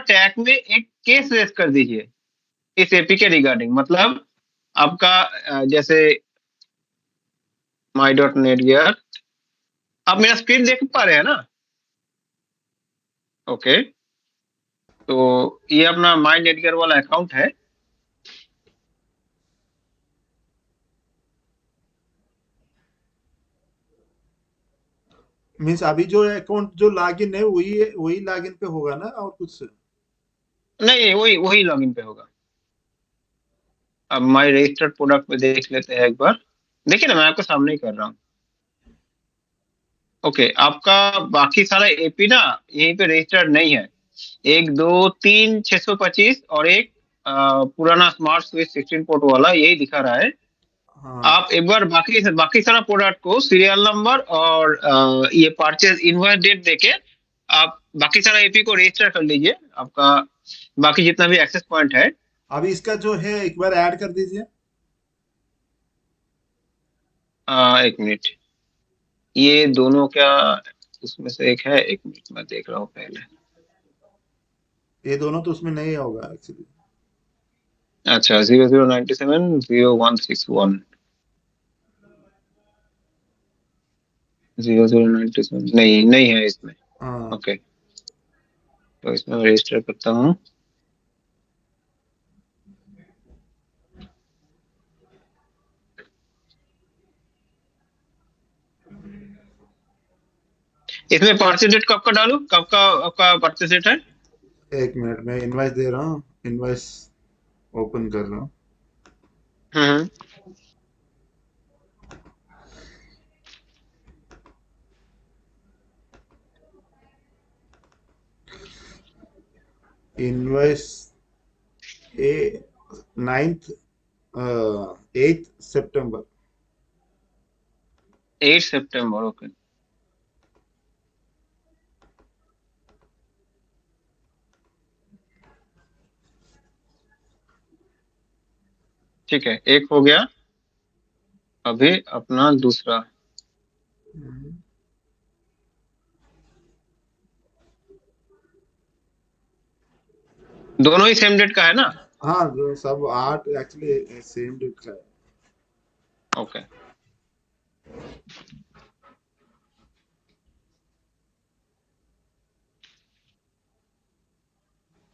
Tag में एक case raise कर दीजिए इस एपी के रिगार्डिंग। मतलब आपका जैसे my.netgear, आप मेरा स्क्रीन देख पा रहे हैं ना? ओके, तो ये अपना my.netgear वाला अकाउंट है। मीन्स अभी जो अकाउंट जो लॉगिन है वही लॉगिन पे होगा ना, और कुछ? नहीं, वही वही लॉगिन पे होगा। अब माई रजिस्टर्ड प्रोडक्ट पे देख लेते हैं एक बार। देखिए ना, मैं आपके सामने ही कर रहा हूँ। ओके, आपका बाकी सारा एपी ना यहीं पे रजिस्टर्ड नहीं है। 1 2 3 625 और एक पुराना स्मार्ट स्विच 16 पोर्ट वाला यही दिखा रहा है। हाँ। आप एक बार बाकी सारा प्रोडक्ट को सीरियल नंबर और ये परचेज इनवॉइस डेट देके आप बाकी सारा एपी को रजिस्टर कर लीजिए। आपका बाकी जितना भी एक्सेस पॉइंट है। अभी इसका जो है एक बार ऐड कर दीजिए। एक मिनट, ये दोनों क्या उसमें से एक है? एक मिनट, मैं देख रहा हूँ पहले। ये दोनों तो उसमें नहीं होगा एक्चुअली। अच्छा, 0097 0161 0097 नहीं है इसमें। हाँ। ओके, तो इसमें रजिस्टर करता हूँ। इसमें परचेज डेट कब का डालूं? कब का आपका परचेज डेट है? एक मिनट, मैं इनवाइस दे रहा हूँ, इनवाइस ओपन कर रहा हूँ। हम्म। इनवाइस ए 9th 8th सितंबर। 8 सितंबर, ओके। ठीक है, एक हो गया। अभी अपना दूसरा। दोनों ही सेम डेट का है ना? हाँ, जो सब 8 एक्चुअली सेम डेट का है। ओके,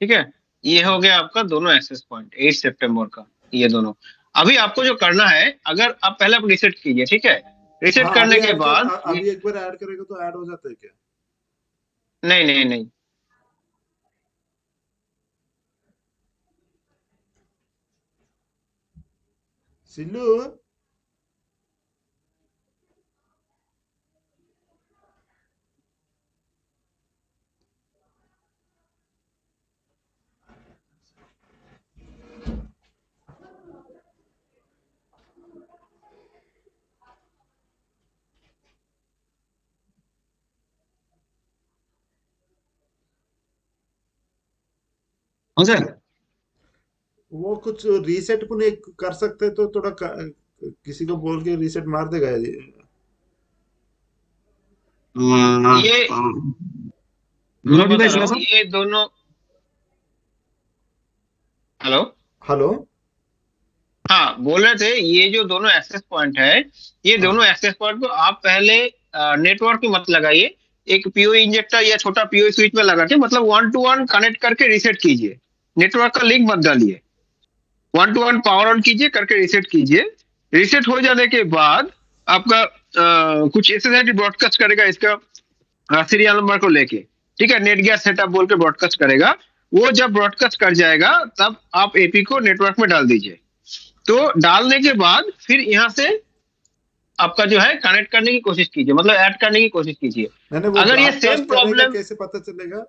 ठीक है। ये हो गया आपका दोनों एक्सेस पॉइंट 8 सितंबर का, ये दोनों। अभी आपको जो करना है, अगर आप पहले आप रिसेट कीजिए, ठीक है? रिसेट हाँ, करने के बाद अभी एक बार ऐड करेगा तो ऐड हो जाता है क्या? नहीं नहीं नहीं, सिल्लू। हाँ सर। वो कुछ रीसेट को नहीं कर सकते तो थोड़ा किसी को बोल के रीसेट मार देगा ये। ये मैं बता रहा हूँ, ये दोनों। हेलो। हेलो। हाँ, बोल रहे थे ये जो दोनों एक्सेस पॉइंट है, ये हाँ। दोनों एक्सेस पॉइंट को आप पहले नेटवर्क में मत लगाइए। एक पीओ इंजेक्टर या छोटा पीओ स्विच में लगा के, मतलब 1 to 1 कनेक्ट करके रीसेट कीजिए। नेटवर्क का लिंक मत डालिए। 1 to 1 पावर ऑन कीजिए, करके रीसेट कीजिए। रीसेट हो जाने के बाद आपका कुछ एसएसआईडी ब्रॉडकास्ट करेगा इसका सीरियल नंबर को लेके। ठीक है, नेटगियर सेटअप बोल के ब्रॉडकास्ट करेगा। वो जब ब्रॉडकास्ट कर जाएगा, तब आप एपी को नेटवर्क में डाल दीजिए। तो डालने के बाद फिर यहाँ से आपका जो है कनेक्ट करने की कोशिश कीजिए, मतलब ऐड करने की कोशिश कीजिए। मैंने वो अगर ये सेम ब्रॉडकास्ट करेगा, प्रॉब्लम, कैसे पता चलेगा?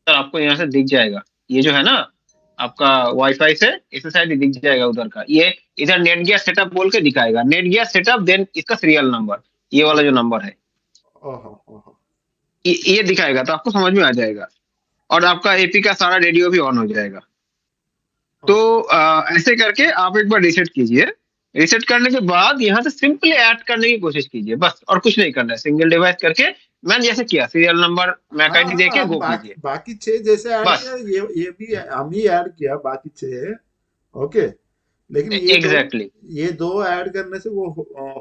सर आपको यहाँ से दिख जाएगा। ये जो है ना, आपका वाईफाई से एसएसआईडी दिख जाएगा उधर का। ये इधर नेट गियर सेटअप बोल के दिखाएगा, नेट गियर सेटअप, देन इसका सीरियल नंबर, ये वाला जो नंबर है, ओहो ओहो। ये दिखाएगा, तो आपको समझ में आ जाएगा। और आपका एपी का सारा रेडियो भी ऑन हो जाएगा। तो ओके। ऐसे करके आप एक बार रीसेट कीजिए। रीसेट करने के बाद यहाँ से सिंपली ऐड करने की कोशिश कीजिए, बस और कुछ नहीं करना है। सिंगल डिवाइस करके मैंने जैसे किया सीरियल नंबर मैक हाँ आईडी हाँ, देके हम गो कीजिए बाकी 6 जैसे ऐड बस। किया, ये भी हम ही ऐड किया बाकी 6। ओके, लेकिन एग्जैक्टली ये दो ऐड करने से वो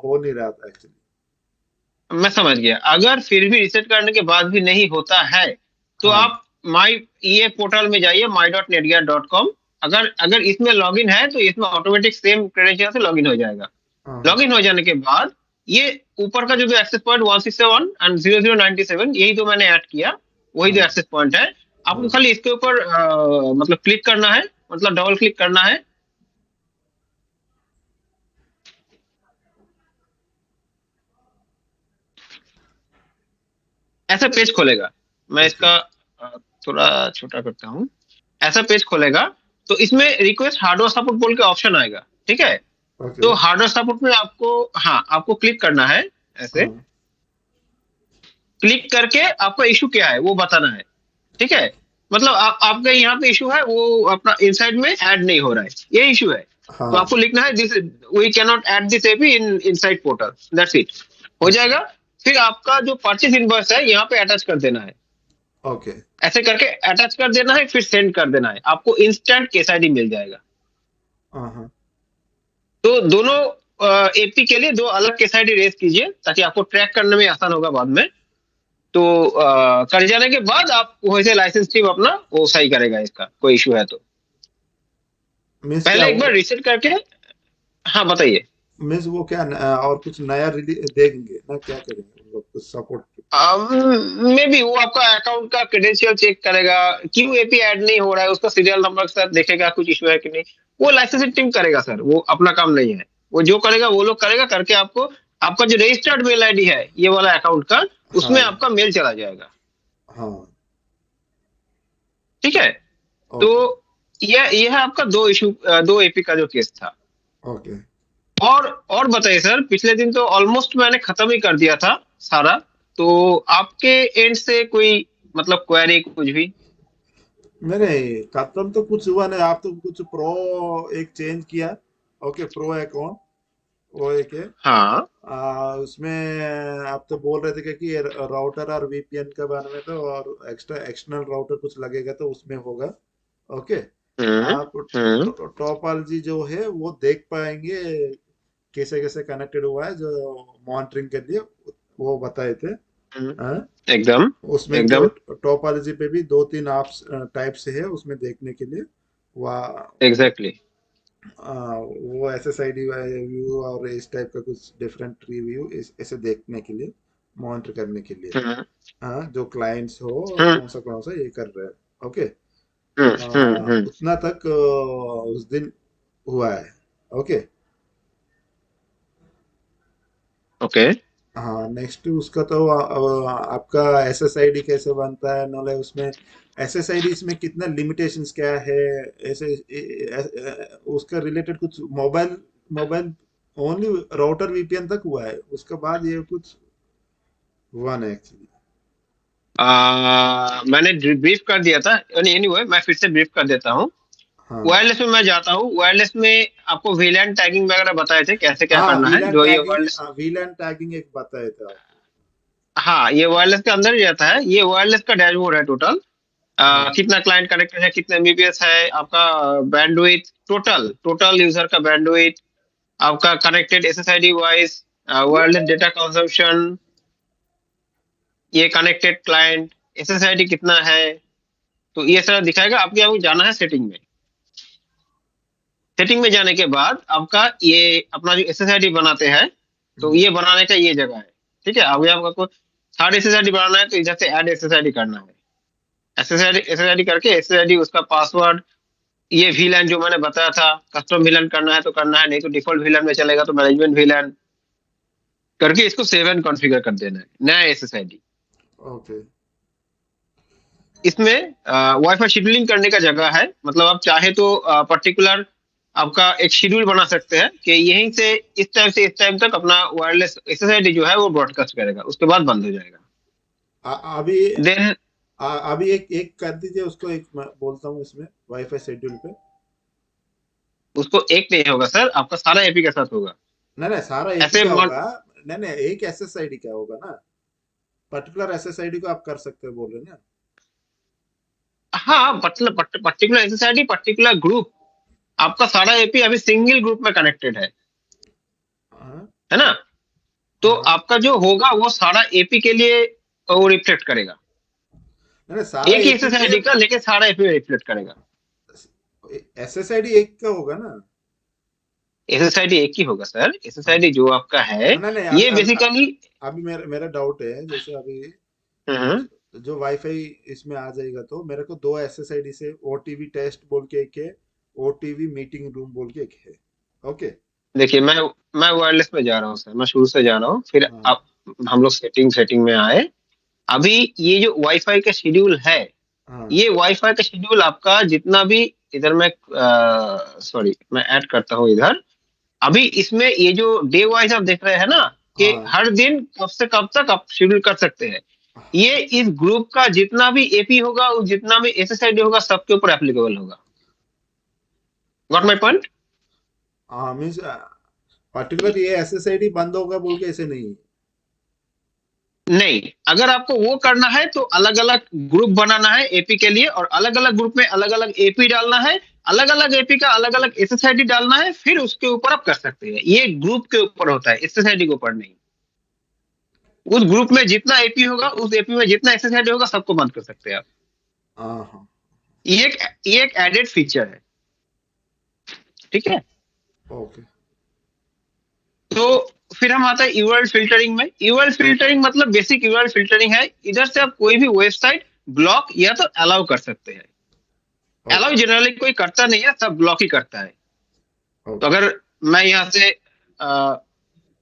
हो नहीं रहा था एक्चुअली। मैं समझ गया। अगर फिर भी रिसेट करने के बाद भी नहीं होता है तो हाँ आप माई ये पोर्टल में जाइए my.netgear.com। अगर अगर इसमें लॉगिन है तो इसमें ऑटोमेटिक सेम क्रेडेंशियल से लॉगिन हो जाएगा। हाँ हाँ। लॉगिन हो जाने के बाद ये ऊपर का जो भी एक्सेस पॉइंट 167 एंड 0097 यही तो मैंने ऐड किया, वही जो हाँ एक्सेस पॉइंट है। आपको हाँ। खाली इसके ऊपर मतलब क्लिक करना है, मतलब डबल क्लिक करना है। ऐसा पेज खोलेगा। मैं ओके इसका थोड़ा छोटा करता हूँ। ऐसा पेज खोलेगा तो इसमें रिक्वेस्ट हार्डवेयर सपोर्ट बोल के ऑप्शन आएगा, ठीक है। ओके। तो हार्डवेयर सपोर्ट में आपको, हाँ आपको क्लिक करना है ऐसे। हाँ क्लिक करके आपका इशू क्या है वो बताना है, ठीक है। मतलब आपका यहाँ पे इशू है वो अपना इनसाइड में ऐड नहीं हो रहा है, ये इशू है। तो हाँ। आपको लिखना है this we can not add this AP in inside portal, that's it. हो ओके जाएगा। फिर आपका जो परचेज इनवॉइस है यहाँ पे अटैच कर देना है। ओके। ऐसे करके अटैच कर देना है, फिर सेंड कर देना है, आपको इंस्टेंट केस आईडी मिल जाएगा। हाँ हाँ। तो दोनों एपी के लिए दो अलग केस आईडी रेज कीजिए ताकि आपको ट्रैक करने में आसान होगा बाद में। तो कर जाने के बाद आप वैसे लाइसेंस टीम अपना वो सही करेगा, इसका कोई इशू है तो। मीन्स क्या पहले एक बार रिसेट करके। हाँ बताइए। मीन्स वो क्या और कुछ नया देंगे ना, क्या करेंगे उन लोग कुछ सपोर्ट? मे बी वो आपका अकाउंट का क्रेडेंशियल चेक करेगा, क्यों एपी ऐड नहीं हो रहा है, उसका सीरियल नंबर के साथ देखेगा कुछ इशू है कि नहीं। वो लाइसेंसिंग टीम करेगा सर, वो अपना काम नहीं है। वो जो करेगा वो लोग करेगा, करके आपको आपका जो रजिस्टर्ड मेल आईडी है ये वाला अकाउंट का, उसमें हाँ आपका मेल चला जाएगा, हाँ। ठीक है। तो ओके यह है आपका दो इशू, दो एपी का जो केस था। ओके। और बताइए सर, पिछले दिन तो ऑलमोस्ट मैंने खत्म ही कर दिया था सारा। तो आपके एंड से कोई मतलब क्वेरी कुछ भी? मैंने खत्म तो कुछ हुआ नहीं, आप तो कुछ प्रो एक चेंज किया। ओके, प्रो अकाउंट वो एक है। हाँ। उसमें आप तो बोल रहे थे कि राउटर और वीपीएन के बारे में, तो और एक्स्ट्रा एक्सटर्नल राउटर कुछ लगेगा तो उसमें होगा। ओके। हम्म। आप हम्म। टोपोलॉजी जो है वो देख पाएंगे, कैसे कैसे कनेक्टेड हुआ है, जो मॉनिटरिंग के लिए वो बताए थे। हम्म, हाँ? एकदम। उसमें एकदम। टोपोलॉजी पे भी दो तीन ऑप्स टाइप से है उसमें देखने के लिए। वह एग्जैक्टली। वो एसएसआईडी व्यू और इस टाइप का कुछ डिफरेंट रिव्यू ऐसे देखने के लिए, मॉनिटर करने के लिए। हम्म। हाँ, जो क्लाइंट्स हो हम्म। कौन सा ये कर रहे हैं। ओके। हम्म। हम्म। उतना तक उस दिन हुआ है। ओके। ओके। हाँ, नेक्स्ट उसका तो आपका एसएसआईडी कैसे बनता है, नाले उसमें एसएसआईडी में कितना लिमिटेशंस क्या है, ऐसे उसका रिलेटेड कुछ mobile mobile only router VPN तक हुआ है, उसके बाद ये कुछ हुआ नहीं एक्चुअली। मैंने ब्रीफ कर दिया था। एनीवे मैं फिर से ब्रीफ कर देता हूँ। हाँ वायरलेस में मैं जाता हूँ, वायरलेस में आपको वीलैन टैगिंग वगैरह बताए थे कैसे क्या हाँ, करना है, जो ये वायरलेस। वीलैन टैगिंग एक बताए थे आप। हाँ ये वायरलेस के अंदर ही रहता है, ये वायरलेस का डैशबोर्ड है टोटल। हाँ कितना क्लाइंट कनेक्टेड है, कितना एमबीपीएस है आपका, बैंडविड्थ, टोटल टोटल यूजर का बैंडविड्थ, आपका connected SSID wise, wireless data consumption, ये कनेक्टेड क्लाइंट एसएसआईडी कितना है। तो ये सारा दिखाएगा। आपको जाना है सेटिंग में। सेटिंग में जाने के बाद आपका ये अपना जो एसएसआईडी बनाते हैं, तो हम्म, ये बनाने का ये जगह है, ठीक है। अभी आपको थर्ड एसएसआईडी बनाना है तो इधर से ऐड एसएसआईडी करना है। एसएसआईडी करके एसएसआईडी उसका पासवर्ड, ये वीलन जो मैंने बताया था, कस्टम वीलन करना है तो करना है, नहीं तो डिफॉल्ट वीलन में चलेगा तो मैनेजमेंट वीलन करके इसको सेव एंड कॉन्फ़िगर कर देना है नया एसएसआईडी। ओके। इसमें वाईफाई शेड्यूलिंग करने का जगह है, मतलब आप चाहे तो पर्टिकुलर आपका एक शेड्यूल बना सकते हैं कि यहीं से इस टाइम से इस टाइम तक अपना वायरलेस एसएसआईडी जो है वो ब्रॉडकास्ट करेगा, उसके बाद बंद हो जाएगा। अभी देन अभी एक एक कर दीजिए उसको, एक मैं बोलता हूँ इसमें वाईफाई शेड्यूल पे। उसको एक नहीं होगा सर, आपका सारा एपी के साथ होगा। नहीं नहीं, सारा एपी ऐसे का होगा। नहीं नहीं, एक एसएसआईडी क्या होगा ना। पर्टिकुलर एसएसआईडी को आप कर सकते हो बोल रहे हैं ना? हाँ, मतलब पर्टिकुलर एसएसआईडी, पर्टिकुलर ग्रुप, आपका सारा एपी अभी सिंगल ग्रुप में कनेक्टेड हाँ है ना? तो हाँ। आपका जो होगा वो सारा एपी के लिए वो रिफ्लेक्ट करेगा। नहीं सारा एक ही एपी पे एसएसआईडी का लेकिन सारा एपी में रिफ्लेक्ट करेगा। एसएसआईडी एक का होगा ना? एसएसआईडी एक ही होगा सर। हाँ एसएसआईडी जो आपका है नहीं नहीं, ये बेसिकली। अभी मेरा मेरा डाउट है, जैसे अभी हम्म जो वाईफाई इसमें आ जाएगा तो मेरे को दो एसएसआईडी से ओटीवी टेस्ट बोल के एक है, ओटीवी मीटिंग रूम बोल के एक है। ओके। देखिए, मैं वायरलेस में जा रहा हूँ सर, मैं शुरू से जा रहा हूँ, फिर हाँ आप हम लोग सेटिंग में आए। अभी ये जो वाईफाई का शेड्यूल है, हाँ ये वाईफाई का शेड्यूल आपका जितना भी, इधर मैं सॉरी मैं ऐड करता हूँ इधर। अभी इसमें ये जो डे वाइज आप देख रहे हैं ना, कि हाँ हर दिन कब से कब तक आप शेड्यूल कर सकते हैं। ये इस ग्रुप का जितना भी एपी होगा, जितना भी एसएसआईडी होगा, सबके ऊपर एप्लीकेबल होगा। Got my point? हाँ मीन्स पर्टिकुलर ये एसएसआईडी बंद होगा बोल के ऐसे नहीं? नहीं, अगर आपको वो करना है तो अलग अलग ग्रुप बनाना है एपी के लिए, और अलग अलग ग्रुप में अलग अलग एपी डालना है, अलग अलग एपी का अलग अलग एसएसआईडी डालना है, फिर उसके ऊपर आप कर सकते हैं। ये ग्रुप के ऊपर होता है, एसएसआईडी के ऊपर नहीं। उस ग्रुप में जितना एपी होगा, उस एपी में जितना एसएसआईडी होगा, सबको बंद कर सकते हैं आप। हाँ हाँ। ये एक एडेड फीचर है। ठीक है। ओके। तो फिर हम आता है यूआरएल फिल्टरिंग में। यूआरएल फिल्टरिंग मतलब बेसिक यूआरएल फिल्टरिंग है। इधर से आप कोई भी वेबसाइट ब्लॉक या तो अलाउ कर सकते हैं। ओके। अलाउ जनरली कोई करता नहीं है, सब ब्लॉक ही करता है। तो ओके। अगर मैं यहाँ से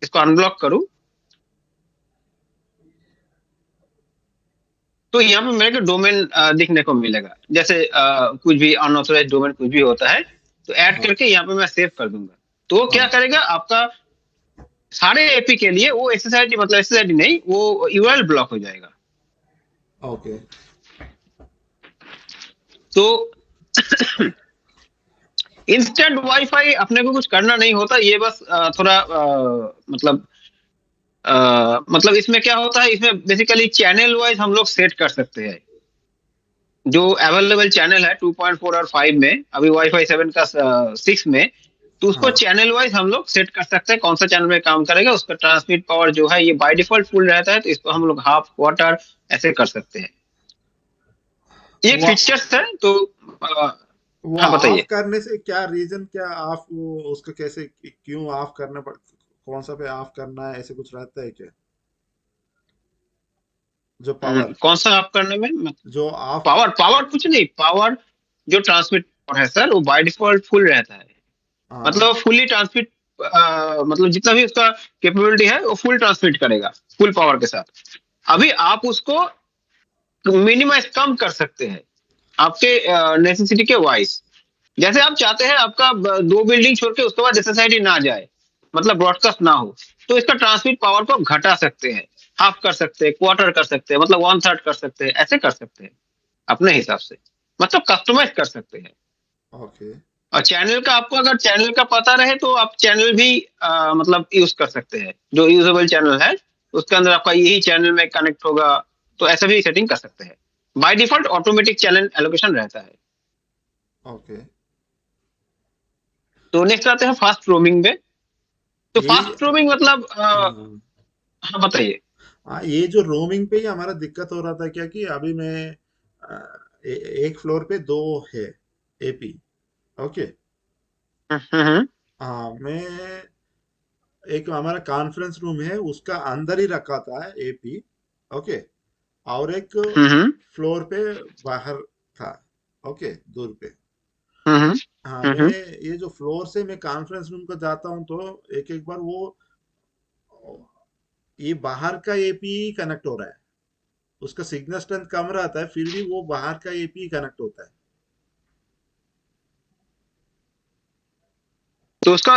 इसको अनब्लॉक करूं, तो यहाँ पे मेरे को डोमेन दिखने को मिलेगा। जैसे कुछ भी अनऑथोराइज्ड डोमेन कुछ भी होता है, तो ऐड हाँ करके यहाँ पे मैं सेव कर दूंगा। तो क्या हाँ। करेगा आपका सारे एपी के लिए वो एसएसआईडी, मतलब एसएसआईडी नहीं, वो यूआरएल ब्लॉक हो जाएगा। ओके। तो इंस्टेंट वाईफाई अपने को कुछ करना नहीं होता, ये बस थोड़ा मतलब इसमें क्या होता है, इसमें बेसिकली चैनल वाइज हम लोग सेट कर सकते हैं। जो अवेलेबल चैनल है 2.4 और 5 में, अभी वाईफाई 7 का 6 में, तो उसको हाँ चैनल वाइज हम लोग सेट कर सकते हैं, कौन सा चैनल में काम करेगा। उसका ट्रांसमिट पावर जो है ये बाय डिफॉल्ट फुल रहता है, तो इसको हम लोग हाफ, क्वार्टर ऐसे कर सकते हैं। ये वो फीचर्स है। तो वो हाँ ऑफ बताइए। करने से क्या रीजन, क्या ऑफ वो उसका कैसे क्यों ऑफ करना पड़, कौन सा पे ऑफ करना है, ऐसे कुछ रहता है क्या? जो पावर, कौन सा आप करने में? जो ऑफ। पावर पावर कुछ नहीं, पावर जो ट्रांसमिट पावर है सर, वो बाय डिफॉल्ट फुल रहता है। हाँ मतलब फुल्ली ट्रांसमिट, मतलब जितना भी उसका कैपेबिलिटी है वो फुल ट्रांसमिट करेगा फुल पावर के साथ। अभी आप उसको मिनिमाइज कम कर सकते हैं आपके नेसेसिटी के वाइज। जैसे आप चाहते हैं आपका दो बिल्डिंग छोड़ के उसके बाद एसएसआईडी ना जाए, मतलब ब्रॉडकास्ट ना हो, तो इसका ट्रांसमिट पावर को घटा सकते हैं, हाफ कर सकते हैं, क्वार्टर कर सकते हैं, मतलब वन थर्ड कर सकते हैं, ऐसे कर सकते हैं अपने हिसाब से, मतलब कस्टमाइज कर सकते हैं। ओके। और चैनल का आपको अगर चैनल का पता रहे तो आप चैनल भी मतलब यूज कर सकते हैं। जो यूजेबल चैनल है उसके अंदर आपका यही चैनल में कनेक्ट होगा, तो ऐसा भी सेटिंग कर सकते हैं। By default automatic channel allocation रहता है। ओके। तो नेक्स्ट आते हैं फास्ट रोमिंग में। तो यही। फास्ट रोमिंग मतलब हाँ हाँ बताइए। हाँ, ये जो रोमिंग पे ही हमारा दिक्कत हो रहा था क्या कि अभी मैं एक फ्लोर पे दो है एपी। ओके। हम्म हाँ मैं एक हमारा कॉन्फ्रेंस रूम है उसका अंदर ही रखा था एपी। ओके। और एक हम्म फ्लोर पे बाहर था। ओके, दूर पे। हम्म हाँ मैं हम्म ये जो फ्लोर से मैं कॉन्फ्रेंस रूम को जाता हूँ तो एक एक बार वो ये बाहर का एपी कनेक्ट हो रहा है, उसका सिग्नल स्ट्रेंथ कम रहता है फिर भी वो बाहर का एपी कनेक्ट होता है। तो उसका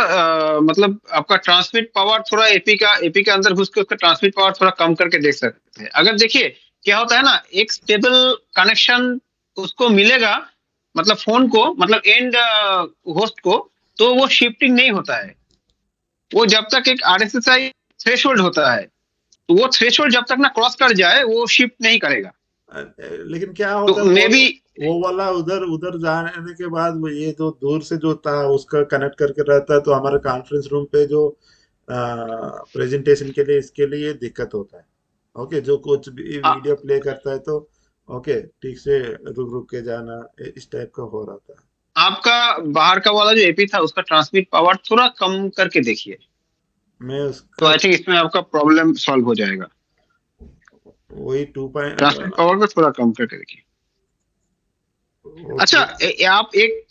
मतलब आपका ट्रांसमिट पावर थोड़ा एपी के अंदर घुस के उसका ट्रांसमिट पावर थोड़ा कम करके देख सकते हैं। अगर देखिए क्या होता है ना, एक स्टेबल कनेक्शन उसको मिलेगा, मतलब फोन को, मतलब एंड होस्ट को, तो वो शिफ्टिंग नहीं होता है। वो जब तक एक आरएसएसआई थ्रेशोल्ड होता है, तो वो थ्रेशोल्ड जब तक ना क्रॉस कर जाए वो शिफ्ट नहीं करेगा। लेकिन क्या तो होता है मे बी वो वाला उधर उधर जाने के बाद वो ये जो दूर से जो था उसका कनेक्ट करके रहता है तो हमारे कॉन्फ्रेंस रूम पे जो प्रेजेंटेशन के लिए इसके लिए दिक्कत होता है। ओके, जो कुछ भी वीडियो प्ले करता है तो ओके ठीक से रुक रुक के जाना, इस टाइप का हो रहा था। आपका बाहर का वाला जो एपी था उसका ट्रांसमिट पावर थोड़ा कम करके देखिए, मैं तो उसका आई थिंक इसमें आपका प्रॉब्लम सॉल्व हो जाएगा। वही टू ट्रांसमिट पॉइंट पावर को थोड़ा कम करके देखिए। अच्छा, आप एक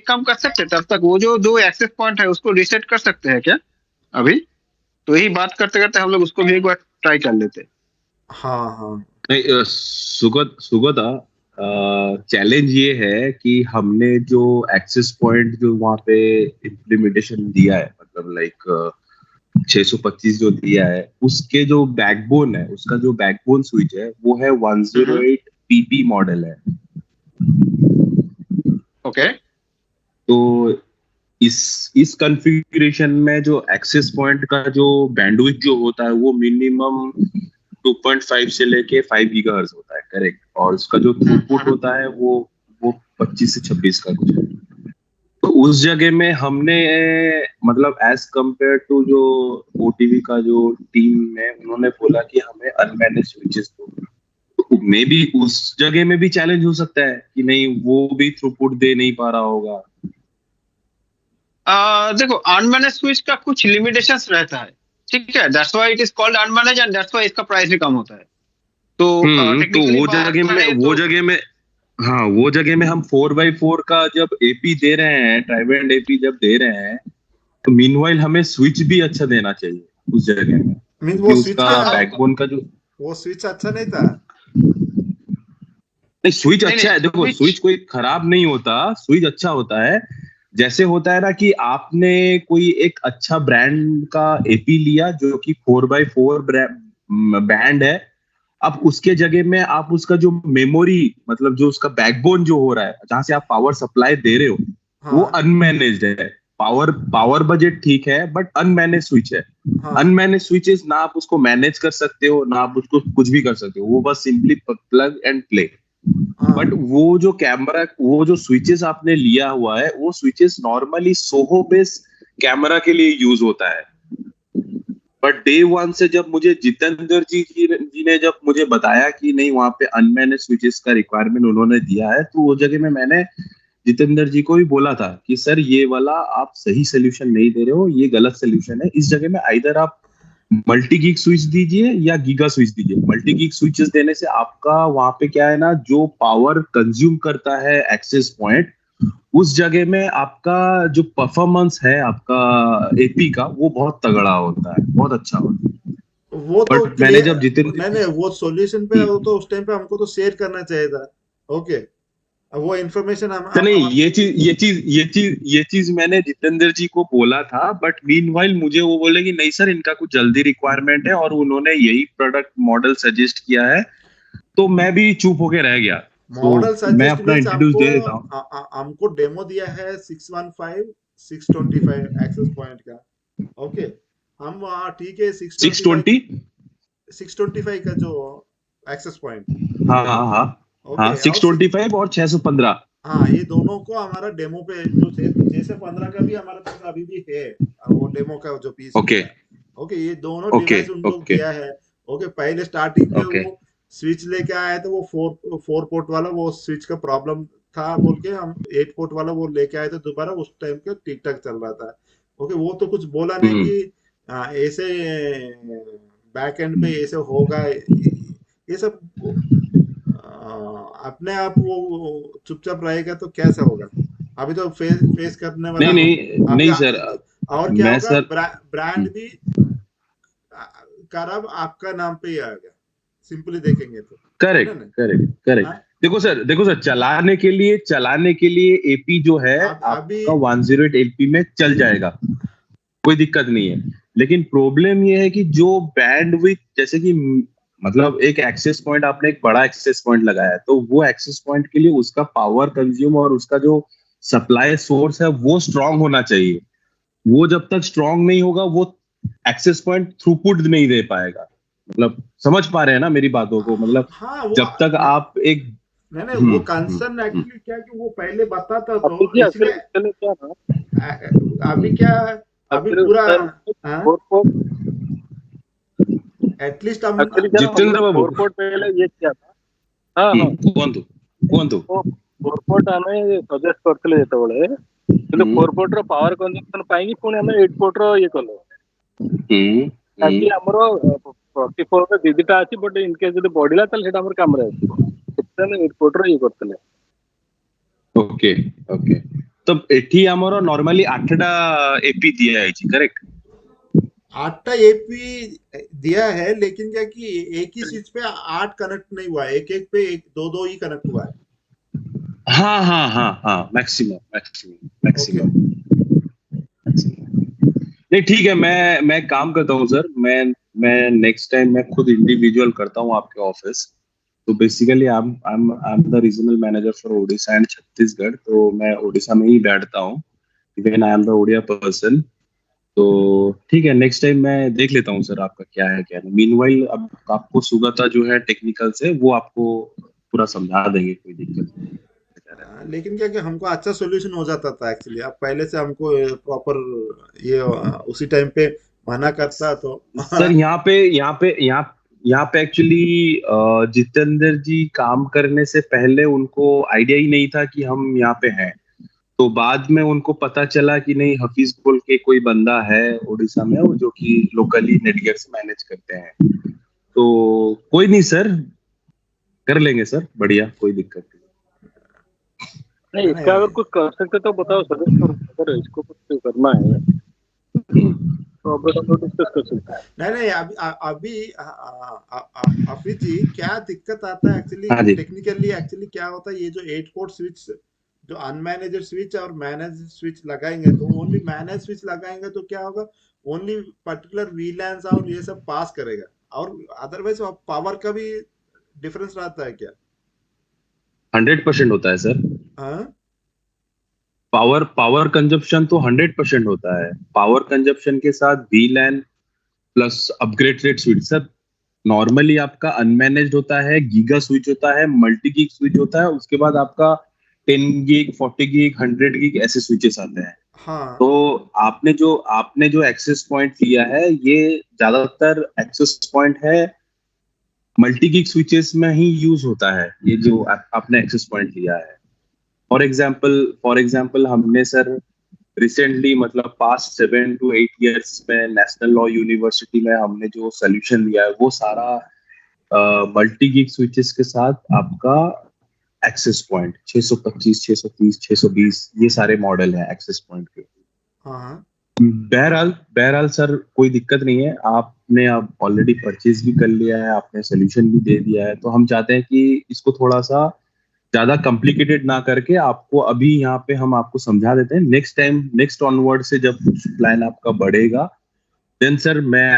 काम कर सकते हैं, तब तक वो जो दो एक्सेस पॉइंट है उसको रीसेट कर सकते हैं क्या अभी? तो यही बात करते करते हम लोग उसको भी एक बार ट्राई कर लेते हैं। हाँ हाँ नहीं सुगत सुगता चैलेंज ये है कि हमने जो एक्सेस पॉइंट जो वहाँ पे इम्प्लीमेंटेशन दिया है, मतलब लाइक 625 जो दिया है, उसके जो बैकबोन है, उसका जो बैकबोन स्विच है वो है 108 पीपी मॉडल है। ओके। तो इस कॉन्फ़िगरेशन में जो एक्सेस पॉइंट का जो बैंडविड्थ जो होता है वो मिनिमम 2.5 से लेके 5 गीगाहर्ट्ज होता है, करेक्ट। और उसका जो थ्रूपुट होता है वो 25 से 26 का कुछ है। तो उस जगह में हमने मतलब एज कंपेयर टू जो ओटीवी का जो टीम है उन्होंने बोला कि हमें अनमैनेज स्विचेस दो। तो मे बी उस जगह में भी चैलेंज हो सकता है कि नहीं वो भी थ्रूपुट दे नहीं पा रहा होगा। देखो, अनमैनेज स्विच का कुछ लिमिटेशंस रहता है, ठीक है, that's why it is called unmanaged and that's why इसका प्राइस भी कम होता है। तो तो टेक्निकली वो बात जगह में करें वो तो जगह में हाँ, वो जगह में हम 4x4 का जब एपी दे रहे हैं, ट्राइवेंड एपी जब दे रहे हैं, तो मीनवाइल हमें स्विच भी अच्छा देना चाहिए उस जगह में, मीन्स क्योंकि उसका बैकबोन का जो वो स्विच अच्छा नहीं था। नहीं, स्विच नहीं अच्छा नहीं है। देखो, स्विच। स्विच कोई खराब नहीं होता, स्विच अच्छा होता है। जैसे होता है ना कि आपने कोई एक अच्छा ब्रांड का एपी लिया जो कि 4x4 बैंड है, अब उसके जगह में आप उसका जो मेमोरी, मतलब जो उसका बैकबोन जो हो रहा है, जहां से आप पावर सप्लाई दे रहे हो, वो हाँ अनमैनेज्ड है। पावर पावर बजट ठीक है बट अनमैनेज स्विच है। हाँ अनमैनेज स्विचेस ना आप उसको मैनेज कर सकते हो ना आप उसको कुछ भी कर सकते हो, वो बस simply plug and play. But हाँ वो जो स्विचेस आपने लिया हुआ है, वो switches normally Soho base camera के लिए यूज होता है। बट डे वन से जब मुझे जितेंद्र जी ने जब मुझे बताया कि नहीं वहां पे अनमैनेज स्विचेस का रिक्वायरमेंट उन्होंने दिया है, तो वो जगह में मैंने जितेंद्र जी को भी बोला था कि सर ये वाला आप सही सोल्यूशन नहीं दे रहे हो, ये गलत सोल्यूशन है। इस जगह में आइदर आप मल्टी गीग स्विच दीजिए या गीगा स्विच दीजिए। मल्टी गीग स्विचेस देने से आपका वहां पे क्या है ना, जो पावर कंज्यूम करता है एक्सेस पॉइंट, उस जगह में आपका जो परफॉर्मेंस है आपका एपी का, वो बहुत तगड़ा होता है, बहुत अच्छा होता है। वो तो बट मैंने क्लियर। जब जितेंद्र नहीं नहीं, वो सॉल्यूशन पे वो तो उस टाइम पे हमको तो शेयर करना चाहिए था। ओके, अब वो इन्फॉर्मेशन तो नहीं, ये चीज मैंने जितेंद्र जी को बोला था, बट मीनवाइल मुझे वो बोले कि नहीं सर, इनका कुछ जल्दी रिक्वायरमेंट है और उन्होंने यही प्रोडक्ट मॉडल सजेस्ट किया है। तो मैं भी चुप होके रह गया। तो मॉडल मैं सजेस्ट अपना मीन्स इंट्रोड्यूस हमको दे देता हूँ। हमको डेमो दिया है 615 625 एक्सेस पॉइंट का। ओके, हम ठीक है 625 620। 625 का जो एक्सेस पॉइंट। हाँ हाँ हाँ हाँ, ओके, और 625 और 615। हाँ, ये दोनों को हमारा डेमो पे जो 6 से 15 का भी हमारे पास अभी भी है, वो डेमो का जो पीस ओके मिला। ओके, ये दोनों ओके डिवाइस उन लोग ओके दिया है। ओके, पहले स्टार्टिंग पे ओके वो स्विच लेके आए थे, वो फोर पोर्ट वाला वो स्विच का प्रॉब्लम था बोल के हम 8 पोर्ट वाला वो लेके आए थे दोबारा, उस टाइम पे ठीक ठाक चल रहा था। ओके, वो तो कुछ बोला नहीं हम्म कि ऐसे बैक एंड पे ऐसे होगा, ये सब अपने आप वो चुपचाप रहेगा तो कैसे होगा। अभी तो फेस करने वाला नहीं हम। नहीं अभी नहीं सर, और क्या मैं होगा, सर ब्रांड भी खराब आपका नाम पे ही आएगा, सिंपली देखेंगे तो। है ना करेक्ट ना? Correct correct. हाँ? देखो सर, चलाने के लिए एपी जो है आप अभी आपका 108 एलपी में चल जाएगा, कोई दिक्कत नहीं है। लेकिन प्रॉब्लम ये है कि जो बैंडविड्थ, जैसे कि मतलब एक एक्सेस पॉइंट, आपने एक बड़ा एक्सेस पॉइंट लगाया है, तो वो एक्सेस पॉइंट के लिए उसका पावर कंज्यूम और उसका जो सप्लाई सोर्स है वो स्ट्रांग होना चाहिए। वो जब तक स्ट्रांग नहीं होगा वो एक्सेस पॉइंट थ्रूपुट नहीं दे पाएगा। मतलब समझ पा रहे हैं ना मेरी बातों को, मतलब हाँ वो जब तक आप एक नहीं नहीं वो कंसर्न हम्म। एक्चुअली क्या कि वो पहले बताता अब तो देखिए इसलिए एक्चुअली क्या ना, अभी क्या अभी एक्चुअली पूरा सर हाँ फोर फोर्ट, एटलीस्ट हम एक्चुअली क्या ना हम जितेंद्र लोग बाबू, फोर फोर्ट पहले ये किया था। हाँ हाँ, କୁହନ୍ତୁ କୁହନ୍ତୁ। तो फोर फोर्ट ଆମେ ସଜେଷ୍ଟ କରିଥିଲେ ଯେତେବେଳେ, କିନ୍ତୁ ହୁଁ फोर फोर्ट ର ପାୱାର କନଜମ୍ପସନ ପାଇଁକି ପୁଣି ଆମେ ଏଇଟ୍ ପୋର୍ଟ ର ଇଏ କଲେ, ହୁଁ ହୁଁ ତାକି ଆମର 44 ରେ ଦିଦିଟା ଅଛି, ବଟ୍ ଇନ କେସ୍ ଯଦି ବଢିଲା ତାହେଲେ ସେଟା ଆମର କାମରେ ଆସିବ, ସେଥିପାଇଁ ଆମେ ଏଇଟ୍ ପୋର୍ଟ ର ଇଏ କରିଥିଲେ। Okay okay. ତ ଏଠି ଆମର ନର୍ମାଲି 8ଟା ଏପି ଦିଆ ହେଇଛି, करेक्ट? 8टा एपी दिया है, लेकिन क्या कि एक ही स्विच पे 8 कनेक्ट नहीं हुआ है, एक एक पे एक दो दो ही कनेक्ट हुआ है। हाँ हाँ हाँ हाँ, मैक्सिमम मैक्सिमम ओके मैक्सिमम। नहीं ठीक है, मैं काम करता हूँ सर, मैं नेक्स्ट टाइम मैं खुद इंडिविजुअल करता हूँ आपके ऑफिस। तो basically I am the regional manager for Odisha and Chhattisgarh, तो मैं ओडिशा में ही बैठता हूँ, even I am the Odia person. तो ठीक है, नेक्स्ट टाइम मैं देख लेता हूँ सर आपका क्या है क्या नहीं। मीनवाइल अब आपको सुगता जो है टेक्निकल से, वो आपको पूरा समझा देंगे, कोई दिक्कत नहीं लेकिन क्या कि हमको अच्छा सॉल्यूशन हो जाता था एक्चुअली, अब पहले से हमको प्रॉपर ये उसी टाइम पे मना करता तो सर। यहाँ पे एक्चुअली जितेंद्र जी काम करने से पहले उनको आइडिया ही नहीं था कि हम यहाँ पे हैं। तो बाद में उनको पता चला कि नहीं, हफीज बोल के कोई बंदा है उड़ीसा में, वो जो कि लोकली नेटगियर से मैनेज करते हैं। तो कोई नहीं सर, कर लेंगे सर, बढ़िया, कोई दिक्कत नहीं, नहीं इसका नहीं अगर कुछ कर सकते तो बताओ सर, अगर इसको कुछ करना है नहीं। तो अब हम लोग डिस्कस कर सकते हैं। नहीं नहीं अभी अफीज जी क्या दिक्कत आता है एक्चुअली, हाँ जी। टेक्निकली एक्चुअली क्या होता है, ये जो 8 पोर्ट स्विच जो अनमैनेजर स्विच और मैनेज स्विच लगाएंगे, तो ओनली मैनेज स्विच लगाएंगे तो क्या होगा, ओनली पर्टिकुलर वीलैंस और ये सब पास करेगा, और अदरवाइज पावर का भी डिफरेंस रहता है क्या? 100% होता है सर। हाँ पावर पावर कंजप्शन तो 100% होता है। पावर कंजप्शन के साथ वीलैन plus upgrade rate switch sir. Normally आपका अनमैनेज्ड होता है, गीगा स्विच होता है, मल्टी गीग स्विच होता है, उसके बाद आपका 10 गीग, 40 गीग, 100 गीग ऐसे स्विचेस आते हैं। हाँ तो आपने जो एक्सेस पॉइंट लिया है, ये ज्यादातर एक्सेस पॉइंट है मल्टी गीग स्विचेस में ही यूज होता है, ये जो आपने एक्सेस पॉइंट लिया है। फॉर एग्जाम्पल हमने सर रिसेंटली, मतलब पास्ट 7 to 8 years में नेशनल लॉ यूनिवर्सिटी में हमने जो सोल्यूशन लिया है, वो सारा मल्टी गीग स्विचेस के साथ आपका एक्सेस पॉइंट 625, 630, 620, ये सारे मॉडल है एक्सेस पॉइंट के। हाँ हाँ बहरहाल सर, कोई दिक्कत नहीं है। आपने अब ऑलरेडी परचेज भी कर लिया है, आपने सोल्यूशन भी दे दिया है, तो हम चाहते हैं कि इसको थोड़ा सा ज्यादा कॉम्प्लिकेटेड ना करके आपको अभी यहाँ पे हम आपको समझा देते हैं। नेक्स्ट टाइम, नेक्स्ट ऑनवर्ड से जब कुछ प्लान आपका बढ़ेगा, देन सर मैं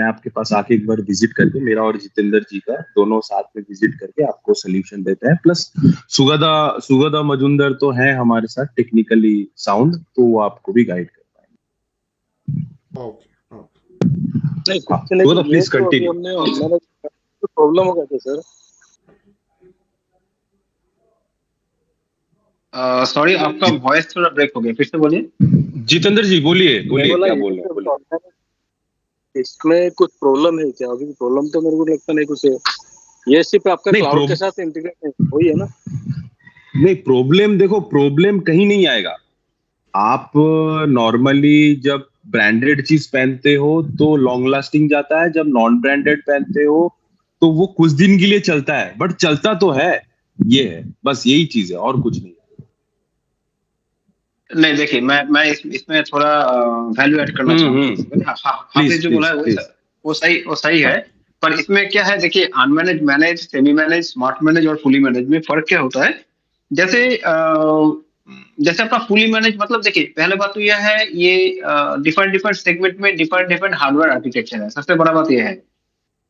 आपके पास आके एक बार विजिट करके, मेरा और जितेंद्र जी का दोनों साथ में विजिट करके आपको सोल्यूशन देते हैं। प्लस सुगदा सुगदा मजुंदर तो है हमारे साथ टेक्निकली साउंड, तो वो आपको भी गाइड कर ओके ओके नहीं हाँ, कुछ नहीं, सुगदा ये प्लीज तो अभी कंटिन्यू। हमने ऑनलाइन प्रॉब्लम हो गया था सर। सॉरी, आपका वॉइस थोड़ा ब्रेक हो गया, फिर से बोलिए। जितेंद्र जी बोलिए मैं बोलिए, बोला क्या ये बोल रहे हैं, तो बोलिए। online इसमें कुछ प्रॉब्लम है क्या? अभी प्रॉब्लम तो मेरे को लगता नहीं कुछ है, ये सिर्फ आपका नहीं क्लाउड के साथ इंटीग्रेट है, वही है ना? नहीं, प्रॉब्लम देखो, प्रॉब्लम कहीं नहीं आएगा। आप नॉर्मली जब ब्रांडेड चीज पहनते हो तो लॉन्ग लास्टिंग जाता है, जब नॉन ब्रांडेड पहनते हो तो वो कुछ दिन के लिए चलता है, बट चलता तो है। ये है, बस यही चीज है, और कुछ नहीं। नहीं देखिए, मैं इसमें थोड़ा वैल्यू ऐड करना चाहूंगा सबसे पहले। हाँ हाँ, आपने प्लीज जो बोला प्लीज है वो प्लीज। वो सही है। पर इसमें क्या है, देखिए, unmanaged, manage, semi manage, smart manage और फुली मैनेज में फर्क क्या होता है। जैसे जैसे आपका फुली मैनेज, मतलब देखिए, पहले बात तो यह है, ये डिफरेंट डिफरेंट सेगमेंट में डिफरेंट डिफरेंट हार्डवेयर आर्किटेक्चर है। सबसे बड़ा बात यह है,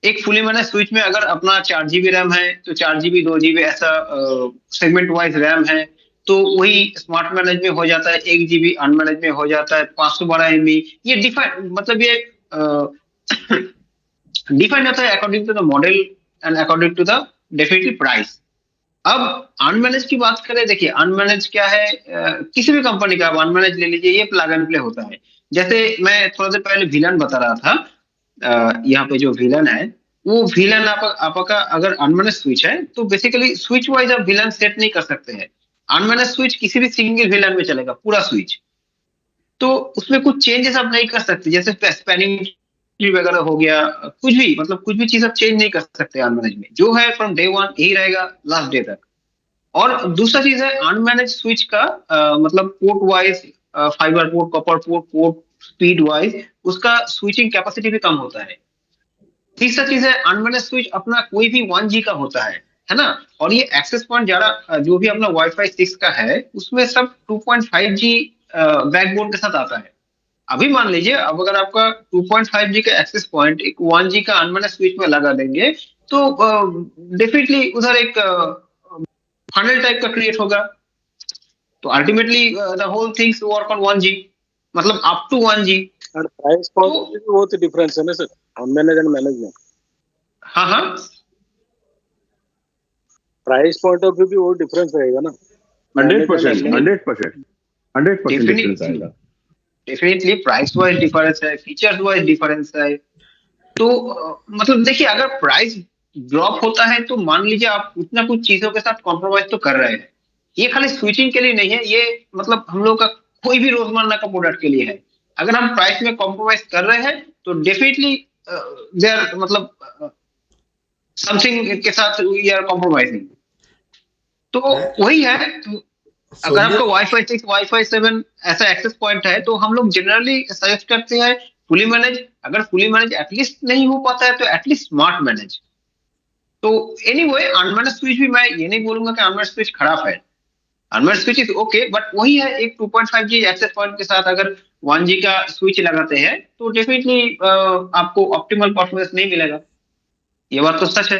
एक फुली मैनेज स्विच में अगर अपना 4 GB रैम है, तो 4 GB 2 GB ऐसा सेगमेंट वाइज रैम है, तो वही स्मार्ट मैनेज में हो जाता है 1 GB, अनमैनेज में हो जाता है 512 MB। ये डिफाइन, मतलब ये डिफाइन होता है according to the model and according to the definitely price. अब अनमैनेज की बात करें, देखिए अनमैनेज क्या है, किसी भी कंपनी का अनमैनेज ले लीजिए, ये प्लग एंड प्ले होता है। जैसे मैं थोड़ा देर पहले विलन बता रहा था, यहाँ पे जो विलन है, वो विलन आपका अगर अनमैनेज स्विच है तो बेसिकली स्विच वाइज आप विलन सेट नहीं कर सकते हैं। अनमैनेज स्विच किसी भी सिंगल विलन में चलेगा पूरा स्विच, तो उसमें कुछ चेंजेस आप नहीं कर सकते, जैसे स्पैनिंग ट्री वगैरह हो गया, कुछ भी मतलब कुछ भी चीज आप चेंज नहीं कर सकते अनमैनेज में, जो है फ्रॉम डे वन यही रहेगा लास्ट डे तक। और दूसरा चीज है अनमैनेज स्विच का मतलब port wise, fibre port, copper port, port speed wise उसका स्विचिंग कैपेसिटी भी कम होता है। तीसरा चीज है अनमैनेज स्विच अपना कोई भी 1G का होता है ना। और ये एक्सेस पॉइंट ज्यादा जो भी अपना वाईफाई 6 का है उसमें सब 2.5G बैकबोन के साथ आता है। अभी मान लीजिए अब अगर आपका 2.5G का एक्सेस पॉइंट एक 1G का अनमैनेज स्विच में लगा देंगे तो डेफिनेटली उधर एक फनल टाइप का क्रिएट होगा। तो ultimately the whole things work on 1G, मतलब अप टू 1G। और प्राइस पॉइंट तो भी बहुत डिफरेंस है ना सर, अनमैनेज एंड मैनेज में। हाँ हाँ, प्राइस पॉइंट ऑफ व्यू भी वो डिफरेंस रहेगा ना, 100%, Definitely. 100%, 100% डिफरेंस डेफिनेटली, आएगा। डेफिनेटली प्राइस वाइज डिफरेंस है, फीचर्स वाइज डिफरेंस है। तो मतलब देखिए अगर प्राइस ड्रॉप होता है तो मान लीजिए आप उतना कुछ चीजों के साथ कॉम्प्रोमाइज तो कर रहे हैं। ये खाली स्विचिंग के लिए नहीं है, ये मतलब हम लोग का कोई भी रोजमर्रा का प्रोडक्ट के लिए है। अगर हम प्राइस में कॉम्प्रोमाइज कर रहे हैं तो डेफिनेटली देयर मतलब समथिंग के साथ वी आर कॉम्प्रोमाइजिंग। तो मैं वही है। तो अगर सोल्यूशन आपका वाईफाई 6 वाईफाई 7 ऐसा एक्सेस पॉइंट है तो हम लोग जनरली सजेस्ट करते हैं फुली मैनेज। अगर फुली मैनेज एटलीस्ट नहीं हो पाता है तो एटलीस्ट स्मार्ट मैनेज। तो एनीवे अनमैनेज स्विच भी मैं ये नहीं बोलूंगा कि अनमैनेज स्विच खराब है। Unmanaged switch is okay, but वही है एक 2.5G एक्सेस पॉइंट के साथ अगर 1G का स्विच लगाते हैं तो डेफिनेटली आपको ऑप्टिमल परफॉर्मेंस नहीं मिलेगा। ये बात तो सच है।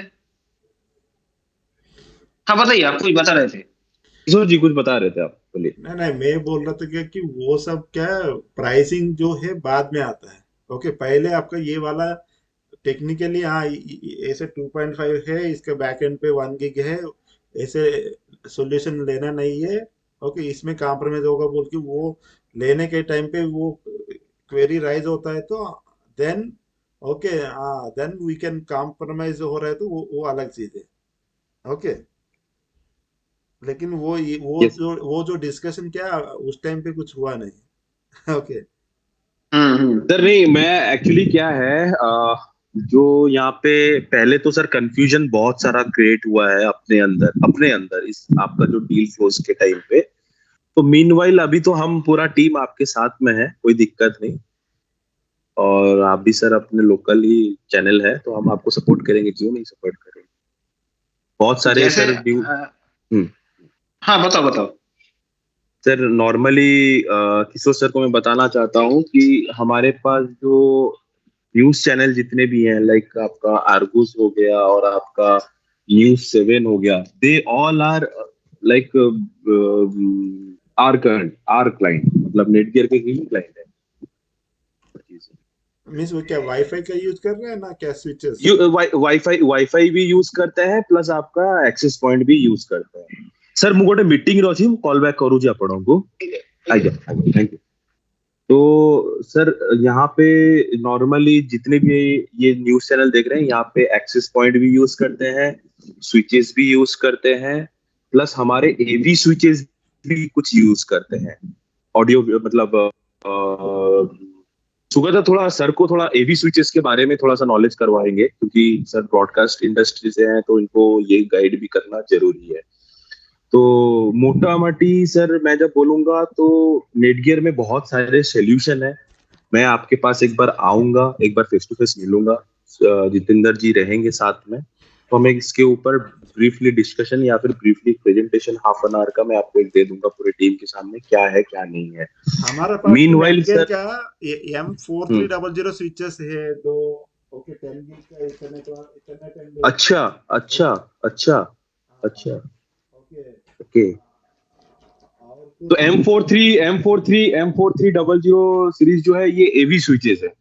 हाँ बताइए, आप कुछ बता रहे थे। किशोर जी कुछ बता रहे थे आप, बोलिए। नहीं नहीं, मैं बोल रहा था क्या कि वो सब क्या प्राइसिंग जो है बाद में आता है। ओके, पहले आपका ये वाला टेक्निकली हाँ ऐसे 2.5 है, इसके बैक एंड पे 1 गिग है, ऐसे सॉल्यूशन लेना नहीं है। ओके, इसमें कॉम्प्रोमाइज होगा बोल के वो लेने के टाइम पे वो क्वेरी राइज होता है तो देन ओके, हाँ देन वी कैन कॉम्प्रोमाइज हो रहा है तो वो अलग चीज है। ओके, लेकिन यस वो जो डिस्कशन क्या उस टाइम पे कुछ हुआ नहीं। ओके। सर, नहीं मैं एक्चुअली क्या है जो यहाँ पे पहले तो सर कंफ्यूजन बहुत सारा क्रिएट हुआ है अपने अंदर इस आपका जो डील फ्लोज के टाइम पे। तो मीनवाइल अभी तो हम पूरा टीम आपके साथ में है, कोई दिक्कत नहीं। और आप भी सर अपने लोकल ही चैनल है तो हम आपको सपोर्ट करेंगे, क्यों नहीं सपोर्ट करेंगे। बहुत सारे जैसे सर ड्यू। हम्म। हाँ बताओ बताओ। सर नॉर्मली किशोर सर को मैं बताना चाहता हूँ कि हमारे पास जो न्यूज चैनल जितने भी हैं, लाइक आपका आर्गूस हो गया और आपका न्यूज 7 हो गया, they all are like are client, मतलब नेटगियर के ही क्लाइंट है। मीन्स वो क्या वाईफाई का यूज कर रहे हैं ना, क्या स्विचेस? वाईफाई वाईफाई भी यूज करते हैं, प्लस आपका एक्सेस पॉइंट भी यूज करते हैं। सर ମୁଁ ଗୋଟେ मीटिंग ରେ ଅଛି, ମୁଁ कॉल बैक करूँगी ଆପଣଙ୍କୁ। आज्ञा आज्ञा, थैंक यू। तो सर यहाँ पे नॉर्मली जितने भी ये न्यूज चैनल देख रहे हैं, यहाँ पे एक्सेस पॉइंट भी यूज करते हैं, स्विचेस भी यूज करते हैं, प्लस हमारे एवी स्विचेस भी कुछ यूज करते हैं। ऑडियो मतलब सुगत थोड़ा सर को थोड़ा एवी स्विचेस के बारे में थोड़ा सा नॉलेज करवाएंगे, क्योंकि सर ब्रॉडकास्ट इंडस्ट्री से हैं तो इनको ये गाइड भी करना जरूरी है। तो मोटा माटी सर मैं जब बोलूंगा तो नेटगियर में बहुत सारे सोल्यूशन है। मैं आपके पास एक बार आऊंगा, एक बार फेस टू फेस मिलूंगा, जितेंद्र जी रहेंगे साथ में, तो हमें इसके ऊपर ब्रीफली डिस्कशन या फिर briefly presentation half an hour का मैं आपको एक दे दूंगा पूरे टीम के सामने, क्या है क्या नहीं है। हमारे पास तो मीनवाइल नेटगियर सर। का M4300 स्विचेस है तो ओके, 10 गिग का इतने टाइम देगा। अच्छा अच्छा अच्छा अच्छा। Okay, okay. और तो कुछ M43 M43 M4300 सीरीज जो है ये एवी स्विचेस है।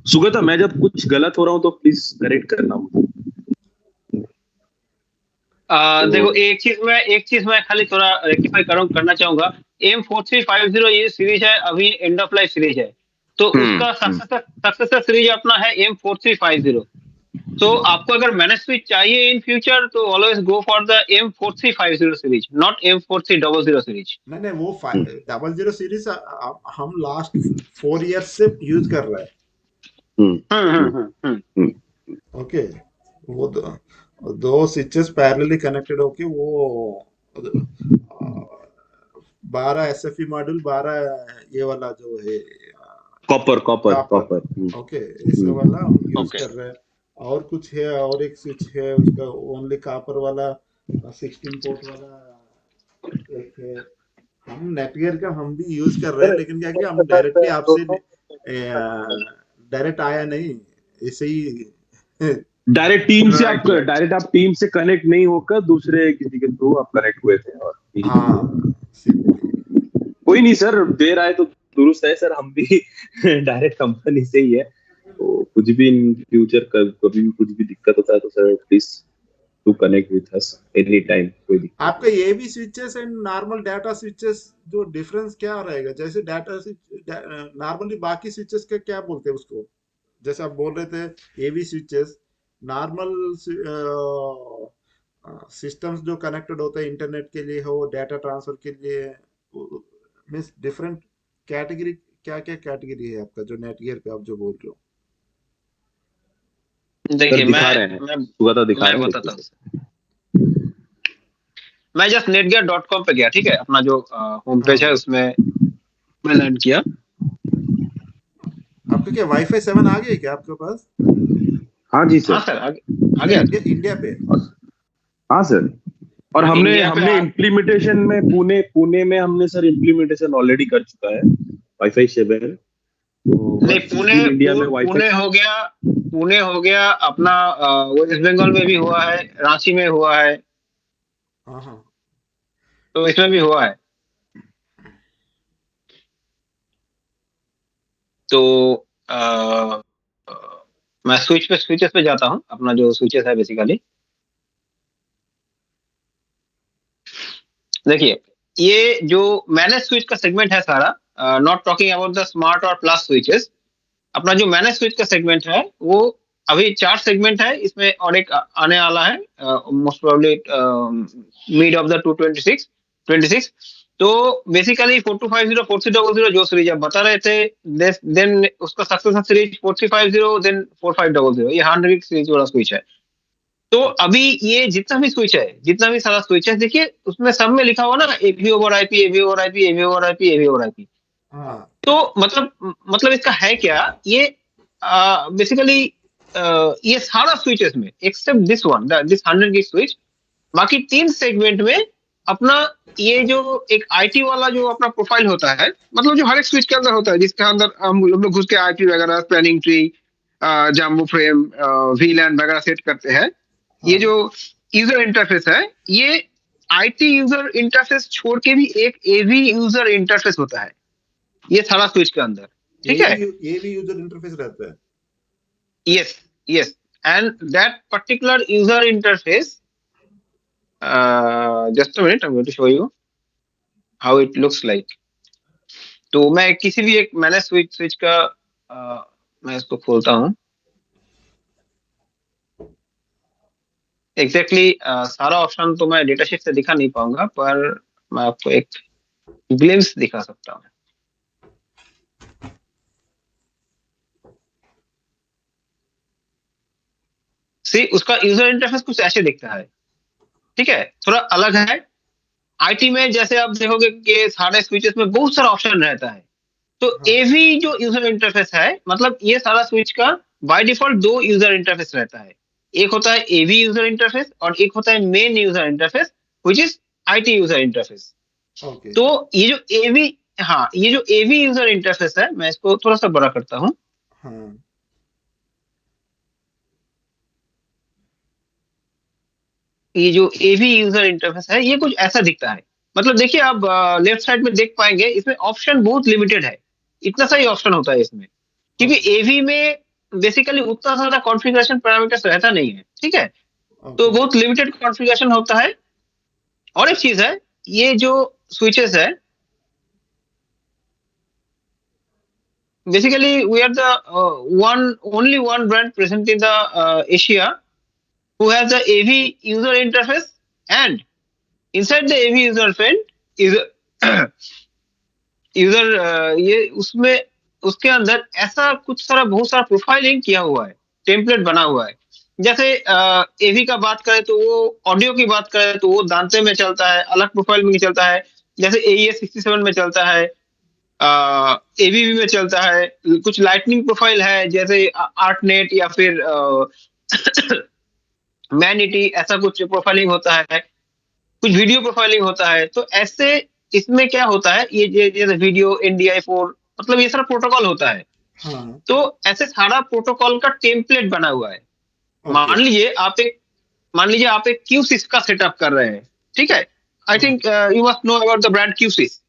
सुगता, मैं जब कुछ गलत हो रहा हूँ तो प्लीज करेक्ट करना मुझे। देखो, एक चीज मैं खाली थोड़ा रेक्टिफाई करना चाहूंगा। M4350 ये सीरीज है, अभी एंड ऑफ लाइफ सीरीज है। तो उसका सक्सेसर सीरीज अपना है M4350। तो आपको अगर मैनेज स्विच चाहिए इन फ्यूचर तो always go for the M4350 series, not M4300 series. नहीं नहीं, वो 00 सीरीज हम लास्ट 4 इयर्स से यूज कर रहे हैं। हम्म। ओके, वो दो स्विचेस पैरेलली कनेक्टेड होके वो 12 SFE मॉड्यूल, 12 ये वाला जो है copper copper copper. Copper. Okay, ऐसे वाला हम यूज ओके। कर रहे हैं। और कुछ है, और एक स्विच है उसका ओनली कॉपर वाला, 16 पोर्ट वाला एक है। हम नेटगियर का हम भी यूज कर रहे हैं, लेकिन क्या कि हम डायरेक्टली आपसे डायरेक्ट आया नहीं, ऐसे ही डायरेक्ट आप टीम से कनेक्ट नहीं होकर दूसरे किसी के थ्रू आप कनेक्ट हुए थे और हाँ, सिंपली। कोई नहीं सर, देर आए तो दुरुस्त है सर, हम भी डायरेक्ट कंपनी से ही है। तो कुछ भी इन फ्यूचर कभी भी कुछ भी दिक्कत होता है तो sir please to connect with us any time, कोई दिक्कत आपका ये भी switches and normal data switches जो डिफरेंस क्या रहेगा? जैसे डाटा स्विच नॉर्मली बाकी स्विचेस का क्या बोलते हैं उसको, जैसे आप बोल रहे थे एवी स्विचेस नॉर्मल सिस्टम्स जो कनेक्टेड होते हैं इंटरनेट के लिए हो, डाटा ट्रांसफर के लिए, मीन्स डिफरेंट कैटेगरी, क्या क्या कैटेगरी है आपका जो नेटगियर पे आप जो बोल रहे हो? देखिए, दिखा रहे हैं, सुगता दिखा रहे हैं बताता हूँ। मैं जस्ट netgear.com पे गया, ठीक है, अपना जो होम पेज है हाँ, उसमें मैं लैंड किया। आपका क्या वाईफाई 7 आ गया क्या आपके पास? हाँ जी हाँ सर। सर, इधर आगे इंडिया पे? हाँ सर, और हमने इंडिया पे हमने इम्प्लीमेंटेशन में पुणे में हमने सर इम्प्लीमेंटेशन ऑलरेडी कर चुका है वाईफाई 7। तो नहीं, बस जिस दिन इंडिया में वाईफाई, पुणे हो गया अपना, वेस्ट बंगाल में भी हुआ है, रांची में हुआ है, हाँ हाँ। तो इसमें भी हुआ है। तो आ, मैं स्विचेस पे जाता हूँ, अपना जो स्विचेस है बेसिकली। देखिए, ये जो मैनेज स्विच का सेगमेंट है सारा, not talking about the smart और प्लस स्विचेस, अपना जो मैनेज स्विच का सेगमेंट है वो अभी 4 सेगमेंट है इसमें, और एक आने वाला है most probably mid of the 226 तो बेसिकली 4250 4300 जो सीरीज आप बता रहे थे, देन उसका सक्सेसर सीरीज 4350, देन 4500, ये 100 सीरीज वाला स्विच है। तो अभी ये जितना भी स्विच है, जितना भी सारा स्विच है, देखिए उसमें सब में लिखा हुआ ना एवी ओवर आईपी, एवी ओवर आईपी, एवी ओवर आईपी, एवी ओवर आईपी। हाँ, तो मतलब इसका है क्या, ये बेसिकली ये सारा स्विचेस में except this one, this 100 gig switch, बाकी 3 सेगमेंट में अपना ये जो एक आईटी वाला जो अपना प्रोफाइल होता है, मतलब जो हर एक स्विच के अंदर होता है, जिसके अंदर हम लोग घुस के आईपी वगैरह, स्पैनिंग ट्री, जाम्बू फ्रेम, वीलैन वगैरह सेट करते हैं। ये हाँ। जो यूजर इंटरफेस है, ये आईटी यूजर इंटरफेस छोड़ के भी एक एवी यूजर इंटरफेस होता है ये सारा स्विच के अंदर, ठीक है। ये भी यूजर इंटरफेस रहता है? Yes, yes, and that particular user interface. Just a minute, I'm going to show you how it looks like. तो मैं किसी भी एक मैनेज स्विच का मैं इसको खोलता हूँ। एग्जैक्टली सारा ऑप्शन तो मैं डेटा शीट से दिखा नहीं पाऊंगा, पर मैं आपको एक ग्लिम्स दिखा सकता हूँ। सी, उसका यूजर इंटरफेस कुछ ऐसे दिखता है, ठीक है, थोड़ा अलग है। आईटी में जैसे आप देखोगे कि सारे स्विचेस में बहुत सारा ऑप्शन रहता है, तो हाँ, एवी जो यूजर इंटरफेस है, मतलब ये सारा स्विच का बाय डिफॉल्ट 2 यूजर इंटरफेस रहता है। एक होता है एवी यूजर इंटरफेस और एक होता है main user interface, which is IT user interface. Okay. तो ये जो एवी, हाँ, ये जो एवी यूजर इंटरफेस है, मैं इसको थोड़ा सा बड़ा करता हूँ। हाँ, ये जो एवी यूजर इंटरफेस है, ये कुछ ऐसा दिखता है। मतलब देखिए, आप लेफ्ट साइड में देख पाएंगे, इसमें ऑप्शन बहुत लिमिटेड है, इतना सा ही ऑप्शन होता है इसमें, क्योंकि ओके। एवी में बेसिकली उतना ज्यादा कॉन्फ़िगरेशन पैरामीटर्स रहता नहीं है, ठीक है? तो ओके बहुत लिमिटेड कॉन्फ़िगरेशन होता है। और एक चीज है, ये जो स्विचेस है, basically we are the only one brand present in the Asia who has the AV user interface, and inside the AV user interface user user ये उसमें उसके अंदर ऐसा कुछ सारा बहुत सारा प्रोफाइलिंग किया हुआ है, टेम्पलेट बना हुआ है। जैसे एवी का बात करें तो वो, ऑडियो की बात करें तो वो दांते में चलता है, अलग प्रोफाइल में चलता है। जैसे AES 67 में चलता है, एवीवी में चलता है। कुछ लाइटनिंग प्रोफाइल है जैसे आर्टनेट या फिर मैनिटी, ऐसा कुछ प्रोफाइलिंग होता है। कुछ वीडियो प्रोफाइलिंग होता है। तो ऐसे इसमें क्या होता है, ये जैसे वीडियो NDI4, मतलब ये सारा प्रोटोकॉल होता है। हाँ तो ऐसे सारा प्रोटोकॉल का टेम्पलेट बना हुआ है। ओके मान लीजिए आप एक क्यूसिस का सेटअप कर रहे हैं, ठीक है? आई हाँ think you must know about the brand क्यूसिस,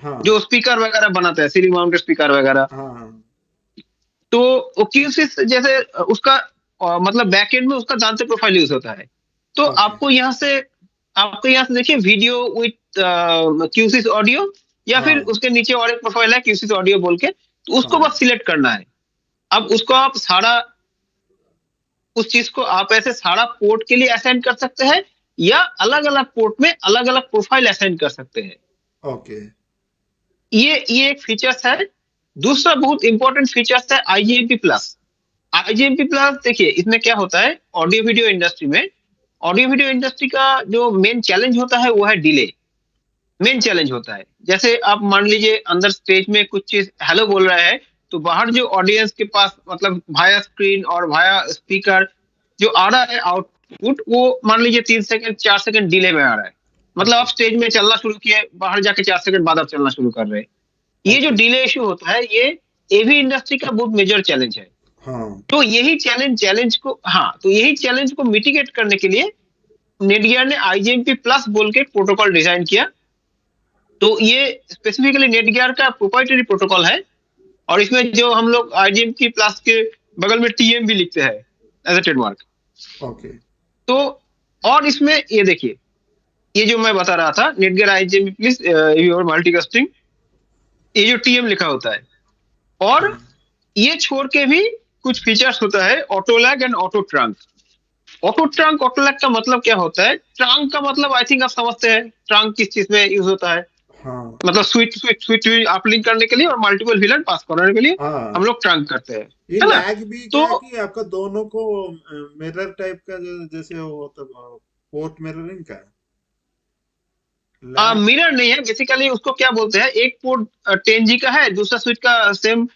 हाँ जो स्पीकर वगैरह बनाता है, सीलिंग माउंटेड स्पीकर वगैरह। हाँ तो क्यूसिस जैसे उसका मतलब बैकएंड में उसका दांते प्रोफाइल यूज होता है। तो ओके आपको यहाँ से देखिए वीडियो विथ क्यूसिस ऑडियो, या फिर हाँ उसके नीचे और एक प्रोफाइल है क्यूसिस ऑडियो बोल के, तो उसको हाँ बस सिलेक्ट करना है। अब उसको आप सारा, उस चीज को आप ऐसे सारा पोर्ट के लिए असाइन कर सकते हैं, या अलग अलग पोर्ट में अलग अलग प्रोफाइल असाइन कर सकते हैं। ओके ये एक फीचर्स है। दूसरा बहुत इंपॉर्टेंट फीचर्स है IGMP प्लस। IGMP प्लस देखिए, इसमें क्या होता है, ऑडियो वीडियो इंडस्ट्री में, ऑडियो वीडियो इंडस्ट्री का जो मेन चैलेंज होता है वो है डिले। मेन चैलेंज होता है। जैसे आप मान लीजिए अंदर स्टेज में कुछ चीज हेलो बोल रहा है, तो बाहर जो ऑडियंस के पास मतलब वाया स्क्रीन और वाया स्पीकर जो आ रहा है आउटपुट, वो मान लीजिए 3 सेकंड 4 सेकंड डिले में आ रहा है। मतलब आप ओके स्टेज में चलना शुरू किए, बाहर जाके 4 सेकंड बाद आप चलना शुरू कर रहे हैं। ये जो ओके डिले इशू होता है, ये एवी इंडस्ट्री का बहुत मेजर चैलेंज है। हाँ तो यही चैलेंज को मिटिगेट करने के लिए नेटगियर ने IGMP प्लस बोल के प्रोटोकॉल डिजाइन किया। तो ये स्पेसिफिकली नेटगियर का प्रोप्राइटरी प्रोटोकॉल है। और इसमें जो हम लोग IGMP प्लस के बगल में TM भी लिखते हैं एज ए ट्रेडमार्क। ओके तो और इसमें ये देखिए, ये जो मैं बता रहा था, नेटगियर IGMP प्लस और मल्टीकास्टिंग, ये जो TM लिखा होता है। और हाँ ये छोड़ के भी कुछ फीचर्स होता है, auto lag and auto trunk. Auto lag का मतलब क्या होता है? ट्रंक का मतलब आई थिंक आप समझते हैं, ट्रंक किस चीज में यूज होता है। हाँ मतलब स्विच आप लिंक करने के लिए और मल्टीपल विलन पास करने के लिए हम हाँ लोग ट्रंक करते हैं, ये है ना? लैग भी तो क्या है कि आपका दोनों को मिरर टाइप का जो जैसे वो होता पोर्ट मिररिंग का लैग मिरर नहीं है, बेसिकली उसको क्या बोलते हैं, एक पोर्ट 10G का है, दूसरा स्विच का सेम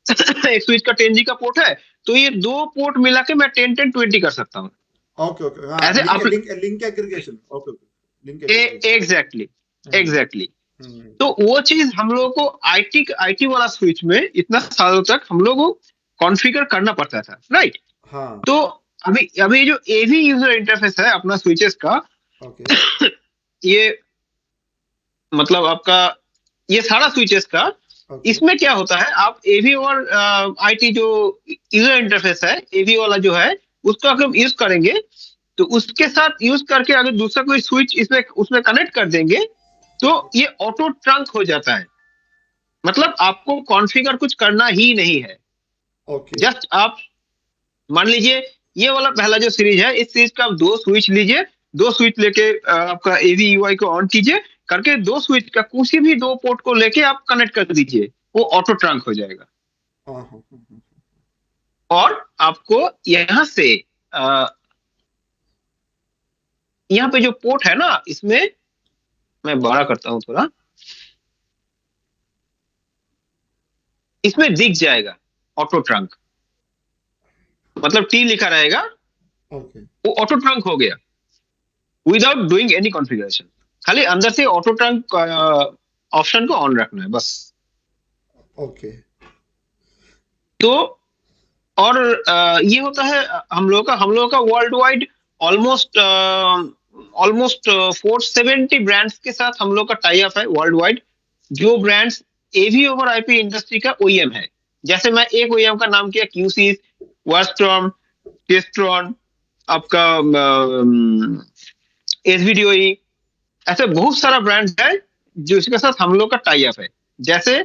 एक स्विच का 10G का पोर्ट है। तो ये दो पोर्ट मिला के मैं 10-10-20 कर सकता हूँ। ओके ओके हाँ ऐसे लिंक आप link link aggregation okay okay link aggregation exactly hmm exactly. Hmm तो वो चीज हम लोगों को आईटी वाला स्विच में इतना सालों तक हम लोगों को कॉन्फ़िगर करना पड़ता था, राइट? हाँ तो अभी अभी जो एवी यूजर इंटरफेस है अपना स्विचेस का, ओके ये मतलब आपका ये सारा स्विचेस का, ओके इसमें क्या होता है, आप एवी और आईटी जो यूजर इंटरफेस है, एवी वाला जो है, उसको अगर यूज करेंगे, तो उसके साथ यूज करके अगर दूसरा कोई स्विच इसमें उसमें कनेक्ट कर देंगे, तो ये ऑटो ट्रंक हो जाता है। मतलब आपको कॉन्फ़िगर कुछ करना ही नहीं है। ओके जस्ट आप मान लीजिए, ये वाला पहला जो सीरीज है, इस सीरीज का आप दो स्विच लीजिए, दो स्विच लेके आपका एवी यूआई को ऑन कीजिए, करके दो स्विच का किसी भी दो पोर्ट को लेके आप कनेक्ट कर दीजिए, वो ऑटो ट्रंक हो जाएगा। हाँ हाँ हाँ और आपको यहाँ से अ, यहाँ पे जो पोर्ट है ना, इसमें मैं बड़ा करता हूँ थोड़ा, इसमें दिख जाएगा ऑटो ट्रंक, मतलब टी लिखा रहेगा, ओके वो ऑटो ट्रंक हो गया विदाउट डूइंग एनी कॉन्फ़िगरेशन। खाली अंदर से ऑटो ट्रंक ऑप्शन को ऑन रखना है बस। ओके तो और ये होता है हम लोगों का world wide almost almost 470 brands के साथ हम लोग का टाई अप है वर्ल्ड वाइड, जो ब्रांड्स एवी ओवर आईपी इंडस्ट्री का ओईएम है। जैसे मैं एक ओईएम का नाम किया क्यूसीज, वास्ट्रॉम, केस्ट्रॉन, आपका एसवीडीओई, ऐसे बहुत सारा ब्रांड है जो इसके साथ हम लोग का टाई अप है। जैसे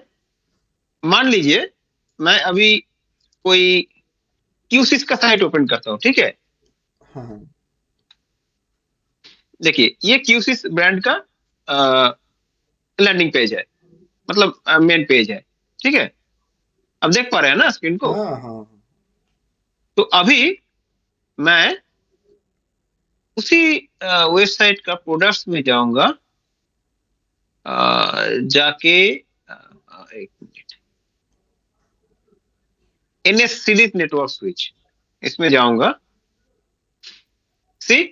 मान लीजिए मैं अभी कोई क्यूसिस का साइट ओपन करता हूँ, ठीक है। हाँ हाँ देखिए ये क्यूसिस ब्रांड का लैंडिंग पेज है, मतलब मेन पेज है, ठीक है। अब देख पा रहे हैं ना स्क्रीन को। हाँ हाँ तो अभी मैं उसी वेबसाइट का प्रोडक्ट्स में जाऊंगा, जाके एक minute, NS series network switch, इसमें जाऊंगा, सी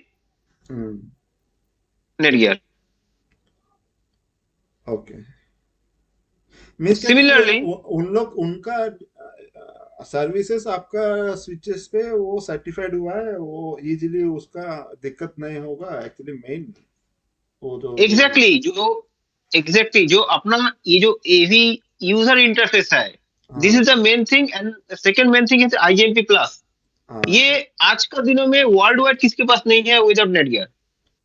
नेटगियर। ओके। मीन्स क्या कि सिमिलरली उन लोग उनका सर्विसेज आपका स्विचेस पे वो सर्टिफाइड हुआ है, वो इजीली उसका दिक्कत नहीं होगा एक्चुअली मेन वो जो एग्जैक्टली जो अपना ये जो एवी यूजर इंटरफेस है, दिस हाँ is the main thing. And second main thing is IMP plus. हाँ ये आज का दिनों में वर्ल्ड वाइड किसके पास नहीं है विदाउट नेटगियर।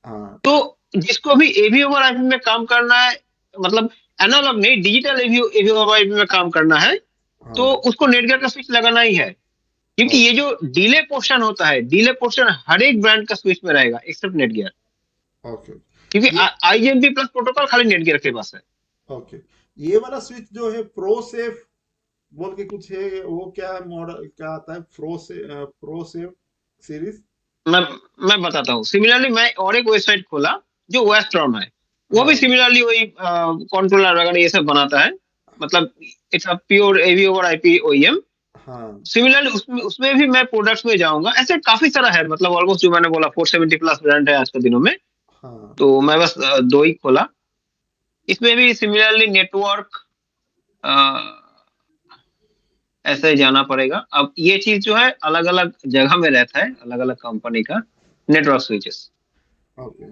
हाँ तो जिसको भी एवी ओवर आईपी में काम करना है, मतलब एनालॉग नहीं डिजिटल एवी ओवर आईपी में काम करना है, तो हाँ उसको नेटगियर का स्विच लगाना ही है। क्योंकि ये जो डिले पोर्शन होता है, डिले पोर्शन हर एक ब्रांड का स्विच में रहेगा एक्सेप्ट नेटगियर। ओके। क्योंकि ये आईएमपी प्लस प्रोटोकॉल खाली नेटगियर के पास है। ओके, ये वाला स्विच जो है प्रो सेफ बोल के कुछ है, वो क्या मॉडल क्या आता है, प्रो सेफ सीरीज? मैं मैं बताता हूँ। सिमिलरली मैं और एक वेबसाइट खोला जो वेस्ट्रॉन है, वो भी हाँ सिमिलरली वही कंट्रोलर वगैरह ये सब बनाता है, मतलब it's a pure AV over IP OEM. हाँ सिमिलरली उसमें उसमें भी मैं प्रोडक्ट्स में जाऊंगा, ऐसे काफी सारा है, मतलब ऑलमोस्ट जो मैंने बोला 470 प्लस ब्रांड है आज के दिनों में। हाँ तो मैं बस दो ही खोला। इसमें भी सिमिलरली नेटवर्क ऐसे ही जाना पड़ेगा। अब ये चीज जो है अलग अलग जगह में रहता है, अलग अलग कंपनी का नेटवर्क स्विचेस, ओके।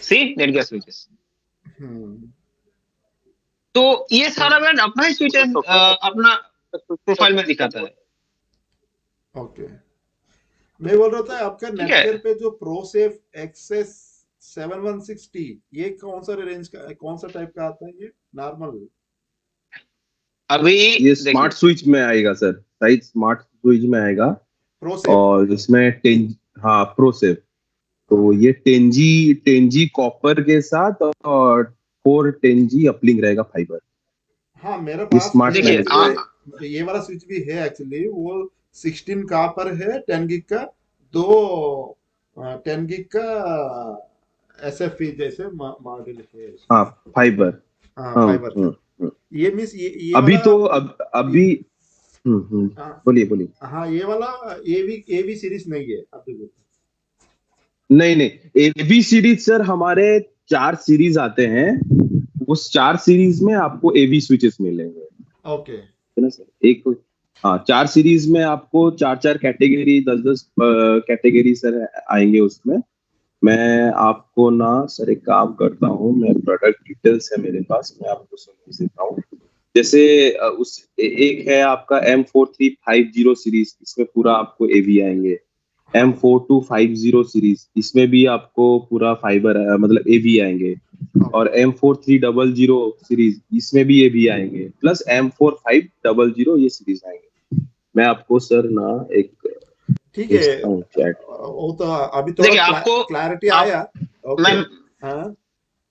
सी नेटगियर स्विचेस। हम्म तो ये सारा ब्रांड अपना ही स्विचेस अपना प्रोफाइल में दिखाता है, ओके। मैं बोल रहा था आपका ठीक है। नेटगियर पे जो प्रो सेफ एक्सेस 716T, ये कौन सा रेंज का, कौन सा टाइप का आता है, ये नॉर्मल अभी ये देखिए स्मार्ट स्विच में आएगा सर, साइज स्मार्ट स्विच में आएगा। Pro safe? और इसमें टेन, हाँ प्रो सेफ। तो ये 10G कॉपर के साथ और 410G अपलिंक रहेगा फाइबर। हाँ मेरे ये पास स्मार्ट ये देखिए मैनेज रहेगा। ये वाला स्विच भी है एक्चुअली, वो 16 का पर है, 10 गिग का, दो 10 गिग का एसएफई जैसे मॉडल है इसमें। हाँ फाइबर। हाँ हाँ फाइबर का। हम्म। ये मिस ये अभी वाला तो अभी हाँ बोलिए बोलिए। हाँ, ये वाला एवी सीरीज नहीं है अभी भी। नहीं नहीं, एबी सीरीज सर हमारे 4 सीरीज आते हैं। उस 4 सीरीज में आपको एबी स्विचेस मिलेंगे, ओके है ना सर। एक, हाँ 4 सीरीज में आपको 4 4 कैटेगरी, 10 10 कैटेगरी सर आएंगे उसमें। मैं आपको ना सर एक काम करता हूँ, मैं प्रोडक्ट डिटेल्स है मेरे पास, मैं आपको समझ देता हूँ। जैसे एक है आपका M4350 सीरीज, इसमें पूरा आपको एवी आएंगे। हाँ M4250 सीरीज, इसमें भी आपको पूरा फाइबर मतलब एवी आएंगे। ओके और M4300 सीरीज, इसमें भी एवी आएंगे, प्लस M4500 ये सीरीज आएंगे। मैं आपको सर ना एक ठीक है। भेजता हूँ चैट। वो तो अभी थोड़ा देखिए आपको क्लैरिटी आप आया। ओके। मैं हाँ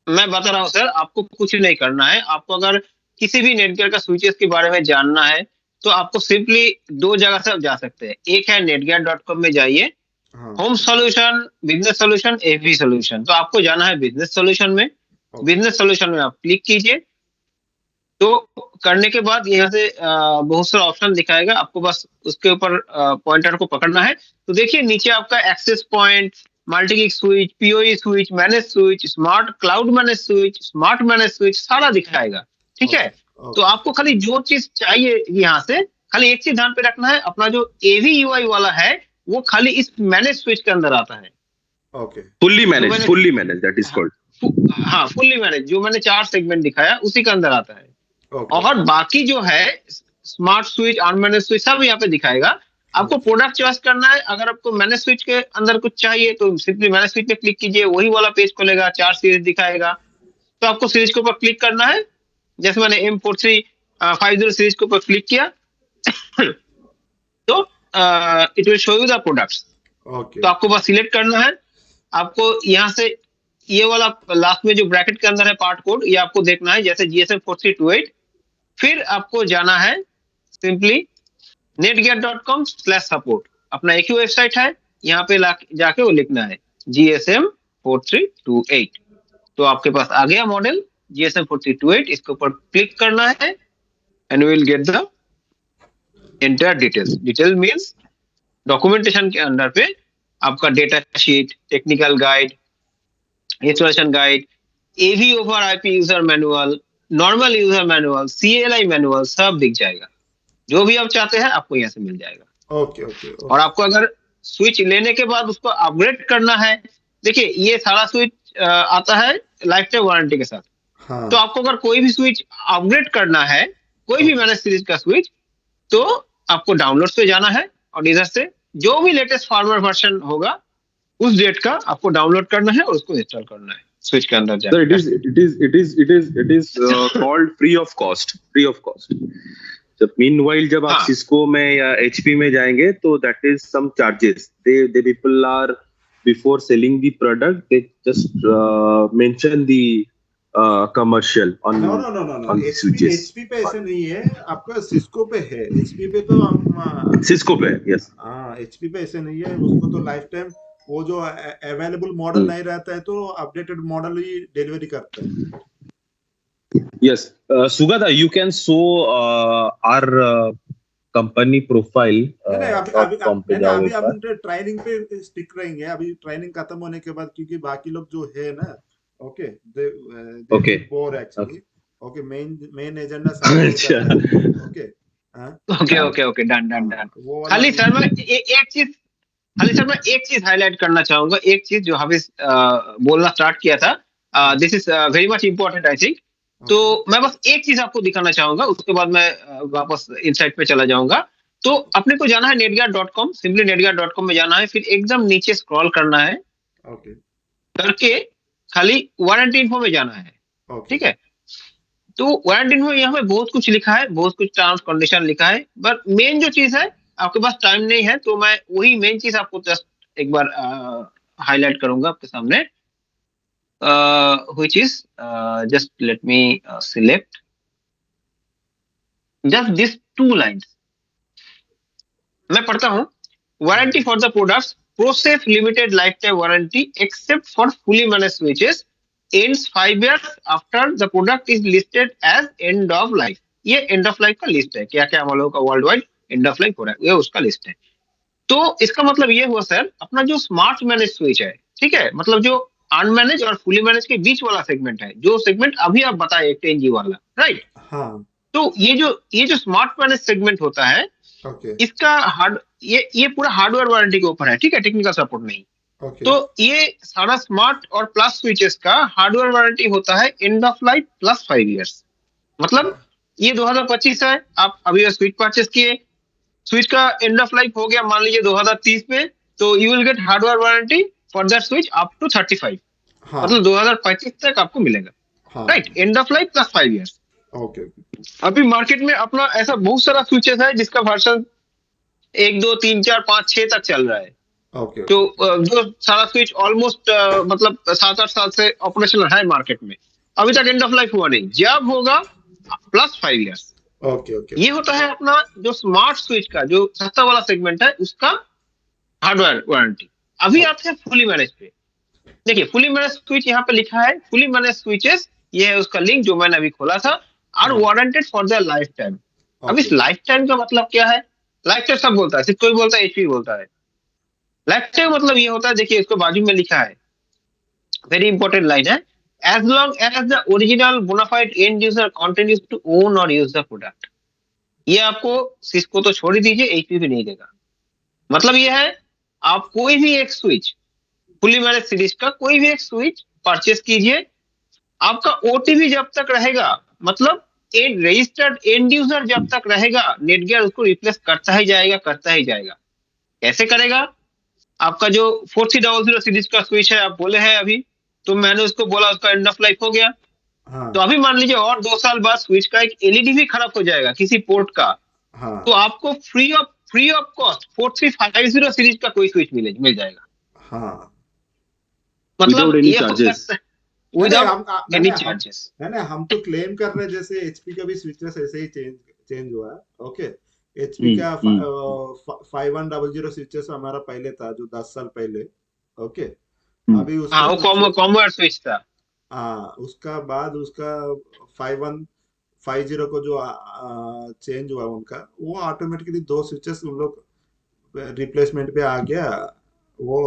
मैं बता रहा हूँ सर, आपको कुछ नहीं करना है। आपको अगर किसी भी नेटगियर का स्विचेस के बारे में जानना है, तो आपको सिंपली दो जगह से आप जा सकते हैं। एक है netgear.com में जाइए, हाँ होम सॉल्यूशन, बिजनेस सॉल्यूशन, एवी सॉल्यूशन। तो आपको जाना है बिजनेस सॉल्यूशन में। ओके बिजनेस सॉल्यूशन में आप क्लिक कीजिए। तो करने के बाद यहाँ से बहुत सारा ऑप्शन दिखाएगा, आपको बस उसके ऊपर पॉइंटर को पकड़ना है। तो देखिए नीचे आपका access point, multi switch, PoE switch, manage switch, smart cloud manage switch, smart manage switch सारा दिखाएगा, ठीक है। ओके तो ओके आपको खाली जो चीज चाहिए यहाँ से, खाली एक चीज ध्यान पे रखना है, अपना जो एवी यूआई वाला है वो खाली इस मैनेज स्विच के अंदर आता है। ओके जो मैंने fully manage that is called. हाँ फुल्ली मैनेज, जो मैंने 4 सेगमेंट दिखाया उसी के अंदर आता है। ओके और बाकी जो है स्मार्ट स्विच, अनमैनेज स्विच सब यहाँ पे दिखाएगा। आपको प्रोडक्ट चॉइस करना है। अगर आपको मैनेज स्विच के अंदर कुछ चाहिए तो सिंपली मैनेज स्विच पे क्लिक कीजिए, वही वाला पेज खुलेगा, 4 सीरीज दिखाएगा। तो आपको सीरीज के ऊपर क्लिक करना है। जैसे मैंने M4350 सीरीज के ऊपर क्लिक किया तो it will show you the products. Okay तो आपको बस सिलेक्ट करना है। आपको यहाँ से ये वाला लास्ट में जो ब्रैकेट के अंदर है पार्ट कोड, ये आपको देखना है, जैसे GSM4328। फिर आपको जाना है सिंपली netgear.com/support। अपना एक ही वेबसाइट है, यहाँ पे जाके वो लिखना है GSM4328। तो आपके पास आ गया मॉडल GSM4328। इसके ऊपर क्लिक करना है and will get the entire details. Detail means documentation के अंदर पे आपका data sheet, technical guide, installation guide, AV over IP user manual, normal user manual, CLI manual सब दिख जाएगा। जो भी आप चाहते हैं आपको यहाँ से मिल जाएगा। ओके ओके और आपको अगर स्विच लेने के बाद उसको अपग्रेड करना है, देखिए ये सारा स्विच आता है लाइफ टाइम वारंटी के साथ। हाँ तो आपको अगर कोई भी स्विच अपग्रेड करना है, कोई भी मैनेज सीरीज का स्विच, तो आपको डाउनलोड पे जाना है और इधर से जो भी लेटेस्ट फॉर्मर वर्जन होगा उस डेट का आपको डाउनलोड करना है और उसको इंस्टॉल करना है स्विच के अंदर Sir, जाकर। it is called free of cost. Free of cost. जब meanwhile जब आप हाँ। Cisco में या HP में जाएंगे तो that is some charges. They people are before selling the product they just mention the commercial on no no no no no on the switches. HP पे ऐसे नहीं है, आपका सिस्को पे है। HP पे तो हम Cisco पे yes. हाँ HP पे ऐसे नहीं है, उसको तो लाइफ टाइम वो जो अवेलेबल मॉडल नहीं रहता है तो अपडेटेड मॉडल ही डिलीवरी करता है। Yes, Sugata, you can show our company profile नहीं अभी अभी .com पे नहीं जाओ अभी एक बार। हम ट्रेनिंग पे स्टिक रहेंगे। अभी ट्रेनिंग खत्म होने के बाद, क्योंकि बाकी लोग जो है ना, ओके दे Okay. Bore actually. Okay main agenda सामने अच्छा। उधर है। ओके हाँ okay okay okay, done done हाँ, डन। वो वाला खाली सर मैं एक चीज हाईलाइट करना चाहूंगा। एक चीज जो हाफिज बोलना स्टार्ट किया था, this is very much important I think. तो मैं बस एक चीज आपको दिखाना चाहूंगा, उसके बाद मैं वापस इनसाइट पे चला जाऊंगा। तो अपने को जाना है netgear.com, सिंपली netgear.com में जाना है, फिर एकदम नीचे स्क्रॉल करना है, ओके करके खाली वारंटी इन्फो में जाना है। ओके ठीक है, तो वारंटी इन्फो यहाँ पे बहुत कुछ लिखा है, बहुत कुछ टर्म्स कंडीशन लिखा है, बट मेन जो चीज है, आपके पास टाइम नहीं है तो मैं वही मेन चीज आपको जस्ट एक बार हाईलाइट करूंगा आपके सामने, which is just let me select just these 2 lines। मैं पढ़ता हूँ, warranty for the products ProSAFE limited lifetime warranty except for fully manage switches ends 5 years after the product is listed as end of life। ये and of life का list है, क्या क्या हम लोगों का world wide and of life हो रहा है, ये उसका लिस्ट है। तो इसका मतलब ये हुआ सर, अपना जो स्मार्ट मैनेज स्विच है, ठीक है, मतलब जो अनमैनेज और फुली मैनेज के बीच वाला सेगमेंट है, जो सेगमेंट अभी आप बताए 10G वाला, राइट। हाँ तो ये जो स्मार्ट मैनेज सेगमेंट होता है, ओके इसका ये पूरा हार्डवेयर वारंटी के ऊपर है, ठीक है, टेक्निकल सपोर्ट नहीं। ओके तो ये सारा स्मार्ट और प्लस स्विचेस का हार्डवेयर वारंटी होता है end of life plus 5 years. मतलब ये 2025 है, आप अभी स्विच परचेस किए, स्विच का एंड ऑफ लाइफ हो गया मान लीजिए 2030 में, तो you will get hardware warranty for that switch up to 35। हाँ मतलब 2025 तक आपको मिलेगा, हाँ right, end of life plus 5 years. Okay अभी मार्केट में अपना ऐसा बहुत सारा स्विचेस है जिसका वर्जन 1 2 3 4 5 6 तक चल रहा है। ओके तो जो सारा स्विच ऑलमोस्ट मतलब 7-8 साल से ऑपरेशनल है मार्केट में, अभी तक एंड ऑफ लाइफ हुआ नहीं, जब होगा प्लस 5 इयर्स। ओके ओके ये होता है अपना जो स्मार्ट स्विच का जो सस्ता वाला सेगमेंट है, उसका हार्डवेयर वारंटी। अभी आते हैं फुली मैनेज पे। देखिए फुली मैनेज स्विच यहाँ पे लिखा है, फुली मैनेज स्विचेस, ये है उसका लिंक जो मैंने अभी खोला था, are warranted for the lifetime. अब इस लाइफ टाइम का मतलब क्या है? लाइफ टाइम सब बोलता है, सिर्फ कोई बोलता है HP बोलता है। लाइफ टाइम मतलब ये होता है, देखिए इसको बाजू में लिखा है, वेरी इंपॉर्टेंट लाइन है, as long as the original bonafide end user continues to own or use the product. ये आपको सिस्को तो छोड़ ही दीजिए, HP भी नहीं देगा। मतलब ये है, आप कोई भी एक स्विच, फुली मैनेज सीरीज का कोई भी एक स्विच परचेस कीजिए, आपका OTP जब तक रहेगा, मतलब एक रजिस्टर्ड एंड यूजर जब तक रहेगा नेटगियर उसको रिप्लेस करता ही जाएगा। कैसे करेगा? आपका जो 4300 सीरीज का स्विच है आप बोले हैं अभी, तो मैंने उसको बोला उसका एंड ऑफ लाइफ हो गया। हाँ तो अभी मान लीजिए और 2 साल बाद स्विच का एक एलईडी भी खराब हो जाएगा किसी पोर्ट का, हाँ तो आपको फ्री ऑफ कॉस्ट 4350 सीरीज का कोई स्विच मिल जाएगा। हाँ मतलब Without any ये हो charges. सकता है नहीं विदाउट हम एनी नहीं चार्जेस। हम तो क्लेम कर रहे हैं जैसे एचपी का भी स्विचेस ऐसे ही चेंज हुआ है। ओके, एचपी का 5100 स्विचेस हमारा पहले था जो 10 साल पहले। ओके, अभी हाँ, उसका वो कुछ कॉमन स्विच था। हाँ उसका बाद उसका 5150 को जो चेंज हुआ उनका, वो ऑटोमेटिकली 2 स्विचेस उन लोग रिप्लेसमेंट पे आ गया। वो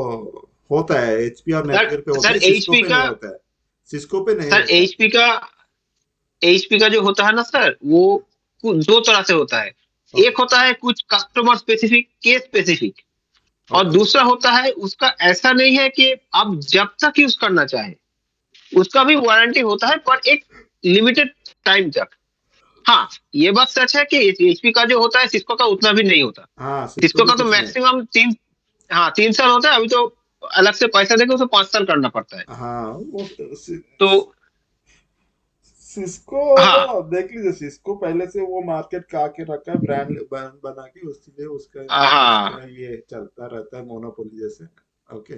होता है एचपी और सर नेटगियर पे होता सर है, सिस्को एचपी पे का नहीं होता है। सिस्को पे नहीं सर होता है। एचपी का जो होता है ना सर, वो दो तरह से होता है। एक होता है कुछ कस्टमर स्पेसिफिक, केस स्पेसिफिक, और ओके दूसरा होता है उसका ऐसा नहीं है कि आप जब तक यूज करना चाहे, उसका भी वारंटी होता है पर एक लिमिटेड टाइम तक। हाँ, ये बात सच है कि एचपी का जो होता है सिस्को का उतना भी नहीं होता। हाँ सिस्को सिस्को भी का तो कुछ नहीं। मैक्सिमम 3 साल होता है। अभी तो अलग से पैसा देकर उसे 5 साल करना पड़ता है। हाँ वो तो सिस्को हाँ देख लीजिए, सिस्को पहले से वो मार्केट का आके रखा है, ब्रांड बना के, उसलिए उसका उसका हाँ ये चलता रहता है मोनोपोली जैसे। ओके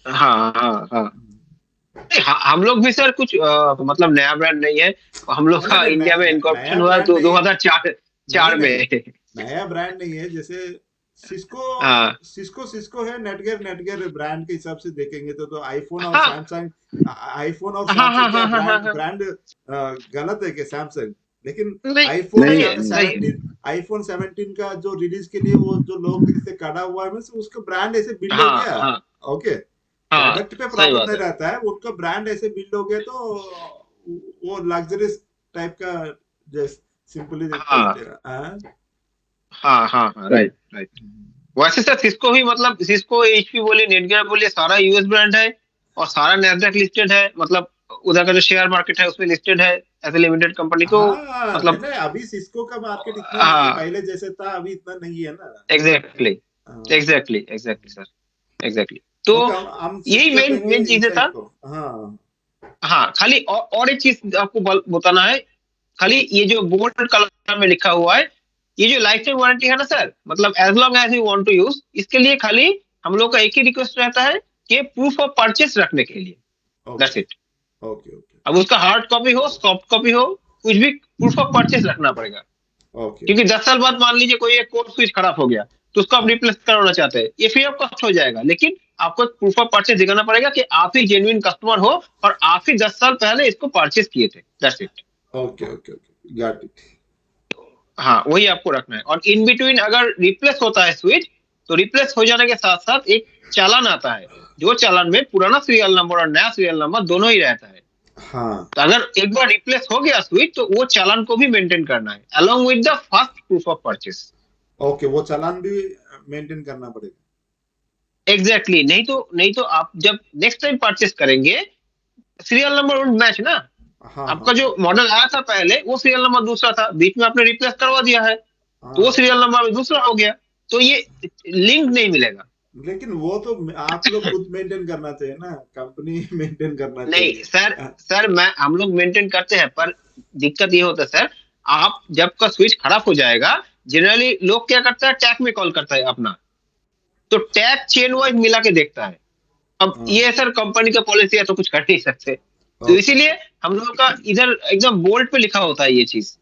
हाँ हाँ हाँ। नहीं, हम लोग भी सर कुछ मतलब नया ब्रांड नहीं है। हम लोग नहीं का नहीं इंडिया में नया इनकॉर्पोरेशन हुआ ब्रांड तो नहीं। 2004 नहीं चार नहीं में। नया ब्रांड नहीं है। जैसे सिस्को हाँ सिस्को है, नेटगियर ब्रांड के हिसाब से देखेंगे तो आईफोन और हाँ सैमसंग, आईफोन और हाँ हाँ सैमसंग क्या हाँ हाँ हाँ हाँ। ब्रांड गलत है क्या सैमसंग? लेकिन नहीं आईफोन सही नहीं है सही है। 17 आईफोन 17 का जो रिलीज के लिए वो जो लोग इसे कड़ा हुआ है, मीन्स उसका ब्रांड ऐसे बिल्ड हो हाँ गया। हाँ ओके, हाँ, प्रोडक्ट पे सही प्रॉब्लम बात नहीं है। रहता है, उनका ब्रांड ऐसे बिल्ड हो गया तो वो लग्जरियस टाइप का जस्ट सिंपली हाँ चलते हैं। हाँ हाँ हाँ, राइट राइट। वैसे सर सिस्को भी मतलब सिस्को एचपी बोलिए नेटगियर बोलिए सारा यूएस ब्रांड है और सारा नैस्डैक लिस्टेड है। मतलब उधर का जो शेयर मार्केट है उसमें लिस्टेड है एज ए लिमिटेड कंपनी। तो हाँ नहीं मतलब नहीं, अभी सिस्को का मार्केट इतना नहीं है, हाँ, पहले जैसे था अभी इतना नहीं है ना। एग्जैक्टली हाँ, एग्जैक्टली सर, एग्जैक्टली। तो ओके हम यही शिफ्ट कर मेन देंगे मेन चीजें इनसाइड था। को। हाँ हाँ, खाली और एक चीज आपको बताना है। खाली ये जो बोल्ड कलर में लिखा हुआ है, ये जो लाइफ टाइम वारंटी है ना सर, मतलब as long as you want to use, इसके लिए खाली हम लोग का एक ही रिक्वेस्ट रहता है कि प्रूफ ऑफ परचेस रखने के लिए। Okay that's it. Okay okay अब उसका हार्ड कॉपी हो सॉफ्ट कॉपी हो, कुछ भी प्रूफ ऑफ परचेस रखना पड़ेगा। ओके क्योंकि 10 साल बाद मान लीजिए कोई एक कोड स्विच खराब हो गया, तो उसको आप हाँ रिप्लेस करवाना चाहते हैं, ये फ्री ऑफ कॉस्ट हो जाएगा। लेकिन आपको एक प्रूफ ऑफ परचेस दिखाना पड़ेगा कि आप ही जेन्युइन कस्टमर हो और आप ही 10 साल पहले इसको परचेस किए थे। That's it. Okay okay okay got it. हाँ, वही आपको रखना है। और इन बिटवीन अगर रिप्लेस होता है स्विच, तो रिप्लेस हो जाने के साथ साथ एक चालान आता है, जो चालान में पुराना सीरियल नंबर और नया सीरियल नंबर दोनों ही रहता है। हाँ तो अगर एक बार रिप्लेस हो गया स्विच, तो वो चालान को भी मेंटेन करना है along with the first proof of purchase. Okay, वो चालान भी मेंटेन करना पड़ेगा। एग्जैक्टली, नहीं तो आप जब नेक्स्ट टाइम परचेस करेंगे, सीरियल नंबर मैच ना। हाँ हाँ आपका जो मॉडल आया था पहले वो सीरियल नंबर दूसरा था, बीच में आपने रिप्लेस करवा दिया है, तो वो हाँ, सीरियल नंबर दूसरा हो गया। तो ये लिंक नहीं मिलेगा। लेकिन वो तो आप लोग खुद मेंटेन करना चाहिए ना, कंपनी मेंटेन करना नहीं चाहिए। सर, मैं हम लोग मेंटेन करते हैं, पर दिक्कत ये होता है सर, आप जब का स्विच खराब हो जाएगा, जनरली लोग क्या करता है, टैग में कॉल करता है अपना, तो टैग चेन वाइज मिला के देखता है। अब हाँ ये सर कंपनी का पॉलिसी है तो कुछ कर नहीं सकते। तो ओके इसीलिए हम लोगों का इधर एकदम बोल्ड पे लिखा होता है, ये चीज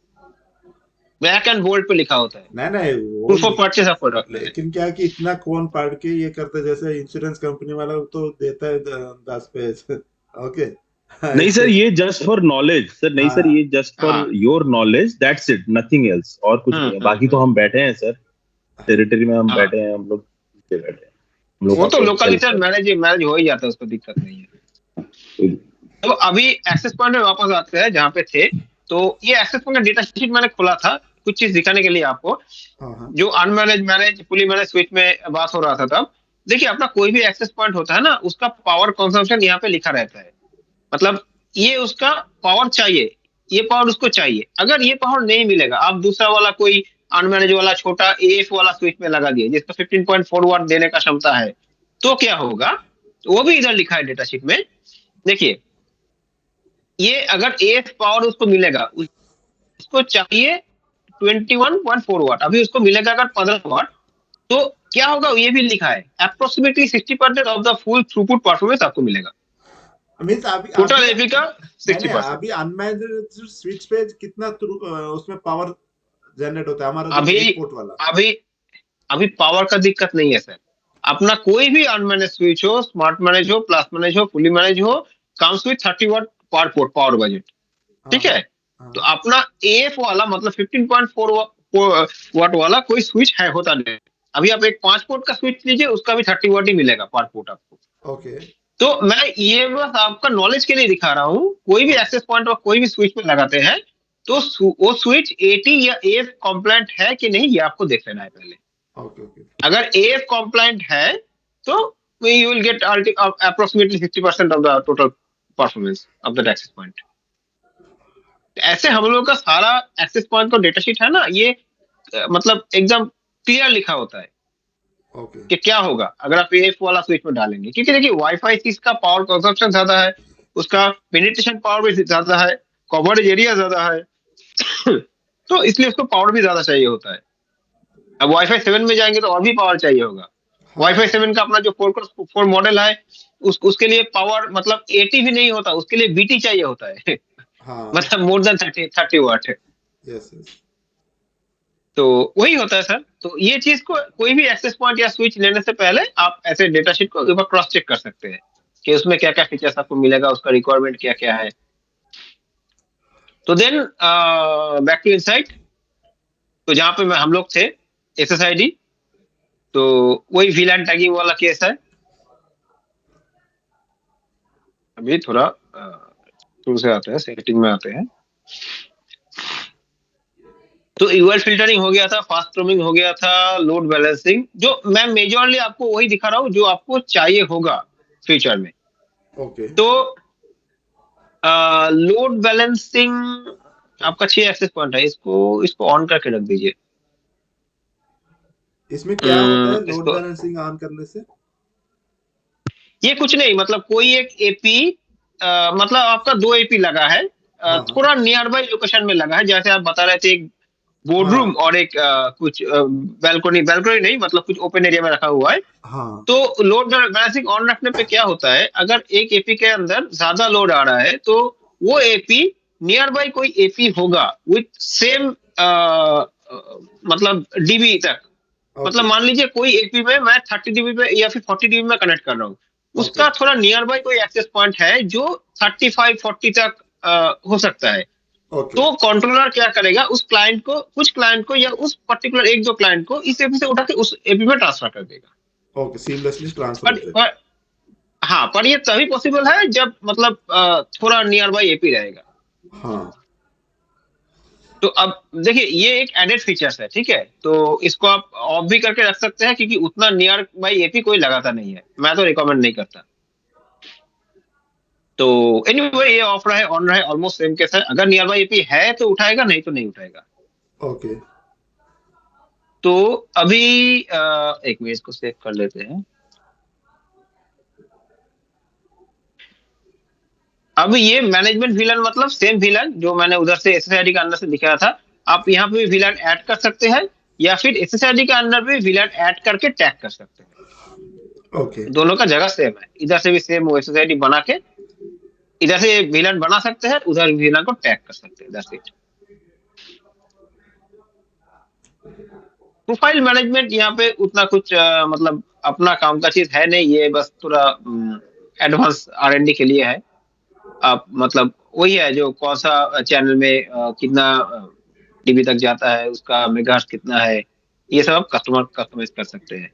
ब्लैक एंड बोल्ड पे लिखा होता है, नहीं नहीं वो प्रूफ ऑफ परचेस आपको रखना है। लेकिन क्या है कि इतना कौन पढ़ के ये करता है, जैसे इंश्योरेंस कंपनी वाला तो देता है 10 पेज। ओके नहीं सर, ऐसे। ये जस्ट फॉर नॉलेज सर, नहीं सर, हाँ ये जस्ट फॉर हाँ your knowledge, that's it, nothing else, और कुछ नहीं है। बाकी तो हम्म। हम बैठे हैं सर, टेरिटरी में हम हाँ, बैठे हैं, हम लोग नीचे बैठे हैं, हम लोग वो तो आपको लोकली हेल्प सर कर मैनेज हो ही जाता है, उसको दिक्कत नहीं है। रहे हैं। तो अभी एक्सेस पॉइंट में वापस आते हैं जहाँ पे थे। तो ये एक्सेस पॉइंट का डेटा शीट मैंने खोला था कुछ चीज दिखाने के लिए आपको। हाँ हाँ जो unmanaged manage fully manage switch में बात हो रहा था तब, देखिए अपना कोई भी एक्सेस पॉइंट होता है ना, उसका पावर कंजम्पशन यहाँ पे लिखा रहता है। मतलब ये उसका पावर चाहिए, ये पावर उसको चाहिए। अगर ये पावर नहीं मिलेगा, आप दूसरा वाला कोई अनमैनेज वाला छोटा एएफ वाला स्विच में लगा दिए जिसका 15.4 वाट देने का क्षमता है, तो क्या होगा? वो भी इधर लिखा है डेटा शीट में, देखिए। ये अगर एएफ पावर उसको मिलेगा, उसको चाहिए 21.4 वाट, अभी उसको मिलेगा अगर 15 वाट, तो क्या होगा ये भी लिखा है, approximately 60% of the full throughput performance आपको मिलेगा, मीन्स अभी टोटल अभी एपी का नहीं नहीं 60%। अभी अनमैनेज्ड स्विच पे कितना उसमें पावर जनरेट होता है हमारा जो अभी एक पोर्ट वाला? अभी अभी पावर का दिक्कत नहीं है सर। अपना कोई भी अनमैनेज स्विच हो, स्मार्ट मैनेज हो, प्लस मैनेज हो, फुली मैनेज हो, कम्स विथ 30 वाट पर पोर्ट पावर बजट, ठीक हाँ है। तो हाँ अपना एएफ वाला मतलब 15.4 वाट वाला कोई स्विच है होता नहीं। अभी आप एक 5 पोर्ट का स्विच लीजिए, उसका भी 30 वाट ही मिलेगा पर पोर्ट आपको। ओके तो मैं ये बस आपका नॉलेज के लिए दिखा रहा हूँ, कोई भी एक्सेस पॉइंट और कोई भी स्विच में लगाते हैं तो वो स्विच एटी या एएफ कॉम्प्लाइंट है कि नहीं, ये आपको देख लेना है पहले। ओके ओके अगर एएफ कॉम्प्लाइंट है तो you will get approximately 60% of the total performance of the access point. ऐसे हम लोग का सारा एक्सेस पॉइंट का डेटा शीट है ना, ये मतलब एकदम क्लियर लिखा होता है ओके कि क्या होगा अगर आप एएफ वाला स्विच में डालेंगे। क्योंकि देखिए वाईफाई चीज का पावर कंजप्शन ज्यादा है, उसका पेनिट्रेशन पावर भी ज्यादा है, कवर्ड एरिया ज्यादा है तो इसलिए उसको पावर भी ज्यादा चाहिए होता है। अब वाईफाई 7 में जाएंगे तो और भी पावर चाहिए होगा। वाईफाई हाँ 7 का अपना जो 4 मॉडल है, उसके लिए पावर मतलब 80 भी नहीं होता, उसके लिए बीटी चाहिए होता है हाँ मतलब मोर देन 30 वाट। यस यस तो वही होता है सर। तो ये चीज को कोई भी एक्सेस पॉइंट या स्विच लेने से पहले आप ऐसे डेटा शीट को एक बार क्रॉस चेक कर सकते हैं कि उसमें क्या क्या फीचर्स आपको मिलेगा, उसका रिक्वायरमेंट क्या क्या है। तो देन बैक टू इनसाइट। तो जहां पे हम लोग थे, एसएसआईडी, तो वही वीलैन टैगिंग वाला केस है। अभी थोड़ा शुरू से आते हैं, सेटिंग में आते हैं। तो यूआर फिल्टरिंग हो गया था, फास्ट रोमिंग हो गया था, लोड बैलेंसिंग, जो मैं मेजरली आपको वही दिखा रहा हूँ जो आपको चाहिए होगा फ्यूचर में। ओके तो लोड बैलेंसिंग आपका 6 एक्सेस पॉइंट है, इसको इसको ऑन करके रख दीजिए। इसमें क्या होता है लोड इसको, बैलेंसिंग ऑन करने से? ये कुछ नहीं, मतलब कोई एक एपी, मतलब आपका 2 एपी लगा है, हाँ हाँ थोड़ा नियर बाई लोकेशन में लगा है, जैसे आप बता रहे थे एक बोर्ड रूम हाँ और एक कुछ बैल्कनी बैल्कनी नहीं, मतलब कुछ ओपन एरिया में रखा हुआ है। हाँ तो लोड बैलेंसिंग ऑन रखने पे क्या होता है, अगर एक एपी के अंदर ज्यादा लोड आ रहा है तो वो एपी नियर बाई कोई एपी होगा विथ सेम मतलब डीबी तक। मतलब ओके मान लीजिए कोई एपी में मैं 30 डीबी पे या फिर 40 डीबी में कनेक्ट कर रहा हूँ, ओके उसका थोड़ा नियर बाई कोई एक्सेस पॉइंट है जो 35-40 तक हो सकता है। ओके तो कंट्रोलर क्या करेगा, उस क्लाइंट को, कुछ क्लाइंट को या उस पर्टिकुलर एक दो क्लाइंट को इस एपी से उठा के उस एपी में ट्रांसफर कर देगा। ओके सीमलेसली ट्रांसफर पर, होते हैं। पर हाँ, पर ये तभी पॉसिबल है जब मतलब थोड़ा नियर बाई एपी रहेगा। हाँ तो अब देखिए ये एक एडेड फीचर्स है, ठीक है। तो इसको आप ऑफ भी करके रख सकते हैं क्योंकि उतना नियर बाई एपी कोई लगाता नहीं है, मैं तो रिकमेंड नहीं करता। तो एनीवे ये ऑफ रहे ऑन रहे ऑलमोस्ट सेम केस है, अगर नियर बाई एपी है तो उठाएगा, नहीं तो नहीं उठाएगा। ओके तो अभी एक मिनट इसको सेव कर लेते हैं। अब ये मैनेजमेंट विलन मतलब सेम विलन जो मैंने उधर से एसएसआईडी के अंदर से दिखाया था, आप यहाँ पे भी विलन ऐड कर सकते हैं या फिर एसएसआईडी के अंदर भी विलन ऐड करके टैग कर सकते हैं। ओके दोनों का जगह सेम है, इधर से भी सेम वो एसएसआईडी बना के इधर से विलन बना सकते हैं, उधर विलन को टैग कर सकते हैं, दैट्स इट। प्रोफाइल मैनेजमेंट यहाँ पे उतना कुछ मतलब अपना काम का चीज है नहीं, ये बस थोड़ा एडवांस आर&डी के लिए है। आप मतलब वही है जो कौन सा चैनल में कितना डीबी तक जाता है, उसका मेगाहर्ट्ज कितना है, ये सब आप कस्टमाइज कर सकते हैं।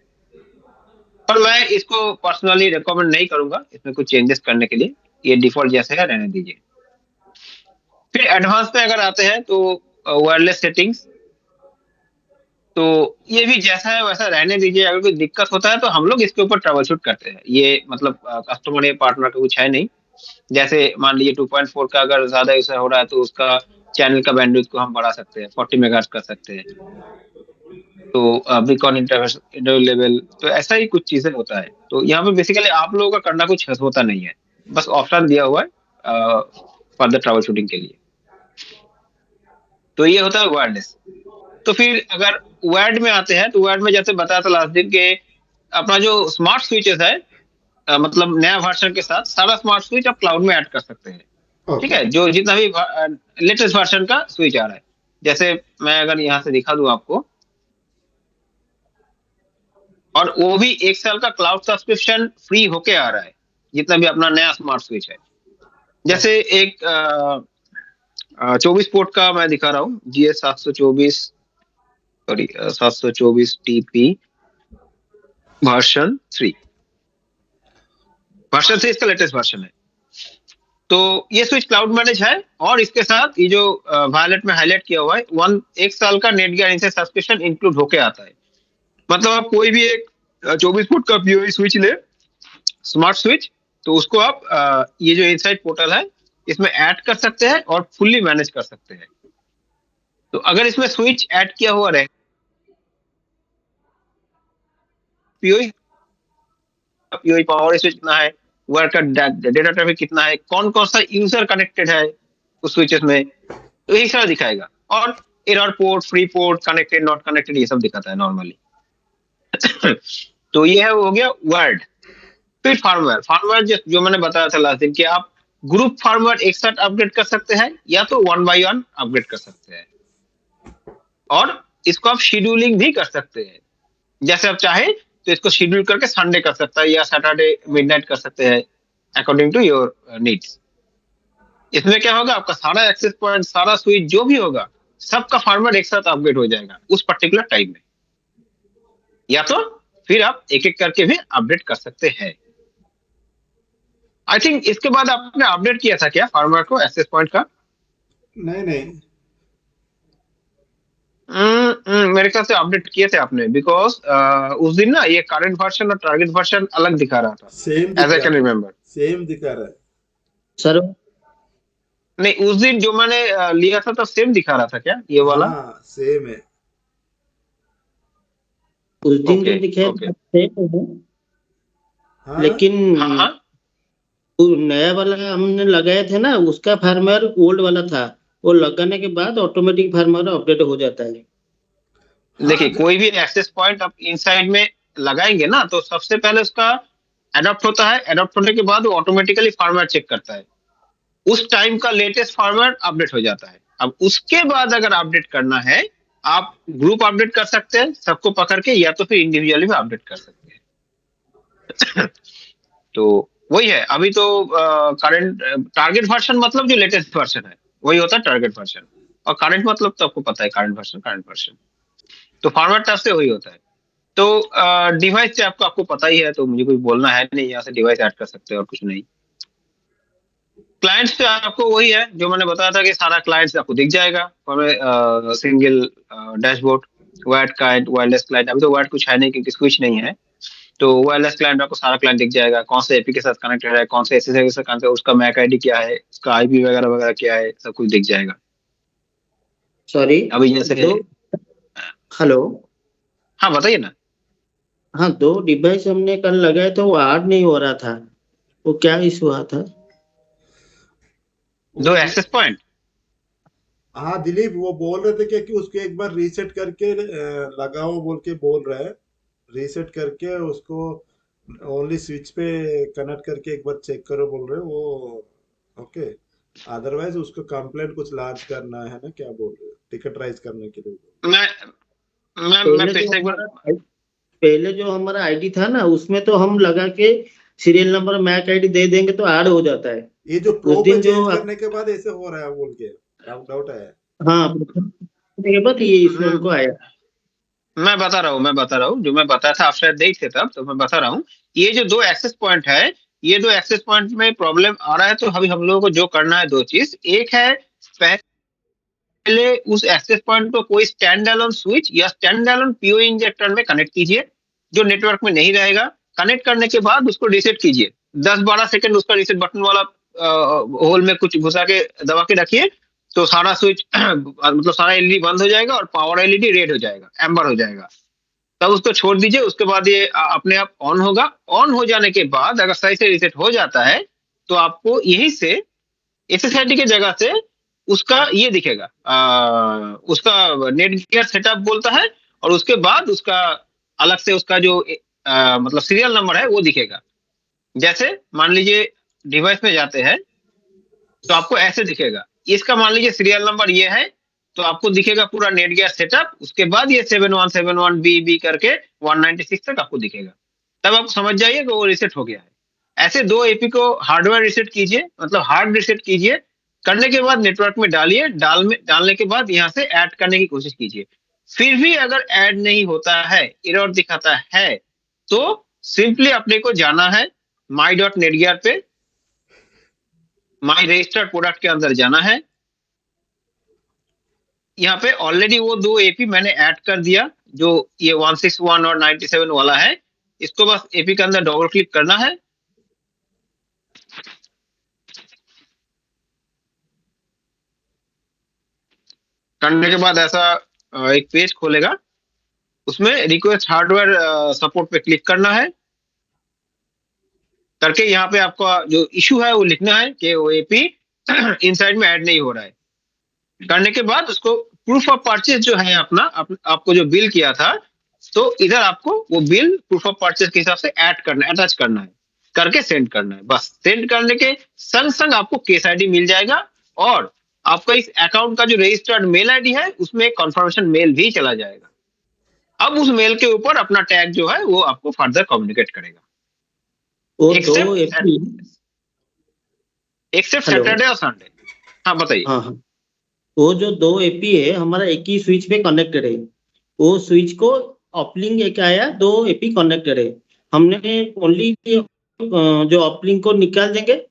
पर मैं इसको पर्सनली रिकमेंड नहीं करूंगा इसमें कुछ चेंजेस करने के लिए, ये डिफॉल्ट जैसे है रहने दीजिए। फिर एडवांस में अगर आते हैं तो वायरलेस सेटिंग्स, तो ये भी जैसा है वैसा रहने दीजिए। अगर कोई दिक्कत होता है तो हम लोग इसके ऊपर ट्रबल शूट करते हैं, ये मतलब कस्टमर या पार्टनर का कुछ है नहीं। जैसे मान लीजिए 2.4 का अगर ज्यादा यूज हो रहा है तो उसका चैनल का बैंडविड्थ को हम बढ़ा सकते हैं, 40 मेगाहर्ट्ज कर सकते हैं। तो बीकॉन इंटरवल लेवल, तो ऐसा ही कुछ चीजें होता है। तो यहाँ पे बेसिकली आप लोगों का करना कुछ होता नहीं है, बस ऑप्शन दिया हुआ है फर्दर ट्रबल शूटिंग के लिए। तो ये होता है वायरलेस। तो फिर अगर वायर्ड में आते हैं तो वायर्ड में जैसे बताया था लास्ट दिन के अपना जो स्मार्ट स्विचेस है, मतलब नया वर्जन के साथ सारा स्मार्ट स्विच आप क्लाउड में ऐड कर सकते हैं। ठीक ओके है, जो जितना भी लेटेस्ट वर्जन का स्विच आ रहा है, जैसे मैं अगर यहाँ से दिखा दूं आपको, और वो भी 1 साल का क्लाउड सब्सक्रिप्शन फ्री होके आ रहा है जितना भी अपना नया स्मार्ट स्विच है। जैसे एक 24 पोर्ट का मैं दिखा रहा हूँ, GS 724, sorry 724 TP version 3, version 3 इसका लेटेस्ट वर्जन है। तो ये स्विच क्लाउड मैनेज है, और इसके साथ ये जो वायलेट में हाईलाइट किया हुआ है 1 साल का नेट गारंटी सब्सक्रिप्शन इंक्लूड होके आता है। मतलब आप कोई भी एक 24 फुट का पीओई स्विच ले, स्मार्ट स्विच, तो उसको आप ये जो इनसाइड पोर्टल है इसमें ऐड कर सकते हैं और फुल्ली मैनेज कर सकते हैं। तो अगर इसमें स्विच ऐड किया हुआ रहे, पीओई पीओई पावर स्विच कितना है, वर्क का डेटा ट्रैफिक कितना है, कौन कौन सा यूजर कनेक्टेड है उस स्विचेस में, तो यही सारा दिखाएगा। और error port, free port, connected, not connected, ये सब दिखाता है नॉर्मली। तो ये है, हो गया वर्ड। फिर फार्मवेयर, फार्मवेयर जो मैंने बताया था लास्ट दिन कि आप ग्रुप फार्मवेयर एक साथ अपडेट कर सकते हैं या तो 1 बाय 1 अपडेट कर सकते हैं, और इसको आप शेड्यूलिंग भी कर सकते हैं। जैसे आप चाहे तो इसको शेड्यूल करके संडे कर सकता है या सैटरडे मिडनाइट कर सकते हैं, अकॉर्डिंग टू योर नीड्स। इसमें क्या होगा, आपका सारा एक्सेस पॉइंट, सारा स्विच जो भी होगा, सबका फॉर्मेट एक साथ अपडेट हो जाएगा उस पर्टिकुलर टाइम में। या तो फिर आप एक एक करके भी अपडेट कर सकते हैं। आई थिंक इसके बाद आपने अपडेट किया था क्या फॉर्मेट को, एक्सेस पॉइंट का? नहीं नहीं मेरे ख्याल से अपडेट किए थे आपने, बिकॉज उस दिन ना ये करंट वर्जन और टारगेट वर्जन अलग दिखा रहा था, सेम एज आई दिखा कैन रिमेम्बर। सेम दिखा रहा है सर नहीं, उस दिन जो मैंने लिया था तो सेम दिखा रहा था क्या ये वाला? हाँ सेम है उस दिन ओके जो दिखे ओके, हाँ लेकिन हाँ हाँ, वो नया वाला हमने लगाए थे ना, उसका फार्मर ओल्ड वाला था, वो लगाने के बाद ऑटोमेटिक फार्मर अपडेट हो जाता है। देखिए हाँ कोई भी एक्सेस पॉइंट आप इनसाइड में लगाएंगे ना तो सबसे पहले उसका अडॉप्ट होता है, अडॉप्ट होने के बाद वो ऑटोमेटिकली फॉर्मेट चेक करता है, उस टाइम का लेटेस्ट फॉर्मेट अपडेट हो जाता है। अब उसके बाद अगर अपडेट करना है, आप ग्रुप अपडेट कर सकते हैं सबको पकड़ के, या तो फिर इंडिविजुअली भी अपडेट कर सकते हैं। तो वही है, अभी तो करंट टारगेट वर्जन मतलब जो लेटेस्ट वर्जन है वही होता है टारगेट वर्जन, और करंट मतलब तो आपको पता है करंट वर्जन। तो फॉर्मेट टाइप से वही होता है। तो डिवाइस से आपको पता ही है, तो मुझे कुछ बोलना है नहीं, यहाँ से डिवाइस ऐड कर सकते हैं और कुछ नहीं। क्लाइंट्स पे आपको वही है जो मैंने बताया था कि सारा क्लाइंट्स आपको दिख जाएगा, single dashboard, wired client, wireless client. अभी तो वायर्ड कुछ है नहीं क्योंकि स्विच नहीं है, तो वायरलेस क्लाइंट आपको सारा क्लाइंट दिख जाएगा, कौन से एपी के साथ कनेक्टेड है, कौन से एसएसआई के साथ कनेक्टेड है, उसका मैक आईडी क्या है, उसका आईपी वगैरह वगैरह क्या है, सब कुछ दिख जाएगा। सॉरी अभी जैसे हेलो, हाँ बताइए ना। हाँ 2 डिवाइस हमने कल लगाए थे, वो ऐड नहीं हो रहा था, वो क्या इशू हुआ था? दो एक्सेस पॉइंट, हाँ दिलीप वो बोल रहे थे कि उसको एक बार रीसेट करके लगाओ बोल के बोल रहे हैं रीसेट करके उसको ओनली स्विच पे कनेक्ट करके एक बार चेक करो बोल रहे हैं वो ओके अदरवाइज उसको कंप्लेंट कुछ लॉन्च करना है ना क्या बोल रहे हो टिकट राइज करने के लिए मैं पहले फिर जो से एक बार, हमारा पहले जो हमारा आईडी था ना, उसमें तो हम लगा के सीरियल नंबर मैक आईडी दे देंगे तो ऐड हो जाता है। ये जो प्रो उस पे दिन जो चेंज करने के बाद ऐसे हो रहा है बोल के डाउट है हाँ के बाद ये इशू हमको आया। मैं बता रहा हूँ जो मैं बताया था आफ्टर देख थे तब, तो मैं बता रहा हूँ। ये जो 2 एक्सेस पॉइंट है, ये 2 एक्सेस पॉइंट में प्रॉब्लम आ रहा है, तो अभी हम लोगों को जो करना है 2 चीज। एक है, पहले उस एक्सेस पॉइंट को कोई स्टैंड अलोन स्विच या स्टैंड अलोन पीओ इंजेक्टर में कनेक्ट कीजिए जो नेटवर्क में नहीं रहेगा। कनेक्ट करने के बाद उसको रीसेट कीजिए, 10-12 सेकंड उसका रीसेट बटन वाला होल में कुछ घुसा के दबा के रखिए, तो सारा स्विच मतलब सारा एलईडी बंद हो जाएगा और पावर एलईडी रेड हो जाएगा, एम्बर हो जाएगा। तब उसको छोड़ दीजिए, उसके बाद ये अपने आप ऑन होगा। ऑन हो जाने के बाद अगर सही से रीसेट हो जाता है तो आपको यहीं से एसएसआईडी की जगह से उसका ये दिखेगा, उसका नेट गियर सेटअप बोलता है, और उसके बाद उसका अलग से उसका जो मतलब सीरियल नंबर है वो दिखेगा। जैसे मान लीजिए डिवाइस में जाते हैं तो आपको ऐसे दिखेगा, इसका मान लीजिए सीरियल नंबर ये है, तो आपको दिखेगा पूरा नेट गियर सेटअप, उसके बाद ये 7171 बी करके 196 तक आपको दिखेगा। तब आप समझ जाइए कि वो रीसेट हो गया है। ऐसे 2 एपी को हार्डवेयर रीसेट कीजिए, मतलब हार्ड रीसेट कीजिए। करने के बाद नेटवर्क में डालिए, डालने के बाद यहाँ से ऐड करने की कोशिश कीजिए। फिर भी अगर ऐड नहीं होता है, एरर दिखाता है, तो सिंपली अपने को जाना है my.netgear पे, माई रजिस्टर्ड प्रोडक्ट के अंदर जाना है। यहाँ पे ऑलरेडी वो 2 एपी मैंने ऐड कर दिया, जो ये 161 और 97 वाला है। इसको बस एपी के अंदर डबल क्लिक करना है। करने के बाद ऐसा एक पेज खोलेगा, उसमें रिक्वेस्ट हार्डवेयर सपोर्ट पे क्लिक करना है। करके यहाँ पे आपका जो इशू है वो लिखना है कि वो एपी इनसाइड में ऐड नहीं हो रहा है। करने के बाद उसको प्रूफ ऑफ परचेज जो है अपना आपको जो बिल किया था, तो इधर आपको वो बिल प्रूफ ऑफ परचेज के हिसाब से ऐड करना है, अटैच करना है, करके सेंड करना है। बस सेंड करने के संग संग आपको केस आईडी मिल जाएगा, और आपका इस अकाउंट का जो रजिस्टर्ड मेल आईडी है उसमें एक कंफर्मेशन मेल भी चला जाएगा। अब उस मेल के ऊपर अपना टैग जो है वो आपको फर्दर कम्युनिकेट करेगा। वो 2 एपी। Except hello. सैटरडे और संडे। हाँ बताइए। हाँ हाँ, वो जो 2 एपी है हमारा एक ही स्विच पे कनेक्टेड है। वो स्विच को अपलिंक एक आया, 2 एपी कनेक्टेड है। हमने ओनली जो अपलिंक को निकाल देंगे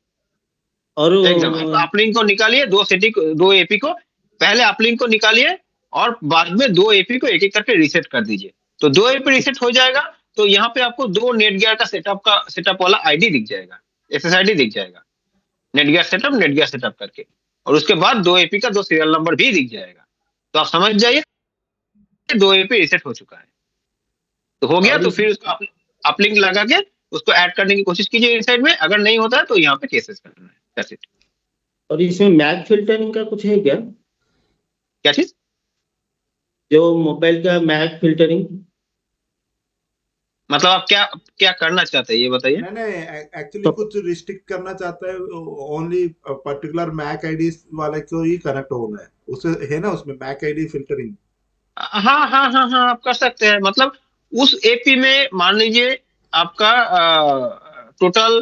और एकदम अपलिंक को निकालिए, 2 एपी को पहले अपलिंक को निकालिए, और बाद में 2 एपी को एक एक करके रीसेट कर दीजिए। तो 2 एपी रीसेट हो जाएगा, तो यहाँ पे आपको 2 नेटगियर का सेटअप वाला आईडी दिख जाएगा, एसएसआईडी दिख जाएगा, नेटगियर सेटअप करके। और उसके बाद 2 एपी का 2 सीरियल नंबर भी दिख जाएगा। तो आप समझ जाइए 2 एपी रीसेट हो चुका है। तो हो गया, और तो इस फिर उसको अपलिंक लगा के उसको ऐड करने की कोशिश कीजिए इनसाइड में। अगर नहीं होता है तो यहाँ पे केसेस करना है। That's it। और इसमें मैक फिल्टरिंग का कुछ है क्या? क्या चीज? जो मोबाइल का मैक फिल्टरिंग। मतलब आप क्या क्या करना चाहते हैं ये बताइए। नहीं नहीं, एक्चुअली कुछ रिस्ट्रिक्ट करना चाहता है, ओनली पर्टिकुलर मैक आईडी वाले को ही कनेक्ट होना है, उसे है ना उसमें मैक आईडी फिल्टरिंग। हाँ हाँ हाँ हाँ, आप कर सकते हैं। मतलब उस एपी में मान लीजिए आपका टोटल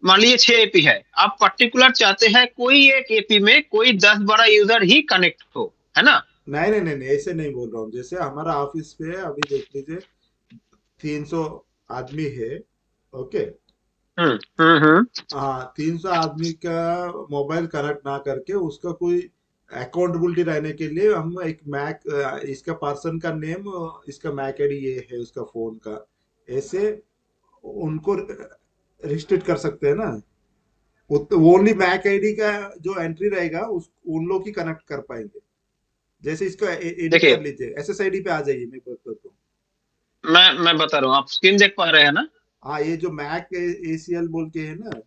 मान लीजिए 6 एपी है, आप पर्टिकुलर चाहते हैं कोई एक एपी में कोई 10-12 यूजर ही कनेक्ट हो, है ना? नहीं नहीं नहीं नहीं, ऐसे नहीं बोल रहा हूँ। जैसे हमारा ऑफिस पे अभी देख लीजिए 300 आदमी है, ओके। हम्म। हाँ, 300 आदमी का मोबाइल कनेक्ट ना करके उसका कोई अकाउंटेबिलिटी रहने के लिए हम एक मैक, इसका पर्सन का नेम, इसका मैक आईडी ये है उसका फोन का, ऐसे उनको रिस्ट्रिक्ट कर सकते हैं ना। ओनली मैक आईडी का जो एंट्री रहेगा उस उन लोग ही कनेक्ट कर पाएंगे। जैसे इसको एडिट देखिए कर लीजिए, एसएसआईडी पे आ जाइए, मैं बताता हूँ। मैं बता रहा हूँ, आप स्क्रीन देख पा रहे हैं ना? हाँ, ये जो मैक एसीएल बोल के है ना,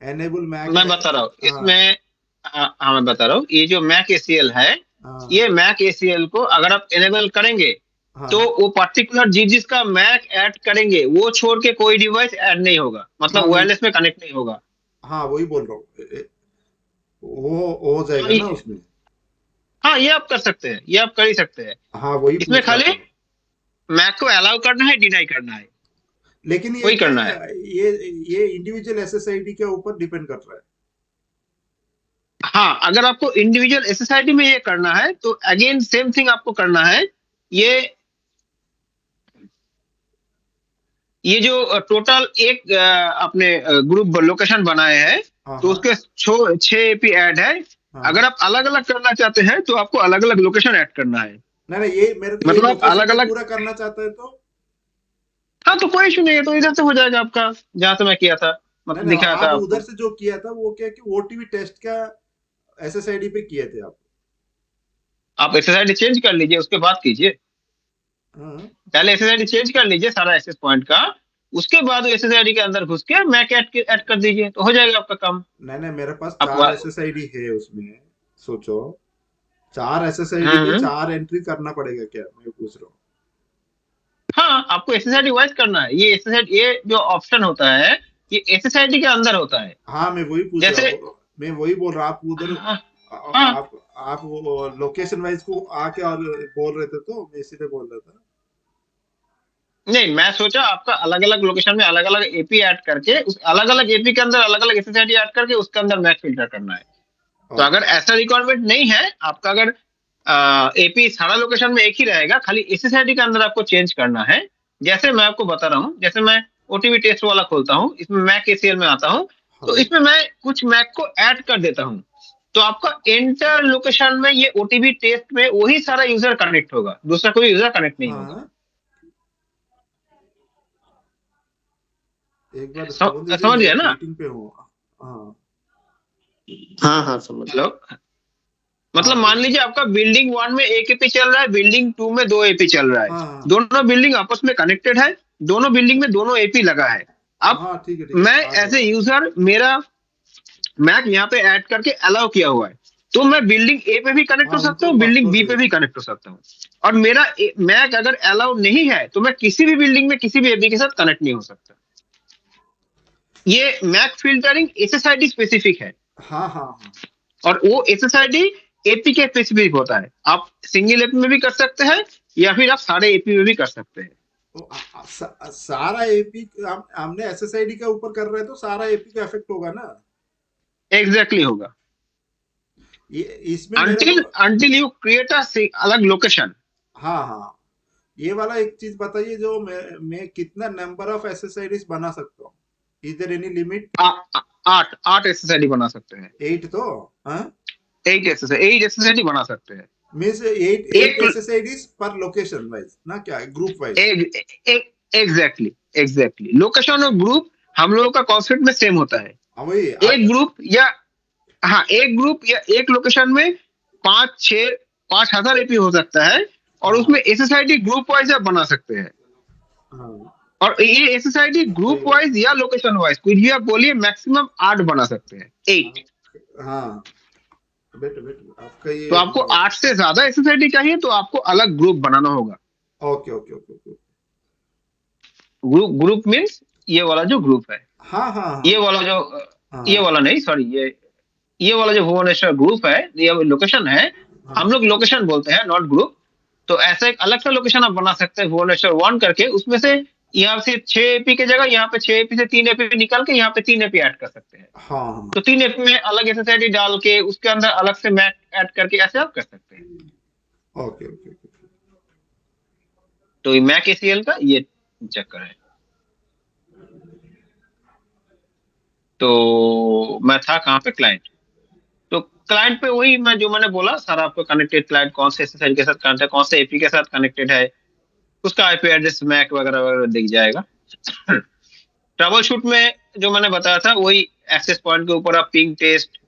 एनेबल मैक। मैं बता रहा हूँ हाँ इसमें। हाँ मैं बता रहा हूँ, ये जो मैक एसीएल है, हाँ ये मैक एसीएल को अगर आप एनेबल करेंगे तो हाँ वो पर्टिकुलर जिसका मैक ऐड करेंगे वो छोड़ के कोई डिवाइस ऐड नहीं होगा, हाँ, मतलब वायरलेस में कनेक्ट नहीं होगा। हाँ वही बोल रहा हूँ, वो हो हाँ जाएगा ना उसमें। हाँ, ये आप कर सकते हैं, ये आप कर ही सकते हैं। हाँ वही इसमें पूछ रहा खाली था। मैक को अलाउ करना है, डिनाई करना है, लेकिन ये वही क्या, करना है। ये इंडिविजुअल एसएसआईडी के ऊपर डिपेंड कर रहा है। हाँ, अगर आपको इंडिविजुअल एसएसआईडी में ये करना है तो अगेन सेम थिंग आपको करना है। ये जो टोटल एक आपने ग्रुप लोकेशन बनाए हैं, हाँ तो हाँ उसके 6 एपी ऐड है। हाँ। अगर आप अलग अलग करना चाहते हैं तो आपको अलग अलग लोकेशन ऐड करना है। नहीं नहीं, ये मेरे को ये मतलब लोकेशन अलग में अलग। पूरा करना चाहता है तो। हाँ, तो कोई इशू नहीं है, तो इधर से हो जाएगा आपका, जहां से मैं किया था। मतलब नहीं, दिखाया था आप आपको। उधर से जो किया था वो क्या कि ओटीपी टेस्ट का एसएसआईडी पे किए थे आप एसएसआईडी चेंज कर लीजिए, उसके बाद कीजिए। हाँ। पहले एसएसआईडी चेंज कर लीजिए सारा एक्सेस पॉइंट का, उसके बाद एसएसआईडी के अंदर घुस के मैक ऐड कर दीजिए, तो हो जाएगा आपका काम। नहीं नहीं, मेरे पास आप 4 एसएसआईडी है उसमें। सोचो, 4 एसएसआईडी पे हम्म, 4 एंट्री करना पड़ेगा क्या, मैं पूछ रहा हूँ। हाँ, आपको एसएसआईडी वाइज करना है। ये एसएसआईडी, ये जो ऑप्शन होता है, ये एसएसआईडी के अंदर होता है। हाँ, मैं वही पूछ रहा जैसे हूँ। मैं वही बोल रहा हूँ, आप उधर हाँ, हाँ, आप वो लोकेशन वाइज को आके और बोल रहे थे, तो मैं इसीलिए बोल रहा था। नहीं, मैं सोचा आपका अलग अलग लोकेशन में अलग अलग एपी ऐड करके, उस अलग अलग एपी के अंदर अलग अलग एसएसआईडी ऐड करके उसके अंदर मैच फिल्टर करना है। तो अगर ओके। ऐसा रिक्वायरमेंट नहीं है आपका, अगर एपी सारा लोकेशन में एक ही रहेगा, खाली एसएसआईडी के अंदर आपको चेंज करना है। जैसे मैं आपको बता रहा हूँ, जैसे मैं ओटीवी टेस्ट वाला खोलता हूँ, इसमें मैक एसीएल में आता हूँ, तो हाँ इसमें मैं कुछ मैक को ऐड कर देता हूँ, तो आपका एंटर लोकेशन में ये ओटीवी टेस्ट में वही सारा यूजर कनेक्ट होगा, दूसरा कोई यूजर कनेक्ट नहीं होगा। हाँ, एक बार बोल दीजिए, समझ मैं गए एक ना? मीटिंग पे हूँ। हाँ हाँ हाँ समझ गया। मतलब हाँ, मतलब मान लीजिए आपका बिल्डिंग 1 में एक एपी चल रहा है, बिल्डिंग 2 में 2 एपी चल रहा है, हाँ हाँ दोनों बिल्डिंग आपस में कनेक्टेड है, दोनों बिल्डिंग में दोनों एपी लगा है। अब हाँ, ठीक है, मैं आ गया। एज ए यूजर, मेरा मैक यहाँ पे ऐड करके अलाउ किया हुआ है, तो मैं बिल्डिंग ए पे भी कनेक्ट हो हाँ, सकता उनको हूँ, बिल्डिंग पासवर्ड बी दे पे भी दो। कनेक्ट हो सकता हूँ। और मेरा मैक अगर अलाउ नहीं है तो मैं किसी भी बिल्डिंग में किसी भी एपी के साथ कनेक्ट नहीं हो सकता। ये मैक फिल्टरिंग एसएसआईडी स्पेसिफिक है, हाँ हाँ हाँ। और वो एसएसआईडी एपी के स्पेसिफिक होता है। आप सिंगल एपी में भी कर सकते हैं, या फिर आप सारे एपी में भी कर सकते हैं। तो सारा एपी हमने एसएसआईडी के ऊपर कर रहे हैं, तो सारा एपी का इफेक्ट होगा ना। एग्जैक्टली होगा, ये इसमें मेरे को। Until until you create a अलग लोकेशन। हाँ हाँ, ये वाला एक चीज बताइए, जो मैं कितना नंबर ऑफ एसएसआईडीज बना सकता हूँ। Is there any limit? 8 SSID बना सकते हैं। 8 तो। हाँ, 8 एसएसआईडी बना सकते हैं। मीन्स 8 एक एसएसआईडीज पर लोकेशन वाइज ना, क्या group wise? Exactly exactly, location और ग्रुप हम लोगों का कॉन्सेप्ट में सेम होता है। हाँ वही एक ग्रुप या हाँ, एक ग्रुप या एक लोकेशन में 5-6-5 हजार एपी हो सकता है, और उसमें हाँ एसएसआईडी ग्रुप वाइज आप बना सकते हैं। हाँ, और ये एसएसआईडी सही ग्रुप बात। वाइज या लोकेशन वाइज कुछ भी आप बोलिए, मैक्सिमम 8 बना सकते हैं, 8। हाँ, आपका तो ये। आपको 8 से ज्यादा एसएसआईडी चाहिए तो आपको अलग ग्रुप बनाना होगा। Okay okay okay okay. Group means ये वाला जो ग्रुप है, हाँ हाँ हाँ ये वाला जो ये हाँ वाला नहीं, सॉरी, ये वाला जो भुवनेश्वर ग्रुप है, ये लोकेशन है, हम हाँ लोग लोकेशन बोलते हैं, नॉट ग्रुप। तो ऐसा एक अलग सा लोकेशन आप बना सकते हैं भुवनेश्वर 1 करके, उसमें से यहाँ से 6 एपी की जगह यहाँ पे 6 एपी से 3 एपी निकाल के यहाँ पे 3 एपी ऐड कर सकते हैं। हाँ हाँ। तो 3 एपी में अलग एसएसआईडी डाल के उसके अंदर अलग से मैक ऐड करके ऐसे आप कर सकते हैं। Okay okay okay. तो ये मैक एसीएल का ये चक्कर है। तो मैं था कहाँ पे, क्लाइंट। तो क्लाइंट पे वही मैं जो मैंने बोला सारा, आपको कनेक्टेड क्लाइंट कौन से एसएसआईडी के साथ कनेक्टेड है, कौन से एपी के साथ कनेक्टेड है, उसका आईपी एड्रेस मैक वगैरह वगैरह दिख जाएगा। ट्रबल शूट में जो मैंने बताया था वही, एक्सेस पॉइंट के ऊपर आप पिंग टेस्ट,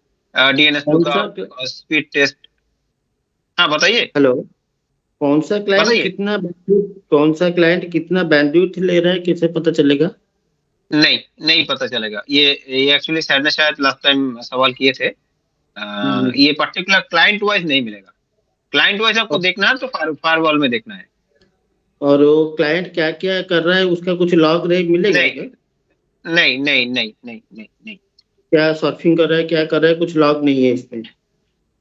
डीएनएस कौन सा लुकअप, स्पीड टेस्ट। हाँ बताइए, हेलो, कौन सा क्लाइंट बताइए। कितना कौन सा क्लाइंट कितना बैंडविड्थ ले रहा है, कैसे पता चलेगा? नहीं, नहीं पता चलेगा। ये एक्चुअली सर ने शायद लास्ट टाइम सवाल किए थे। हम्म, ये पर्टिकुलर क्लाइंट वाइज नहीं मिलेगा। क्लाइंट वाइज आपको और देखना है तो फायरवॉल में देखना है। और वो क्लाइंट क्या क्या कर रहा है उसका कुछ लॉग रेट मिलेगा नहीं, क्या? नहीं, नहीं, नहीं, नहीं, नहीं, नहीं, क्या सर्फिंग कर रहा है, क्या कर रहा है, कुछ लॉग नहीं है इसमें?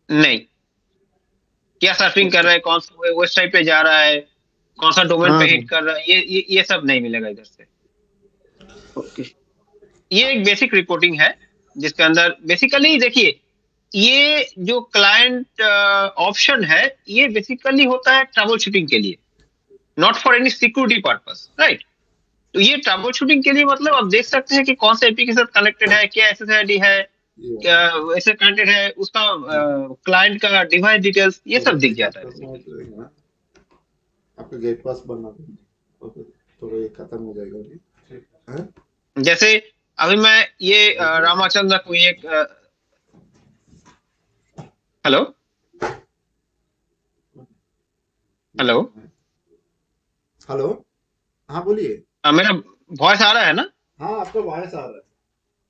नहीं। क्या सर्फिंग कर ओके। रहा है, कौन सा वेबसाइट पे जा रहा है, कौन सा डोमेन हाँ पे हाँ। हिट कर रहा है, ये सब नहीं मिलेगा इधर से। ओके। ये एक बेसिक रिपोर्टिंग है, जिसके अंदर बेसिकली देखिए, ये जो क्लाइंट ऑप्शन है, ये बेसिकली होता है ट्रबल शूटिंग के लिए, not for any security purpose, right. तो ये ट्रबल शूटिंग के लिए, मतलब आप देख सकते हैं कि कौन सा एपी के साथ कनेक्टेड है, क्या एसएसआईडी है, ये क्या ऐसे कनेक्टेड है, उसका क्लाइंट का डिवाइस डिटेल्स, ये थोड़ा सब दिख एक जाता है हफ्ता में हो बेसिकली। जाएगा ना, आपका गेट पास बनना था। ओके, थोड़ा ये खत्म हो जाएगा अभी। हाँ? जैसे अभी मैं ये रामाचंद्र को एक हेलो हेलो हेलो, हाँ बोलिए। मेरा वॉइस आ रहा है ना? हाँ, आपका वॉइस आ रहा है।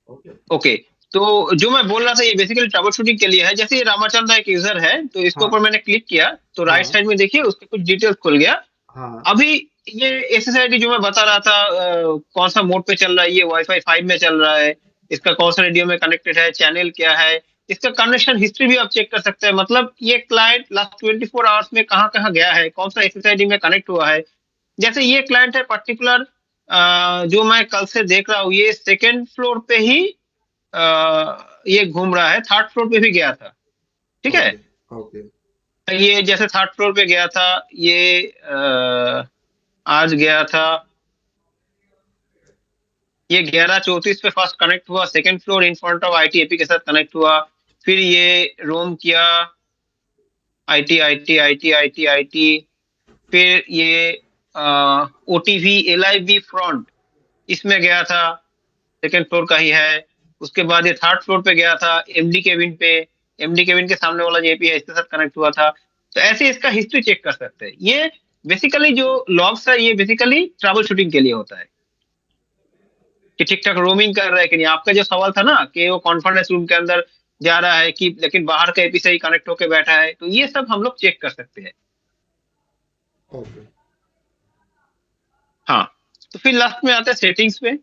ओके। ओके, तो जो मैं बोल रहा था ये बेसिकली ट्रबल शूटिंग के लिए है। जैसे ये रामाचंद्र एक यूजर है, तो इसके हाँ ऊपर मैंने क्लिक किया तो राइट हाँ साइड में देखिए उसके कुछ डिटेल्स खुल गया। हाँ अभी ये एसएसआईडी जो मैं बता रहा था कौन सा मोड पे चल रहा है, ये वाईफाई 5 में चल रहा है, इसका कौन सा रेडियो में कनेक्टेड है, चैनल क्या है, इसका कनेक्शन हिस्ट्री भी आप चेक कर सकते हैं। मतलब ये क्लाइंट लास्ट 24 आवर्स में कहाँ कहाँ गया है, कौन सा एसएसआईडी में कनेक्ट हुआ है। जैसे ये क्लाइंट है पर्टिकुलर, जो मैं कल से देख रहा हूँ, ये सेकेंड फ्लोर पे ही ये घूम रहा है, थर्ड फ्लोर पे भी गया था। ठीक है, ओके ओके ये जैसे थर्ड फ्लोर पे गया था, ये आज गया था, ये 11:34 पे फर्स्ट कनेक्ट हुआ, second floor in front of IT AP के साथ कनेक्ट हुआ, फिर ये रोम किया IT IT IT IT IT, फिर ये ओटीवी एलआईबी फ्रंट इसमें गया था, सेकंड फ्लोर का ही है। उसके बाद ये थर्ड फ्लोर पे गया था एमडी केबिन पे, एमडी केबिन के सामने वाला जो एपी है इसके साथ कनेक्ट हुआ था। तो ऐसे इसका हिस्ट्री चेक कर सकते हैं। ये बेसिकली जो लॉग्स है ये बेसिकली ट्रबल शूटिंग के लिए होता है कि ठीक ठाक रोमिंग कर रहा है कि नहीं। आपका जो सवाल था ना कि वो कॉन्फ्रेंस रूम के अंदर जा रहा है कि लेकिन बाहर का एपी से ही कनेक्ट होकर बैठा है, तो ये सब हम लोग चेक कर सकते हैं। ओके। हाँ, तो फिर लास्ट में आते हैं सेटिंग्स पे।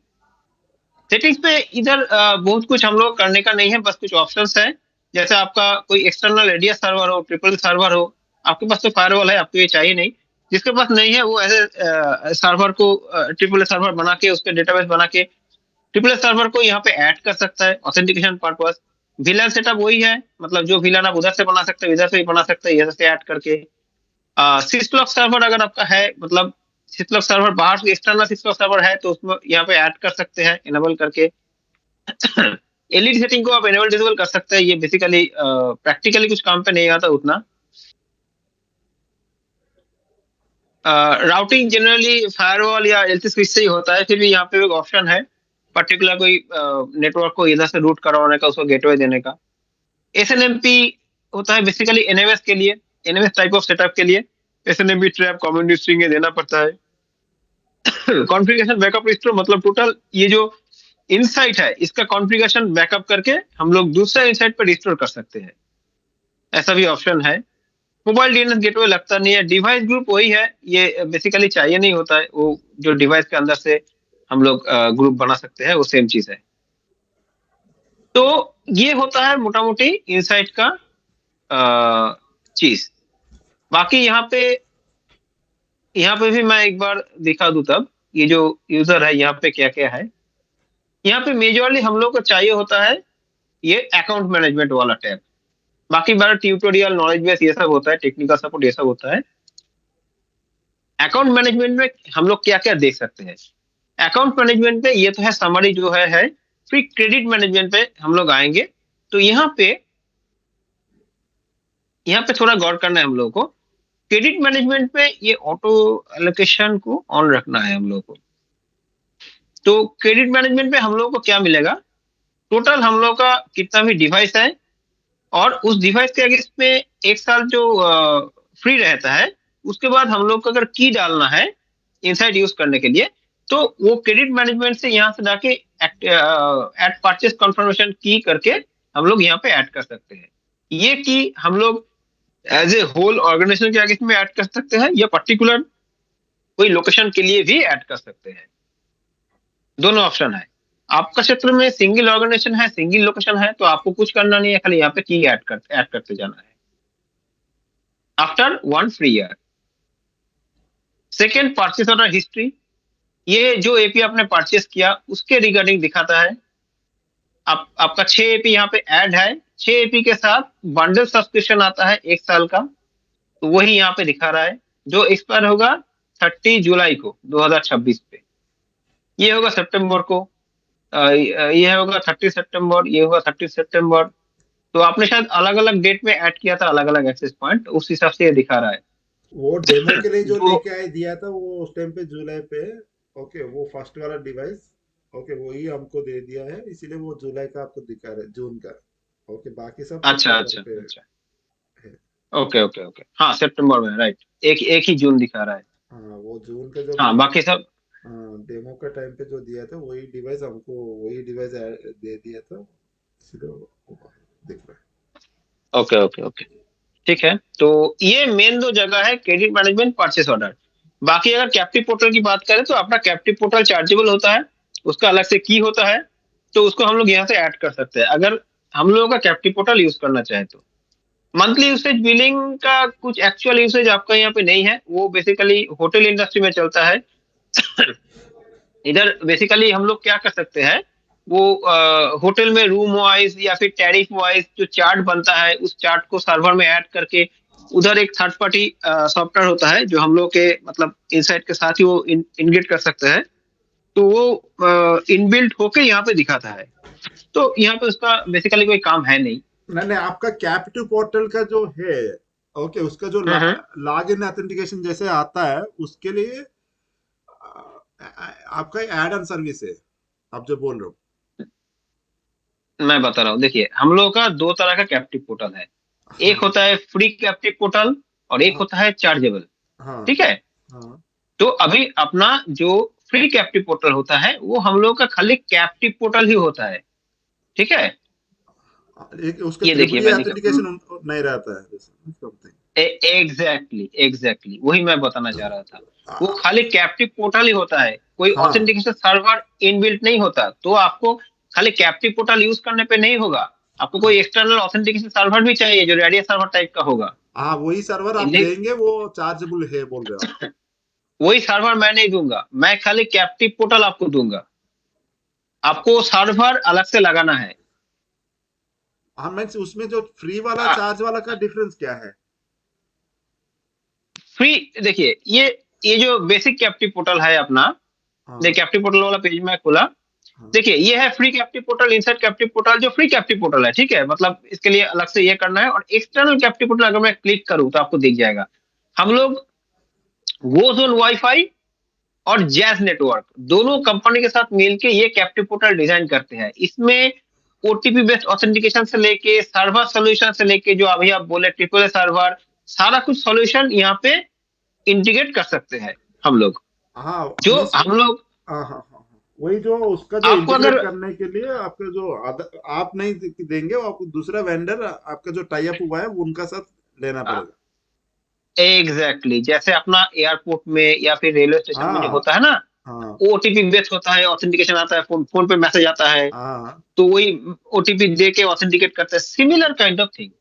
सेटिंग्स पे इधर बहुत कुछ हम लोग करने का नहीं है, बस कुछ ऑप्शंस है। जैसे आपका कोई एक्सटर्नल एडीएस सर्वर हो, ट्रिपल सर्वर हो, आपके पास तो फायरवॉल है, आपको ये चाहिए नहीं। जिसके पास नहीं है वो ऐसे सर्वर को ट्रिपल सर्वर बना के उसके डेटाबेस बना के ट्रिपल सर्वर को यहाँ पे ऐड कर सकता है ऑथेंटिकेशन पर्पस। विलन सेटअप वही है, मतलब जो विलन आप उधर से बना सकते हैं इधर से भी बना सकते हैं, इधर से ऐड करके। सिस्लॉक सर्वर अगर आपका है, मतलब सिस्लॉक सर्वर बाहर से एक्सटर्नल सिस्लॉक सर्वर है तो उसमें यहाँ पे ऐड कर सकते हैं इनेबल करके। एलईडी सेटिंग को आप इनेबल डिसेबल कर सकते हैं, ये बेसिकली प्रैक्टिकली कुछ काम पे नहीं आता उतना। राउटिंग जनरली फायरवॉल या एलटी स्विच से ही होता है, फिर भी यहाँ पे एक ऑप्शन है पर्टिकुलर कोई नेटवर्क को इधर से रूट करवाने का, उसको गेटवे देने का। एसएनएमपी होता है बेसिकली एनएमएस के लिए, एनएमएस टाइप ऑफ सेटअप के लिए एसएनएमपी ट्रैप कम्युनिटी स्ट्रिंग ये देना पड़ता है। कॉन्फ़िगरेशन बैकअप रिस्टोर मतलब टोटल ये जो इनसाइट है इसका कॉन्फ़िगरेशन बैकअप करके हम लोग दूसरे इनसाइट पर रिस्टोर कर सकते हैं, ऐसा भी ऑप्शन है। मोबाइल डीएनएस गेटवे लगता नहीं है। डिवाइस ग्रुप वही है, ये बेसिकली चाहिए नहीं होता है, वो जो डिवाइस के अंदर से हम लोग ग्रुप बना सकते हैं वो सेम चीज है। तो ये होता है मोटा मोटी इनसाइट का चीज। बाकी यहाँ पे भी मैं एक बार दिखा दूं तब ये जो यूजर है यहाँ पे क्या क्या है। यहाँ पे मेजरली हम लोग को चाहिए होता है ये अकाउंट मैनेजमेंट वाला टैब। बाकी बार ट्यूटोरियल नॉलेज बेस ये सब होता है, टेक्निकल सपोर्ट ये सब होता है। अकाउंट मैनेजमेंट में हम लोग क्या क्या देख सकते हैं। अकाउंट मैनेजमेंट पे ये तो है समरी जो है। फिर क्रेडिट मैनेजमेंट पे हम लोग आएंगे, तो यहाँ पे थोड़ा गौर करना है हम लोग को। क्रेडिट मैनेजमेंट पे ये ऑटो एलोकेशन को ऑन रखना है हम लोग को। तो क्रेडिट मैनेजमेंट पे हम लोग को क्या मिलेगा, टोटल हम लोग का कितना भी डिवाइस है और उस डिवाइस के अगेंस्ट में एक साल जो फ्री रहता है, उसके बाद हम लोग को अगर की डालना है इनसाइड यूज करने के लिए, तो वो क्रेडिट मैनेजमेंट से यहाँ से जाके एड परचेस कंफर्मेशन की करके हम लोग यहाँ पे ऐड कर सकते हैं। ये की हम लोग एज ए होल ऑर्गेनाइजेशन के अगेंस्ट में ऐड कर सकते हैं या पर्टिकुलर कोई लोकेशन के लिए भी ऐड कर सकते हैं। दोनों ऑप्शन है। आपका क्षेत्र में सिंगल ऑर्गेनाइजेशन है, सिंगल लोकेशन है, तो आपको कुछ करना नहीं है, खाली यहाँ पे की ऐड करते जाना है after 1 free year. Second, purchase order history, ये जो एपी आपने परचेस किया उसके रिगार्डिंग दिखाता है। आपका 6 एपी यहाँ पे ऐड है, 6 एपी के साथ बंडल सब्सक्रिप्शन आता है 1 साल का, तो वही यहाँ पे दिखा रहा है जो एक्सपायर होगा 30 जुलाई को 2026 पे। ये होगा सितंबर को, ये होगा 30 सितंबर, ये होगा 30 सितंबर। तो आपने शायद अलग अलग डेट में ऐड किया था अलग अलग एक्सेस पॉइंट, उस हिसाब से ये दिखा रहा है। वो डेमो के लिए जो तो लेके आए दिया था वो उस टाइम पे जुलाई पे। ओके, वो फर्स्ट वाला डिवाइस। ओके, वही हमको दे दिया है, इसीलिए वो जुलाई का आपको दिखा रहा है, जून का। ओके, बाकी सब अच्छा सितंबर अच्छा पे अच्छा, है। ओके ओके ओके, हाँ सितंबर में, राइट, एक एक ही जून दिखा रहा है। हाँ, वो जून का जब हाँ बाकी सब, डेमो का टाइम पे जो दिया था वही डिवाइस हमको, वही डिवाइस दे दिया था, इसलिए वो दिख रहा ओके ओके ओके, ठीक है। तो ये मेन दो जगह है, क्रेडिट मैनेजमेंट, परचेस ऑर्डर। बाकी अगर कैप्टिव पोर्टल की बात करें तो अपना कैप्टिव पोर्टल चार्जेबल होता है, उसका अलग से की होता है, तो उसको हम लोग यहाँ से ऐड कर सकते हैं अगर हम लोगों का कैप्टिव पोर्टल यूज करना चाहे तो। मंथली यूसेज बिलिंग का कुछ एक्चुअल यूसेज आपका यहाँ पे नहीं है, वो बेसिकली होटल इंडस्ट्री में चलता है। इधर बेसिकली हम लोग क्या कर सकते हैं, वो होटल में रूम वाइज या फिर टैरिफ वाइज जो चार्ट बनता है, उस चार्ट को सर्वर में ऐड करके उधर एक थर्ड पार्टी सॉफ्टवेयर होता है जो हम लोग के मतलब इनसाइट के साथ ही वो इंटीग्रेट कर सकते हैं, तो वो इनबिल्ट होके यहाँ पे दिखाता है। तो यहाँ पे उसका बेसिकली कोई काम है नहीं। है। नहीं नहीं, आपका कैप्टिव पोर्टल का जो है, ओके, उसका जो हम्म। लॉग इन ऑथेंटिकेशन जैसे आता है, उसके लिए आपका एड ऑन सर्विस है, आप जो बोल रहे हो। मैं बता रहा हूँ, देखिए हम लोगों का दो तरह का कैप्टिव पोर्टल है, एक हाँ होता है फ्री कैप्टिव पोर्टल और एक हाँ होता है चार्जेबल। हाँ ठीक है, हाँ। तो अभी अपना जो फ्री कैप्टिव पोर्टल होता है वो हम लोग का खाली कैप्टिव पोर्टल ही होता है। ठीक है, एक उसका ये देखिए ट्रिपल ई मैं ऑथेंटिकेशन नहीं रहता है, समथिंग। एग्जैक्टली एग्जैक्टली वही मैं बताना चाह रहा था। वो खाली कैप्टिव पोर्टल ही होता है, कोई हाँ ऑथेंटिकेशन सर्वर इनबिल्ट नहीं होता, तो आपको खाली कैप्टिव पोर्टल यूज करने पे नहीं होगा, आपको कोई हाँ एक्सटर्नल ऑथेंटिकेशन सर्वर भी चाहिए जो रेडियो सर्वर टाइप का होगा। हाँ, वही सर्वर आप ले- देंगे, वो चार्जेबल है बोल रहे हो आप। वही सर्वर मैं नहीं दूंगा, मैं खाली कैप्टिव पोर्टल आपको दूंगा, आपको सर्वर अलग से लगाना है। हाँ, मैं उसमें जो फ्री वाला चार्ज वाला का डिफरेंस क्या है? फ्री, देखिए ये जो बेसिक कैप्टिव पोर्टल है अपना, देखिए हाँ कैप्टिव पोर्टल वाला पेज मैं खुला, हाँ देखिए ये है free captive portal, inside captive portal जो फ्री कैप्टिव पोर्टल है, ठीक है, मतलब इसके लिए अलग से ये करना है। और एक्सटर्नल कैप्टिव पोर्टल अगर मैं क्लिक करूं तो आपको दिख जाएगा, हम लोग वो जोन वाईफाई और जैज नेटवर्क दोनों कंपनी के साथ मिलके ये कैप्टिव पोर्टल डिजाइन करते हैं। इसमें ओटीपी बेस्ड ऑथेंटिकेशन से लेके सर्वर सोल्यूशन से लेके जो अभी आप बोले ट्रिपल सर्वर, सारा कुछ सॉल्यूशन यहाँ पे इंटीग्रेट कर सकते हैं हम लोग, हाँ, जो मीन्स हम लोग हाँ हाँ हाँ हाँ। वही जो उसका जो आपको इंटीग्रेट अगर करने के लिए आपका जो आप नहीं देंगे, वो आपको दूसरा वेंडर आपका जो टाई अप हुआ है वो उनका साथ लेना पड़ेगा। एग्जैक्टली जैसे अपना एयरपोर्ट में या फिर रेलवे स्टेशन में जो हाँ होता है ना, हाँ ओटीपी बेस्ड होता है, ऑथेंटिकेशन आता है, फोन पे मैसेज आता है, हाँ तो वही ओटीपी दे के ऑथेंटिकेट करते हैं, सिमिलर काइंड ऑफ थिंग।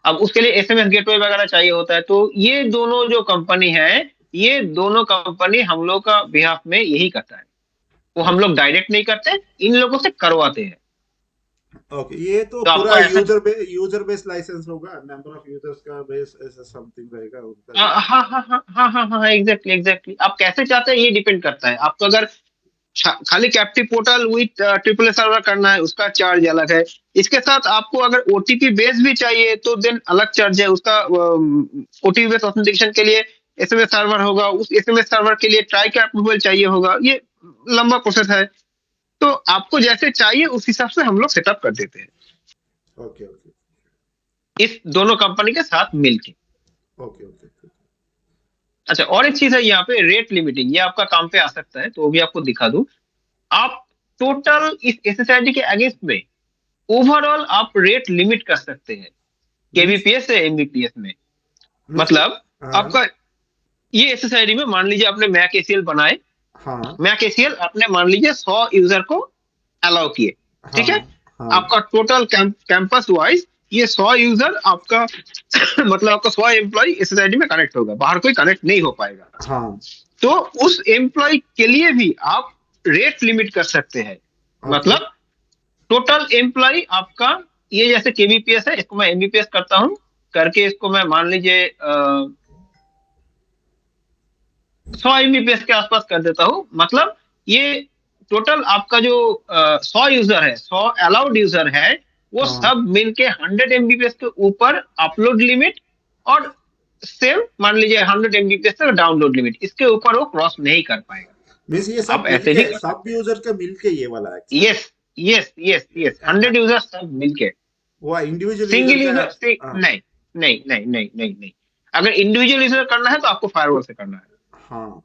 अब उसके लिए एसएमएस गेटवे वगैरह चाहिए होता है, तो ये दोनों जो कंपनी है, ये दोनों कंपनी हम लोग का बिहाफ में यही करता है, वो हम लोग डायरेक्ट नहीं करते, इन लोगों से करवाते हैं। ओके, ये तो तो पूरा आपको ऐसा यूजर बेस लाइसेंस होगा, नंबर ऑफ यूजर्स का बेस ऐसा समथिंग रहेगा उनका जो। हाँ हाँ हाँ हाँ हाँ हाँ हाँ, एग्जैक्टली एग्जैक्टली, आप कैसे चाहते हैं ये डिपेंड करता है। आपको अगर खाली captive portal with triple server करना है, उसका चार्ज अलग है। इसके साथ आपको अगर ओटीपी बेस भी चाहिए तो देन अलग चार्ज है उसका। ओटीपी बेस ऑथेंटिकेशन के लिए एसएमएस सर्वर होगा, उस एसएमएस सर्वर के लिए ट्राई का अप्रूवल चाहिए होगा, ये लंबा प्रोसेस है। तो आपको जैसे चाहिए उस हिसाब से हम लोग सेटअप कर देते हैं, ओके ओके इस दोनों कंपनी के साथ मिलके। Okay okay okay. अच्छा, और एक चीज है यहाँ पे रेट लिमिटिंग, ये आपका काम पे आ सकता है, तो वो भी आपको दिखा दूं। आप टोटल इस एसएसआईडी के अगेंस्ट में ओवरऑल आप रेट लिमिट कर सकते हैं, मीन्स केबीपीएस से एमबीपीएस में। मीन्स मतलब हाँ आपका ये एसएसआईडी में मान लीजिए आपने मैक एसीएल बनाए, हाँ मैक एसीएल आपने मान लीजिए 100 यूजर को अलाउ किए, ठीक है, हाँ हाँ आपका टोटल कैंपस वाइज ये 100 यूजर आपका मतलब आपका 100 एम्प्लॉय एसएसआईडी में कनेक्ट होगा, बाहर कोई कनेक्ट नहीं हो पाएगा। हाँ। तो उस एम्प्लॉय के लिए भी आप रेट लिमिट कर सकते हैं, ओके मतलब टोटल एम्प्लॉय आपका, ये जैसे केबीपीएस है, इसको मैं एमबीपीएस करता हूं करके, इसको मैं मान लीजिए 100 एमबीपीएस के आसपास कर देता हूं। मतलब ये टोटल आपका जो 100 यूजर है, 100 अलाउड यूजर है, वो हाँ सब मिलके 100 एमबीपीएस के ऊपर अपलोड लिमिट, और सेम मान लीजिए 100 एमबीपीएस तक डाउनलोड लिमिट, इसके ऊपर वो क्रॉस नहीं कर पाएगा। मीन्स ये सब आप ऐसे ही मिलके, कर सब सकते हैं। यूजर का मिलके ये वाला access, yes yes yes yes 100 users सब मिलके। वो इंडिविजुअल यूजर सिंगल का। यूजर हाँ नहीं नहीं नहीं नहीं नहीं नहीं। अगर इंडिविजुअल यूजर करना है तो आपको फायरवॉल से करना है। हाँ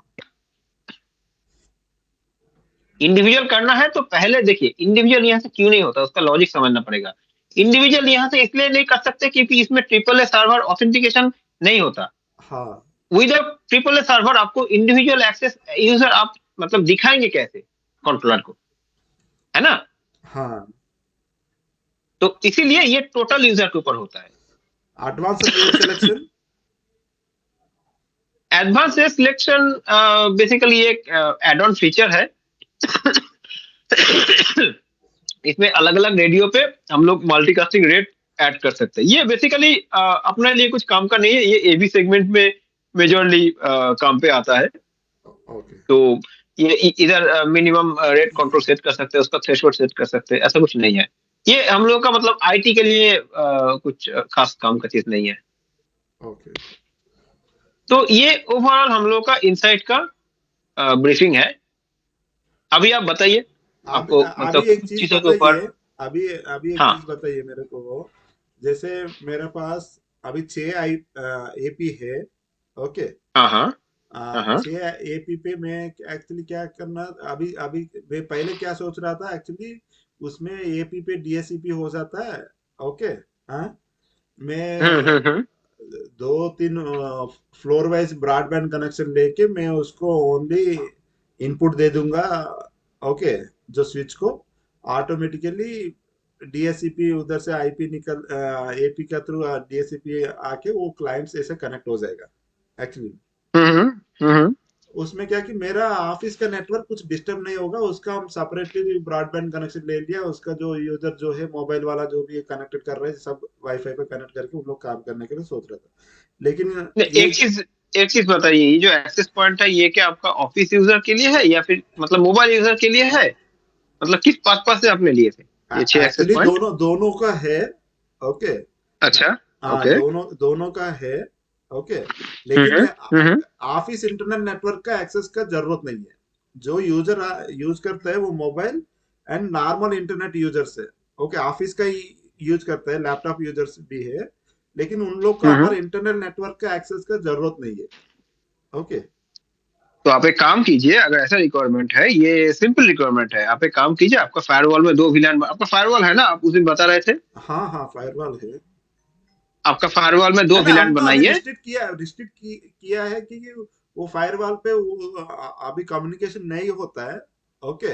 इंडिविजुअल करना है तो पहले देखिए इंडिविजुअल यहाँ से क्यों नहीं होता, उसका लॉजिक समझना पड़ेगा। इंडिविजुअल यहाँ से इसलिए नहीं कर सकते क्योंकि इसमें ट्रिपल ए सर्वर ऑथेंटिकेशन नहीं होता। हाँ विदाउट ट्रिपल ए सर्वर आपको इंडिविजुअल एक्सेस यूजर आप मतलब दिखाएंगे कैसे कंट्रोलर को, है ना। हाँ। तो इसीलिए ये टोटल यूजर के ऊपर होता है। Advance rate selection, advance selection basically एक एड ऑन फीचर है। इसमें अलग अलग रेडियो पे हम लोग मल्टीकास्टिंग रेट ऐड कर सकते हैं। ये बेसिकली अपने लिए कुछ काम का नहीं है, ये एवी सेगमेंट में मेजरली काम पे आता है। ओके तो ये इधर मिनिमम रेट कंट्रोल सेट कर सकते हैं, उसका थ्रेशोल्ड सेट कर सकते हैं, ऐसा कुछ नहीं है। ये हम लोग का मतलब आईटी के लिए कुछ खास काम का चीज नहीं है। ओके। तो ये ओवरऑल हम लोग का इनसाइट का ब्रीफिंग है। अभी आप बताइए अभी आपको अभी मतलब एक कुछ चीज चीजों के ऊपर। बताइए, अभी अभी एक हाँ चीज बताइए मेरे को। वो जैसे मेरे पास अभी 6 एपी है, ओके। हाँ हाँ हाँ हाँ 6 एपी पे मैं एक्चुअली क्या करना, अभी अभी मैं पहले क्या सोच रहा था एक्चुअली, उसमें एपी पे डीएससीपी हो जाता है, ओके। हाँ, मैं हम्म। 2-3 फ्लोर वाइज ब्रॉडबैंड कनेक्शन लेके मैं उसको ओनली इनपुट दे दूंगा, ओके। जो स्विच को ऑटोमेटिकली डीएससीपी उधर से आईपी निकल, एपी का थ्रू डीएससीपी आके वो क्लाइंट से ऐसे कनेक्ट हो जाएगा एक्चुअली। हम्म। उसमें क्या कि मेरा ऑफिस का नेटवर्क कुछ डिस्टर्ब नहीं होगा, उसका हम सेपरेटली ब्रॉडबैंड कनेक्शन ले लिया, उसका जो यूजर जो है मोबाइल वाला जो भी कनेक्टेड कर रहे हैं सब वाईफाई पे कनेक्ट करके उन लोग काम करने के लिए सोच रहा था, लेकिन ये। एक चीज बताइए, ये जो एक्सेस पॉइंट है ये क्या आपका ऑफिस यूजर के लिए है या फिर मतलब मोबाइल यूजर के लिए है? मतलब किस पर्पस से आपने लिए थे ये 6 एक्सेस एक्चुअली पॉइंट? दोनों दोनों का है, ओके। अच्छा हाँ, ओके। दोनों दोनों का है, ओके। लेकिन हम्म। ऑफिस इंटरनेट नेटवर्क का एक्सेस का जरूरत नहीं है। जो यूजर यूज करता है वो mobile and normal internet user से, ओके, ऑफिस का ही यूज करता है, लैपटॉप यूजर्स भी है, लेकिन उन लोग को हम्म। हमारे इंटरनेट नेटवर्क का एक्सेस का जरूरत नहीं है, ओके। तो आप एक काम कीजिए, अगर ऐसा रिक्वायरमेंट है, ये सिंपल रिक्वायरमेंट है, आप एक काम कीजिए, आपका फायरवॉल में 2 VLAN, आपका फायरवॉल है ना, आप उस दिन बता रहे थे, हाँ हाँ, फायरवॉल है। आपका फायरवॉल में 2 अरे VLAN हमको अभी बनाइए। किया है कि वो फायरवॉल पे वो अभी कम्युनिकेशन नहीं होता है, ओके।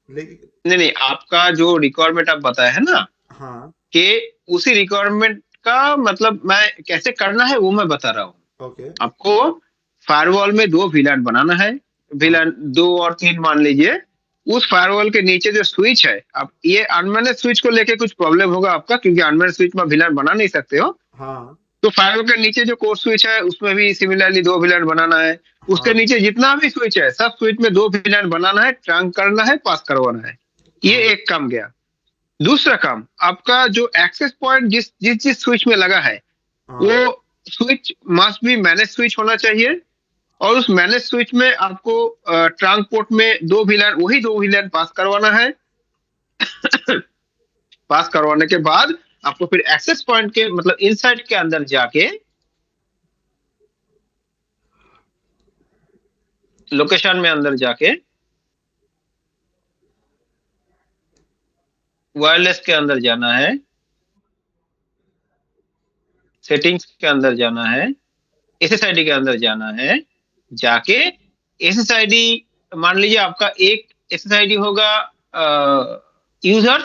लेकिन नहीं नहीं, आपका जो रिक्वायरमेंट आप बताए है ना, हाँ, कि उसी रिक्वायरमेंट का मतलब मैं कैसे करना है वो मैं बता रहा हूँ ओके। आपको। फायरवॉल में 2 VLAN बनाना है, हाँ VLAN 2 और 3 मान लीजिए। उस फायरवॉल के नीचे जो स्विच है, अब ये अनमैनेज स्विच को लेके कुछ प्रॉब्लम होगा आपका, क्योंकि अनमैनेज स्विच में VLAN बना नहीं सकते हो। हाँ तो फायरवॉल के नीचे जो कोर स्विच है उसमें भी सिमिलरली 2 VLAN बनाना है। उसके हाँ नीचे जितना भी स्विच है सब स्विच में 2 VLAN बनाना है, ट्रंक करना है, पास करवाना है। ये हाँ एक काम गया। दूसरा काम, आपका जो एक्सेस पॉइंट जिस जिस जिस स्विच में लगा है हाँ वो switch must be manage switch होना चाहिए। और उस मैनेज स्विच में आपको ट्रंक पोर्ट में 2 VLAN, वही 2 VLAN पास करवाना है। पास करवाने के बाद आपको फिर एक्सेस पॉइंट के मतलब इनसाइड के अंदर जाके लोकेशन में अंदर जाके वायरलेस के अंदर जाना है, सेटिंग्स के अंदर जाना है, एसएसआईडी के अंदर जाना है। जाके एसएसआईडी, मान लीजिए आपका एक एसएसआईडी होगा यूजर,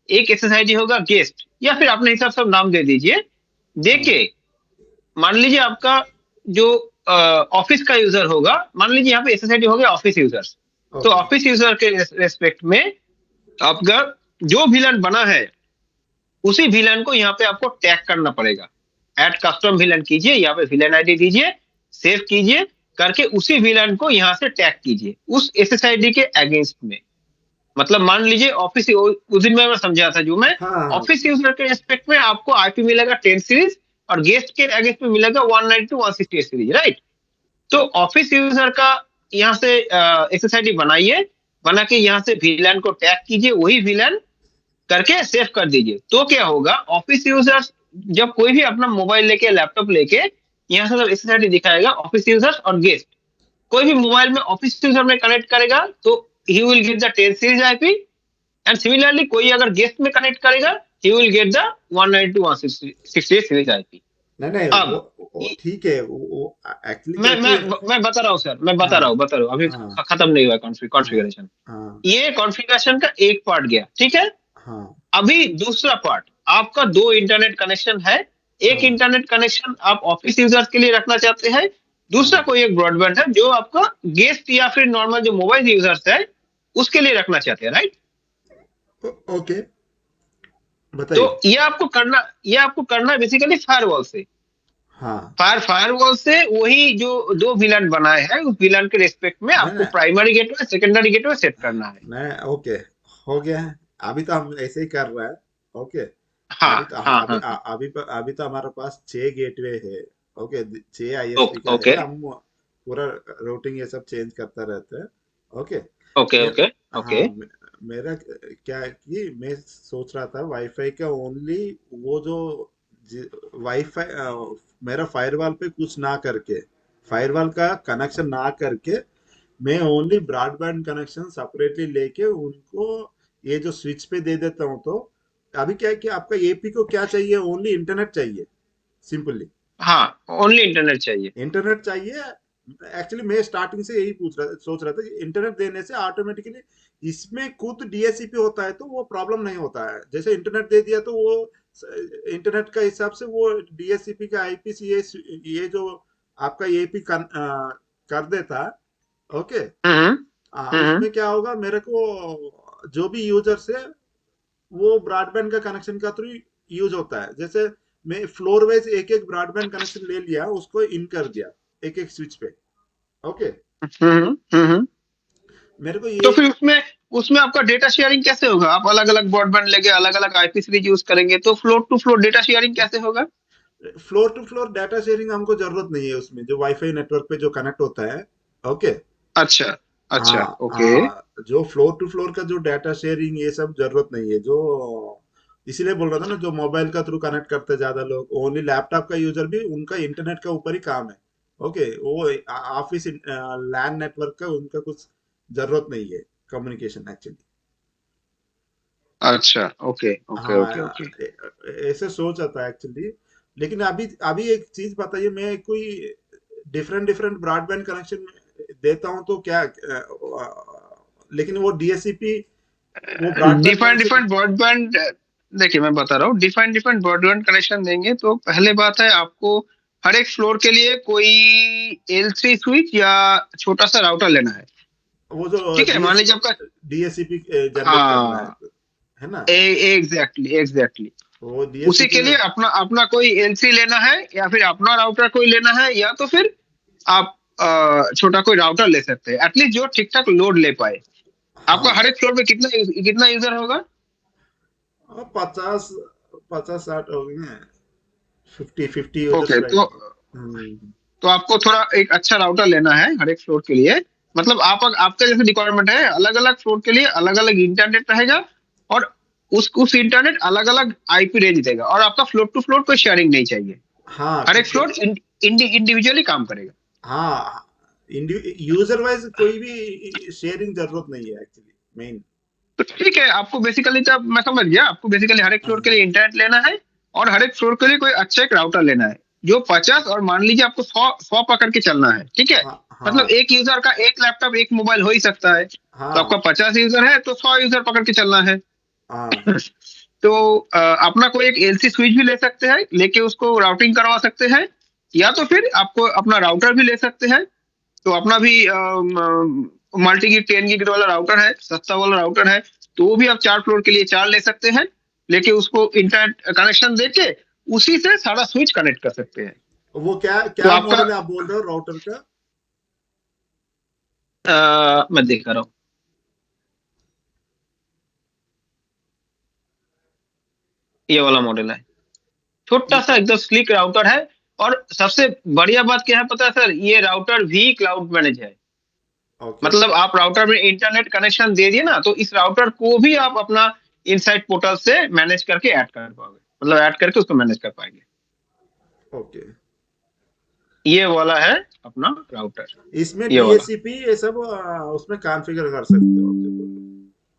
एक एसएसआईडी होगा गेस्ट, या फिर अपने हिसाब से नाम दे दीजिए। देके हाँ, मान लीजिए आपका जो ऑफिस का यूजर होगा, मान लीजिए यहाँ पे एसएसआईडी हो गया ऑफिस यूजर्स। तो ओके। ऑफिस यूजर के रेस्पेक्ट में आपका जो विलन बना है उसी विलन को यहाँ पे आपको टैग करना पड़ेगा। ऐड कस्टम विलन कीजिए, यहाँ पे विलन आईडी दीजिए, सेव कीजिए, करके उसी विलन को यहाँ से टैग कीजिए उस एसएसआईडी के अगेंस्ट में। मतलब मान लीजिए ऑफिस, उस दिन मैं समझा था जो मैं, हाँ हाँ ऑफिस यूजर के रेस्पेक्ट में आपको आईपी मिलेगा 10 सीरीज और गेस्ट के अगेंस्ट में मिलेगा 192.168 सीरीज, राइट। तो ऑफिस यूजर का यहाँ से SSID बनाइए, बना के यहाँ से VLAN को टैग कीजिए, वही VLAN करके सेव कर दीजिए। तो क्या होगा, ऑफिस यूजर्स जब कोई भी अपना मोबाइल लेके लैपटॉप लेके यहाँ से जब SSID दिखाएगा, ऑफिस यूजर्स और गेस्ट कोई भी मोबाइल में ऑफिस यूजर में कनेक्ट करेगा तो he will get the 10 series IP, and similarly कोई अगर गेस्ट में कनेक्ट करेगा he will get the 192.168 series IP. नहीं नहीं, अब वो ठीक है, वो एक्चुअली मैं बता रहा हूँ सर, मैं बता रहा हूँ अभी हाँ खत्म नहीं हुआ कॉन्फ़िगरेशन। हाँ ये कॉन्फ़िगरेशन का एक पार्ट गया, ठीक है। हाँ अभी दूसरा पार्ट, आपका 2 इंटरनेट कनेक्शन है। एक हाँ इंटरनेट कनेक्शन आप ऑफिस यूजर्स के लिए रखना चाहते हैं, दूसरा हाँ कोई एक ब्रॉडबैंड है जो आपका गेस्ट या फिर नॉर्मल जो मोबाइल यूजर्स है उसके लिए रखना चाहते हैं, राइट। ओके, तो बताइए। ये आपको करना है बेसिकली फायरवॉल से। हाँ फायरवॉल से वही जो 2 विलन बनाए हैं उस विलन के रिस्पेक्ट में नहीं आपको नहीं primary gateway secondary gateway set करना है। नहीं, ओके, हो गया है। अभी तो हम ऐसे ही कर रहे हैं। ओके, हाँ अभी तो हाँ हाँ हाँ। अभी तो हमारे पास 6 गेटवे है। ओके, 6 आईएसपी का ओके है। हम पूरा रूटिंग ये सब चेंज करता रहते हैं। ओके, ओके मेर, ओके ओके। हाँ मेरा क्या है कि मैं सोच रहा था वाईफाई का ओनली, वो जो वाईफाई मेरा फायरवॉल पे कुछ ना करके, फायरवॉल का कनेक्शन ना करके, मैं ओनली ब्रॉडबैंड कनेक्शन सेपरेटली लेके उनको ये जो स्विच पे दे देता हूँ। तो अभी क्या है कि आपका एपी को क्या चाहिए, ओनली इंटरनेट चाहिए, सिंपली हाँ, ओनली इंटरनेट चाहिए। इंटरनेट चाहिए। एक्चुअली मैं स्टार्टिंग से यही सोच रहा था कि इंटरनेट देने से ऑटोमेटिकली इसमें खुद डीएससीपी होता है तो वो प्रॉब्लम नहीं होता है। जैसे इंटरनेट दे दिया तो वो इंटरनेट का हिसाब से वो डीएससीपी का आईपी ये जो आपका एपी कर देता। ओके, हम्म हम्म। उसमें क्या होगा, मेरे को जो भी यूजर्स है वो ब्रॉडबैंड का कनेक्शन का थ्रू यूज होता है। जैसे मैं फ्लोर वाइज एक एक ब्रॉडबैंड कनेक्शन ले लिया, उसको इन कर दिया एक एक स्विच पे। ओके, हम्म। मेरे को तो ये फिर उसमें उसमें आपका डेटा शेयरिंग कैसे होगा? आप अलग अलग ब्रॉडबैंड लेके अलग अलग आईपी सीरीज यूज करेंगे तो floor to floor data sharing कैसे होगा? Floor to floor data sharing हमको जरूरत नहीं है उसमें, जो वाईफाई नेटवर्क पे जो कनेक्ट होता है। ओके, अच्छा अच्छा, हाँ ओके। हाँ, जो फ्लोर टू फ्लोर का जो डाटा शेयरिंग ये सब जरूरत नहीं है। जो इसीलिए बोल रहा था ना, जो मोबाइल का थ्रू कनेक्ट करते हैं ज्यादा लोग, ओनली लैपटॉप का यूजर भी उनका इंटरनेट का ऊपर ही काम है। ओके, वो ऑफिस लैन नेटवर्क का उनका कुछ जरूरत नहीं है, कम्युनिकेशन एक्चुअली। अच्छा, ओके ओके ओके हाँ, ओके। ऐसे सोच आता है एक्चुअली। लेकिन अभी अभी एक चीज बताइए, मैं कोई डिफरेंट डिफरेंट ब्रॉडबैंड कनेक्शन देता हूँ तो क्या लेकिन वो डीएससीपी वो broadband different connection. Different broadband, देखिए मैं बता रहा हूँ, डिफरेंट डिफरेंट ब्रॉडबैंड कनेक्शन देंगे तो पहले बात है आपको हर एक फ्लोर के लिए कोई L3 स्विच या छोटा सा राउटर लेना है। वो जो ठीक है, मान लीजिए आपका, डीएससीपी जनरेट करना हाँ, है ना, एग्जैक्टली एग्जैक्टली। वो उसी डीएससीपी के में। लिए अपना अपना कोई L3 लेना है या फिर अपना राउटर कोई लेना है, या तो फिर आप छोटा कोई राउटर ले सकते हैं, एटलीस्ट जो ठीक ठाक लोड ले पाए। आपका हाँ हर एक फ्लोर पे कितना कितना यूजर होगा? 50 50 60 हो गए हैं, 50 यूजर्स ओके, रहेंगे। हम्म, तो आपको थोड़ा एक अच्छा राउटर लेना है हर एक फ्लोर के लिए। मतलब आप आपका जैसे रिक्वायरमेंट है, अलग अलग फ्लोर के लिए अलग अलग इंटरनेट रहेगा, और उस इंटरनेट अलग अलग आईपी रेंज देगा, और आपका फ्लोर टू फ्लोर कोई शेयरिंग नहीं चाहिए। हाँ हर एक ठीक है। फ्लोर इंडिविजुअली काम करेगा। हाँ, यूजर वाइज कोई भी शेयरिंग जरूरत नहीं है एक्चुअली, मेन। तो ठीक है, आपको बेसिकली, तो मैं समझ गया, आपको बेसिकली हर एक फ्लोर के लिए हाँ इंटरनेट लेना है, और हर एक फ्लोर के लिए कोई अच्छा एक राउटर लेना है जो 50, और मान लीजिए आपको 100 पकड़ के चलना है, ठीक है। हाँ मतलब हाँ एक यूजर का एक लैपटॉप एक मोबाइल हो ही सकता है, तो आपका हाँ 50 यूजर है तो 100 यूजर पकड़ के चलना है। हाँ तो अपना कोई एक एलसी स्विच भी ले सकते हैं, लेके उसको राउटिंग करवा सकते हैं, या तो फिर आपको अपना राउटर भी ले सकते हैं। तो अपना भी मल्टी गिग 10 गिग वाला राउटर है, सस्ता वाला राउटर है, तो वो भी आप 4 फ्लोर के लिए 4 ले सकते हैं, लेके उसको इंटरनेट कनेक्शन देके उसी से सारा स्विच कनेक्ट कर सकते हैं। वो क्या तो क्या आपका मॉडल है आप बोल रहे हो राउटर का? मैं देख रहा हूँ, ये वाला मॉडल है, छोटा ये सा एकदम स्लिक राउटर है। और सबसे बढ़िया बात क्या है पता है सर, ये राउटर भी क्लाउड मैनेज है। ओके मतलब आप राउटर में इंटरनेट कनेक्शन दे दिए ना, तो इस राउटर को भी आप अपना इनसाइड पोर्टल से मैनेज करके ऐड कर पाओगे, मतलब ऐड करके उसको मैनेज कर पाएंगे। ओके। ये वाला है अपना राउटर, इसमें ये वाला। DHCP ये सब उसमें कॉन्फ़िगर कर सकते हो आप जो बोल रहे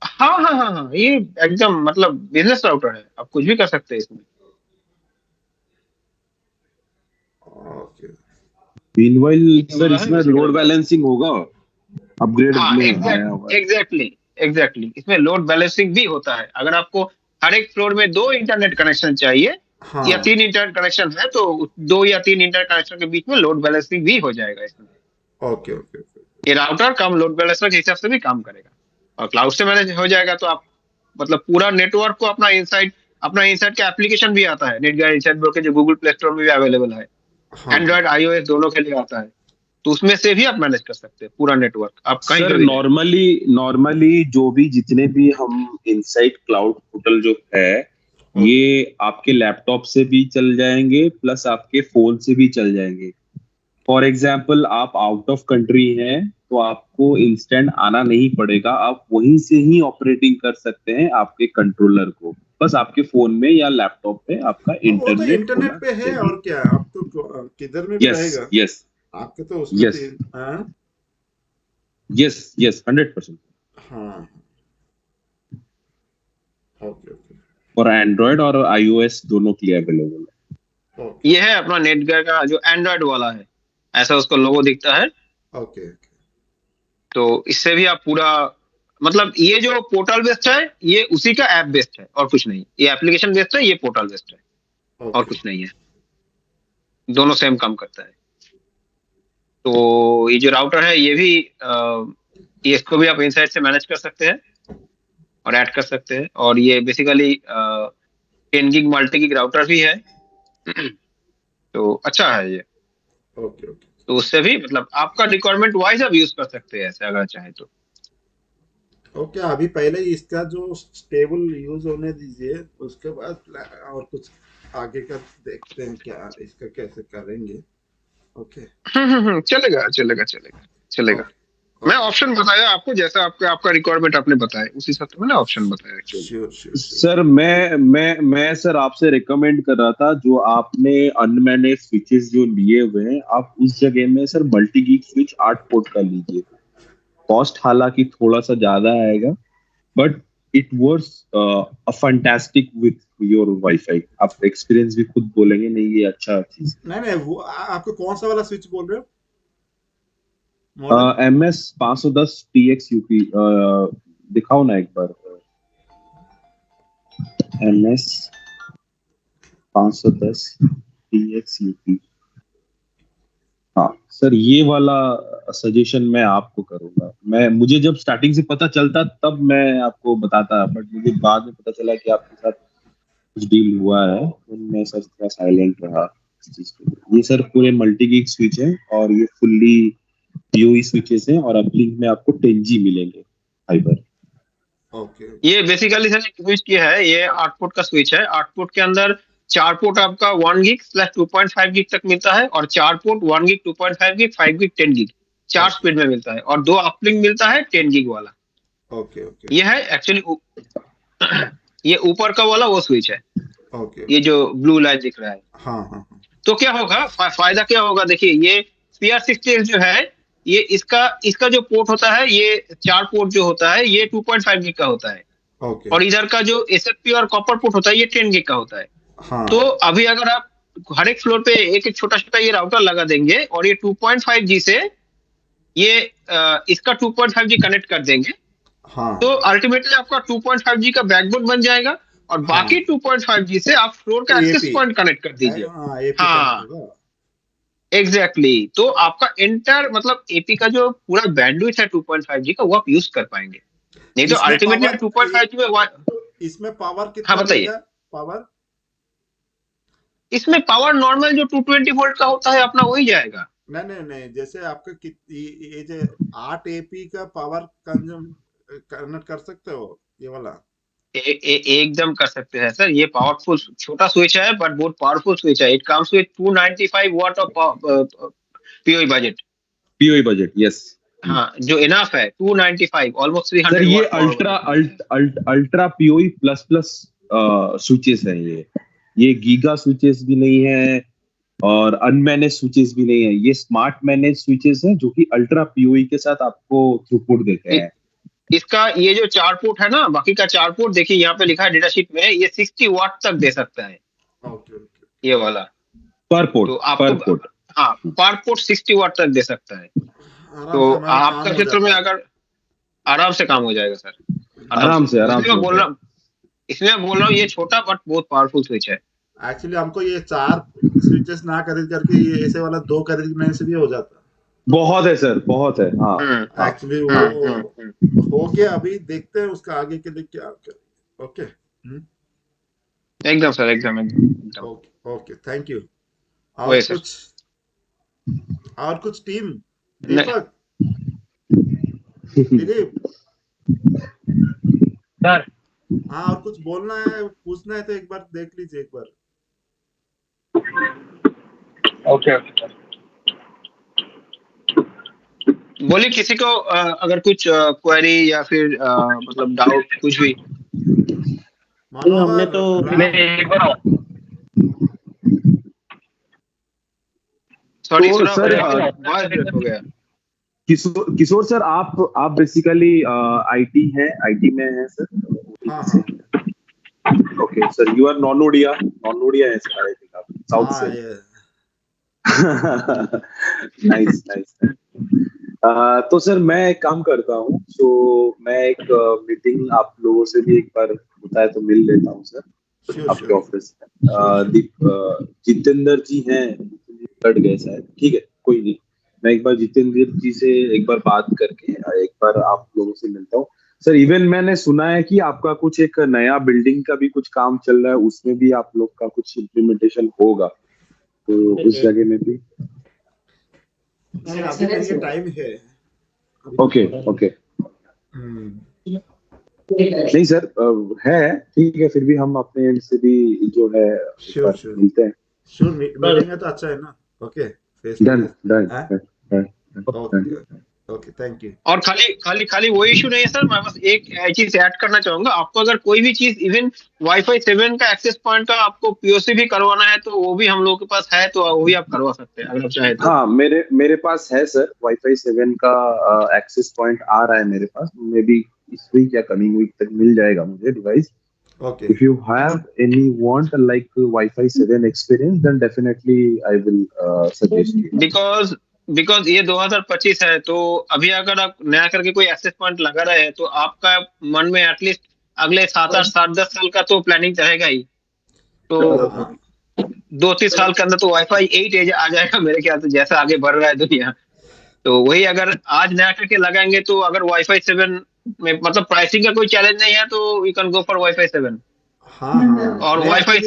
हाँ हाँ हाँ हाँ, ये एकदम मतलब बिजनेस राउटर है, आप कुछ भी कर सकते हैं इसमें। हो। ओके। मीनवाइल ये सर वाला है इसमें basically। लोड बैलेंसिंग होगा, अपग्रेड हाँ में आया हुआ है। एग्जैक्टली इसमें लोड बैलेंसिंग भी होता है। अगर आपको हर एक फ्लोर में 2 इंटरनेट कनेक्शन चाहिए या हाँ 3 इंटरनेट कनेक्शन है, तो 2 या 3 इंटरनेट कनेक्शन के बीच में लोड बैलेंसिंग भी हो जाएगा इसमें। Okay okay okay. ये राउटर कम लोड बैलेंसर के हिसाब से भी काम करेगा, और क्लाउड से मैनेज हो जाएगा, तो आप मतलब पूरा नेटवर्क को अपना इनसाइड का एप्लीकेशन भी आता है, नेटगार्ड इनसाइड बोल के, जो गूगल प्ले स्टोर में भी अवेलेबल है। हाँ एंड्रॉइड iOS दोनों के लिए आता है, तो उसमें से भी आप मैनेज कर सकते हैं पूरा नेटवर्क, आप कहीं सर पे भी रहें। नॉर्मली जो भी जितने भी हम इनसाइड क्लाउड पोर्टल जो है, ये आपके लैपटॉप से भी चल जाएंगे प्लस आपके फोन से भी चल जाएंगे। फॉर एग्जाम्पल आप आउट ऑफ कंट्री हैं तो आपको इंस्टेंट आना नहीं पड़ेगा, आप वहीं से ही ऑपरेटिंग कर सकते हैं आपके कंट्रोलर को, बस आपके फोन में या लैपटॉप पे आपका वो तो इंटरनेट होना इंटरनेट पे है चाहिए। और क्या, अब तो किधर में भी यस रहेगा यस आपके, तो उसमें यस तो हाँ यस यस 100%। हाँ। ओके ओके और एंड्रॉयड और iOS दोनों के लिए अवेलेबल है। ओके ये है अपना नेटगार्ड का जो एंड्रॉइड वाला है, ऐसा उसका लोगो दिखता है। ओके ओके तो इससे भी आप पूरा मतलब, ये जो पोर्टल बेस्ड है ये उसी का ऐप बेस्ड है और कुछ नहीं, ये एप्लीकेशन बेस्ड है, ये पोर्टल बेस्ड है और ओके कुछ नहीं है, दोनों सेम काम करता है। तो ये जो राउटर है ये भी ये इसको भी आप इनसाइड से मैनेज कर सकते हैं और ऐड कर सकते हैं, और ये basically 10 gig multi gig router भी है। तो अच्छा है ये। ओके ओके तो उससे भी मतलब आपका रिक्वायरमेंट वाइज आप यूज कर सकते हैं ऐसे, अगर चाहे तो। ओके। अभी पहले इसका जो स्टेबल यूज होने दीजिए, उसके बाद और कुछ आगे का देखते हैं क्या इसका कैसे करेंगे। ओके चलेगा चलेगा चलेगा चलेगा। ओके मैं ओके। ऑप्शन बताया आपको, जैसा आपका रिक्वायरमेंट आपने बताया उस हिसाब से मैंने ऑप्शन बताया actually. Sure sure sure. Sir मैं सर आपसे रिकमेंड कर रहा था, जो आपने अनमैनेज स्विचेस जो लिए हुए हैं, आप उस जगह में sir multi gig switch 8 port का लीजिए। कॉस्ट हालांकि थोड़ा सा ज्यादा आएगा, but it works a fantastic with your wifi. आप एक्सपीरियंस भी खुद बोलेंगे नहीं ये अच्छा चीज। नहीं नहीं, वो आपको कौन सा वाला स्विच बोल रहे हो, मॉडल? MS 510 TX UP दिखाओ ना एक बार। MS 510 TX UP। हाँ सर, ये वाला सजेशन मैं आपको करूंगा। मुझे जब स्टार्टिंग से पता चलता तब मैं आपको बताता, बट मुझे बाद में पता चला कि आपके साथ कुछ डील हुआ है, तो मैं सर थोड़ा साइलेंट रहा इस चीज के लिए। ये सर पूरे मल्टी गिग स्विच है और ये फुल्ली PoE स्विचेस हैं, और अपलिंक में आपको 10G मिलेंगे फाइबर। ओके ये बेसिकली सर स्विच क्या है, ये 8 पोर्ट का स्विच है। 8 पोर्ट के अंदर 4 पोर्ट आपका 1 गिग / 2.5 गिग तक मिलता है, और 4 port 1 gig 2.5 gig 5 gig 10 gig 4 okay speed में मिलता है, और 2 अपलिंक मिलता है 10 गिग वाला। ओके ओके ये है एक्चुअली ये ऊपर का वाला वो स्विच है, ओके ये ओके। जो ब्लू लाइट दिख रहा है। हाँ हाँ हाँ। तो क्या होगा, फायदा क्या होगा, देखिए ये PR60 जो है, ये इसका जो पोर्ट होता है, ये 4 पोर्ट जो होता है ये 2.5 गिग का होता है, ओके और इधर का जो SFP और कॉपर पोर्ट होता है ये 10 गिग का होता है। तो हाँ अभी अगर आप हर एक फ्लोर पे एक एक छोटा छोटा ये राउटर लगा देंगे, और ये 2.5G से ये इसका 2.5G कनेक्ट कर देंगे, हाँ तो अल्टीमेटली आपका 2.5G का बैकबोन बन जाएगा, और हाँ। बाकी 2.5G से आप फ्लोर का एक्सेस एपी, पॉइंट कनेक्ट कर दीजिए। हाँ एपी कनेक्ट हाँ होगा। एग्जैक्टली तो आपका एंटायर मतलब एपी का जो पूरा बैंडविड्थ है 2.5G का, वो आप यूज कर पाएंगे। नहीं तो इसमें अल्टीमेटली पावर 2.5G में इसमें पावर हाँ कितना बताइए। देगा, पावर? इसमें पावर नॉर्मल जो 220 वोल्ट का होता है अपना वही जाएगा। नहीं नहीं नहीं, जैसे आपका ये जो 8 एपी का पावर कंज्यूम कन्वर्ट कर सकते हो ये वाला? एकदम कर सकते हैं सर, ये पावरफुल छोटा स्विच है बट बहुत पावरफुल स्विच है। It comes with 295 watt of PoE budget. PoE budget, yes. हाँ जो इनफ है 295 ऑलमोस्ट सर 300 ये watt power ultra PoE plus plus switches है ये गीगा स्विचेस भी नहीं है और अनमैनेज स्विचेस भी नहीं है, ये स्मार्ट मैनेज स्विचेस हैं जो कि अल्ट्रा पीओई के साथ आपको थ्रूपुट देते हैं। इसका ये जो 4 पोर्ट है ना, बाकी का 4 पोर्ट देखिए यहाँ पे लिखा है डेटा शीट में, ये 60 वाट तक दे सकता है ओके ये वाला। पर पोर्ट तो आपको हाँ पर पोर्ट 60 वाट तक दे सकता है। तो आपका क्षेत्र में अगर आराम से काम हो जाएगा सर, आराम से इसलिए मैं बोल रहा हूँ ये छोटा बट बहुत पावरफुल स्विच है। एक्चुअली हमको ये 4 स्विचेस ना खरीद करके ये ऐसे वाला 2 खरीदने से भी हो जाता। बहुत है सर, बहुत है। हाँ एक्चुअली वो हो गया, अभी देखते हैं उसका आगे के लिए क्या करें। ओके एकदम सर, एकदम ओके थैंक यू। और कुछ टीम दीपक दिलीप सर हाँ और कुछ बोलना है पूछना है तो एक बार देख लीजिए एक बार। ओके बोलिए किसी को अगर कुछ क्वेरी या फिर मतलब डाउट कुछ भी। हमने तो सॉरी तो सर हो गया। किशोर सर आप बेसिकली आईटी में हैं सर? हाँ okay sir, you are non Odia है सर, आई थिंक आप साउथ से। नाइस तो सर मैं एक काम करता हूँ, तो मैं एक मीटिंग आप लोगों से भी एक बार होता है तो मिल लेता हूँ सर आपके ऑफिस में। जितेंद्र जी हैं, कट गए शायद, ठीक है कोई नहीं, मैं एक बार जितेंद्र जी से एक बार बात करके एक बार आप लोगों से मिलता हूँ सर। इवन मैंने सुना है कि आपका कुछ एक नया बिल्डिंग का भी कुछ काम चल रहा है, उसमें भी आप लोग का कुछ इम्प्लीमेंटेशन होगा, तो उस जगह में भी अभी टाइम है। ओके नहीं सर है, ठीक है, फिर भी हम अपने एंड से भी जो है श्योर मिलते हैं। श्योर मिलेंगे तो अच्छा है ना। Okay done okay thank you. और खाली वो इशू नहीं है सर, मैं बस एक चीज ऐड करना चाहूंगा। आपको अगर कोई भी चीज इवन वाईफाई 7 का एक्सेस पॉइंट का आपको पीओसी भी करवाना है तो वो भी हम लोगों के पास है, तो वो भी आप करवा सकते हैं अगर आप चाहें तो। हाँ मेरे पास है सर, वाईफाई 7 का एक्सेस पॉइंट आ रहा है मेरे पास, मे बी इस वीक या कमिंग वीक तक मिल जाएगा मुझे device. Okay. If you have any want like Wi-Fi 7 experience, then definitely I will suggest you. Because ये 2025 है, तो अभी अगर आप नया करके कोई एक्सेस पॉइंट लगा रहे हैं तो आपका मन में एटलीस्ट अगले 7-10 साल का तो प्लानिंग रहेगा ही। तो 2-3 साल के अंदर तो वाईफाई 8 आ जाएगा मेरे ख्याल से, जैसा आगे बढ़ रहा है दुनिया। तो वही अगर आज नया करके लगाएंगे तो अगर वाईफाई 7 में मतलब प्राइसिंग का कोई चैलेंज नहीं है तो you can go for wifi 7। हाँ और वाईफाई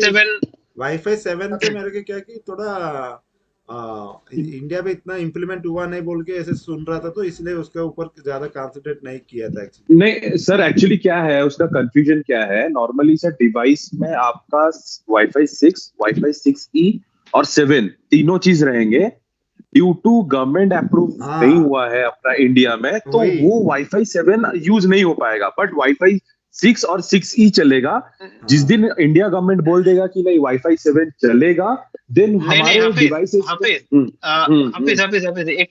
7 के मेरे को क्या कि थोड़ा इंडिया में इतना इम्प्लीमेंट हुआ नहीं बोल के ऐसे सुन रहा था, तो इसलिए उसके ऊपर ज्यादा कंसंट्रेट नहीं किया था एक्चुअली। नहीं सर, एक्चुअली क्या है उसका कंफ्यूजन क्या है, नॉर्मली सर डिवाइस में आपका वाईफाई 6E और 7 तीनों चीज रहेंगे। ड्यू टू गवर्नमेंट अप्रूव नहीं हुआ है अपना इंडिया में, तो वो वाईफाई 7 यूज नहीं हो पाएगा, बट वाईफाई 6 और 6E चलेगा। जिस दिन इंडिया गवर्नमेंट बोल देगा कि नहीं वाईफाई 7 चलेगा, देन हमारे डिवाइसेस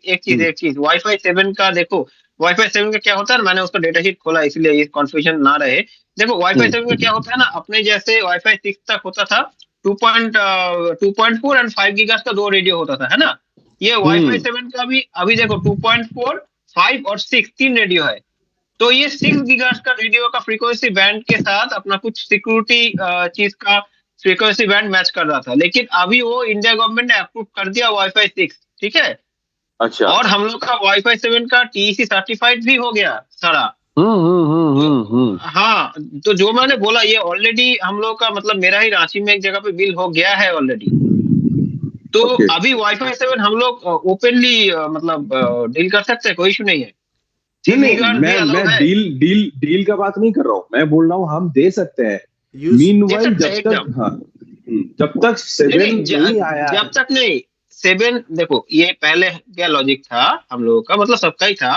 एक चीज वाईफाई 7 का देखो, वाईफाई 7 का क्या होता है, मैंने उसका डेटा शीट खोला इसलिए ये कंफ्यूजन ना रहे। देखो वाईफाई 7 का क्या होता है ना, अपने जैसे वाईफाई 6 तक होता था 2.4 एंड 5 गीगास का 2 रेडियो होता था, है ना। ये वाईफाई 7 का भी अभी देखो 2.4, 5 और 6 3 रेडियो है। तो ये 6 गीगाहर्ट्ज का रेडियो का फ्रीक्वेंसी बैंड के साथ अपना कुछ सिक्योरिटी चीज का फ्रीक्वेंसी बैंड मैच कर रहा था, लेकिन अभी वो इंडिया गवर्नमेंट ने अप्रूव कर दिया वाईफाई 6, ठीक है। अच्छा। और हम लोग का वाईफाई 7 का टीईसी सर्टिफाइड भी हो गया सारा। हाँ, तो जो मैंने बोला ये ऑलरेडी हम लोग का मतलब मेरा ही रांची में एक जगह पे बिल हो गया है ऑलरेडी। तो अभी वाईफाई 7 हम लोग ओपनली मतलब डील कर सकते हैं, कोई इशू नहीं है। मैं डील का बात नहीं कर रहा हूँ, मैं बोल रहा हूँ हम दे सकते हैं। मीनवाइल जब तक 7 नहीं आया, जब तक नहीं 7 देखो, ये पहले क्या लॉजिक था हम लोगों का, मतलब सबका ही था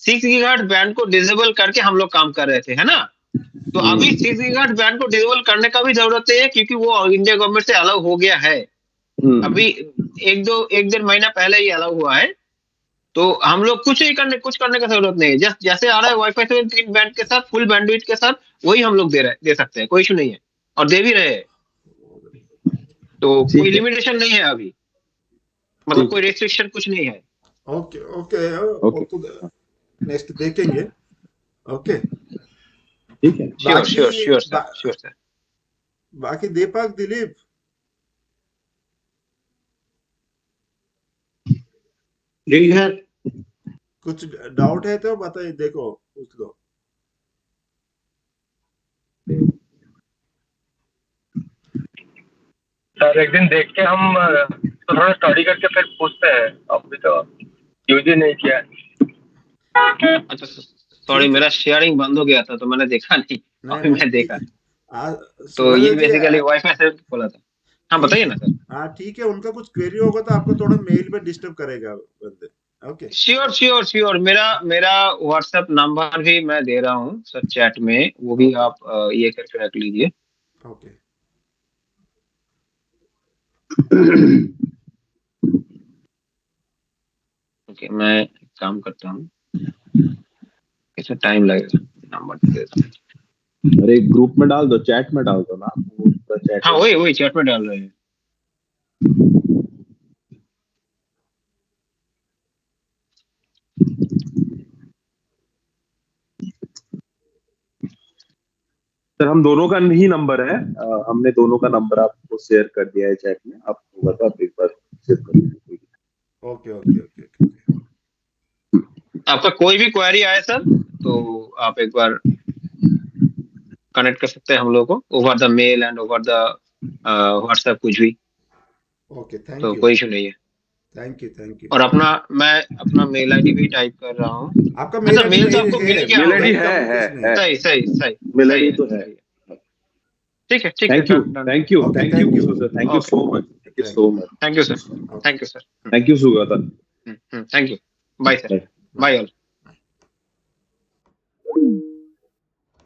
6 गीगाहर्ट्ज बैंड को डिसेबल करके हम लोग काम कर रहे थे, है ना। तो अभी 6 गीगाहर्ट्ज बैंड को डिसेबल करने का भी जरूरत नहीं है, क्योंकि वो इंडिया गवर्नमेंट से अलाउ हो गया है। अभी एक डेढ़ महीना पहले ही अलाउ हुआ है। तो हम लोग कुछ करने का जरूरत नहीं है। जस्ट जैसे आ रहा है वाईफाई 7 3 बैंड के साथ, फुल बैंडविड्थ के साथ, वही हम लोग दे सकते हैं, कोई इशू नहीं है, और दे भी रहे हैं। तो कोई लिमिटेशन नहीं है अभी, मतलब कोई रेस्ट्रिक्शन कुछ नहीं है। ओके ओके ओके, नेक्स्ट देखेंगे। ओके ठीक है, श्योर सर। बाकी दीपक, दिलीप, जी सर। कुछ डाउट है तो बताइए, देखो पूछ लो। सर एक दिन देख के हम तो थोड़ा स्टडी करके फिर पूछते हैं, अभी तो यूज ही नहीं किया। अच्छा सॉरी, मेरा शेयरिंग बंद हो गया था तो मैंने देखा नहीं, अभी मैं देखा। तो ये बेसिकली वाईफाई से खोला था। हाँ बताइए ना सर। हाँ ठीक है, उनका कुछ क्वेरी होगा तो आपको थोड़ा मेल पे डिस्टर्ब करेगा बंदे। Okay sure. मेरा व्हाट्सएप नंबर भी मैं दे रहा हूँ सर चैट में, वो भी आप ये करके रख लीजिए। ओके ओके, मैं एक काम करता हूँ, इसमें टाइम लगेगा, नंबर दे देता हूँ। अरे ग्रुप में डाल दो, चैट में डाल दो ना, वो चैट। हाँ वही चैट में डाल रहे हैं। सर हम दोनों का ही नंबर है, हमने दोनों का नंबर आपको शेयर कर दिया है चैट में, आप होगा तो आप एक बार शेयर कर लीजिए। Okay okay okay okay. आपका कोई भी क्वेरी आए सर तो आप एक बार कनेक्ट कर सकते हैं हम लोग को, over the male and over the WhatsApp, कुछ भी। ओके थैंक तो यू कोई इशू नहीं है। Thank you. और मैं अपना मेल आईडी भी टाइप कर रहा हूँ। आपका मेल आईडी मेल तो आपको मिल गया मेल होगा। आईडी है। सही मेल आईडी तो है। ठीक है। Thank you Okay, thank you. Sir, thank you so much, thank you sir. Thank you Sugata. Thank you. Bye sir, bye all.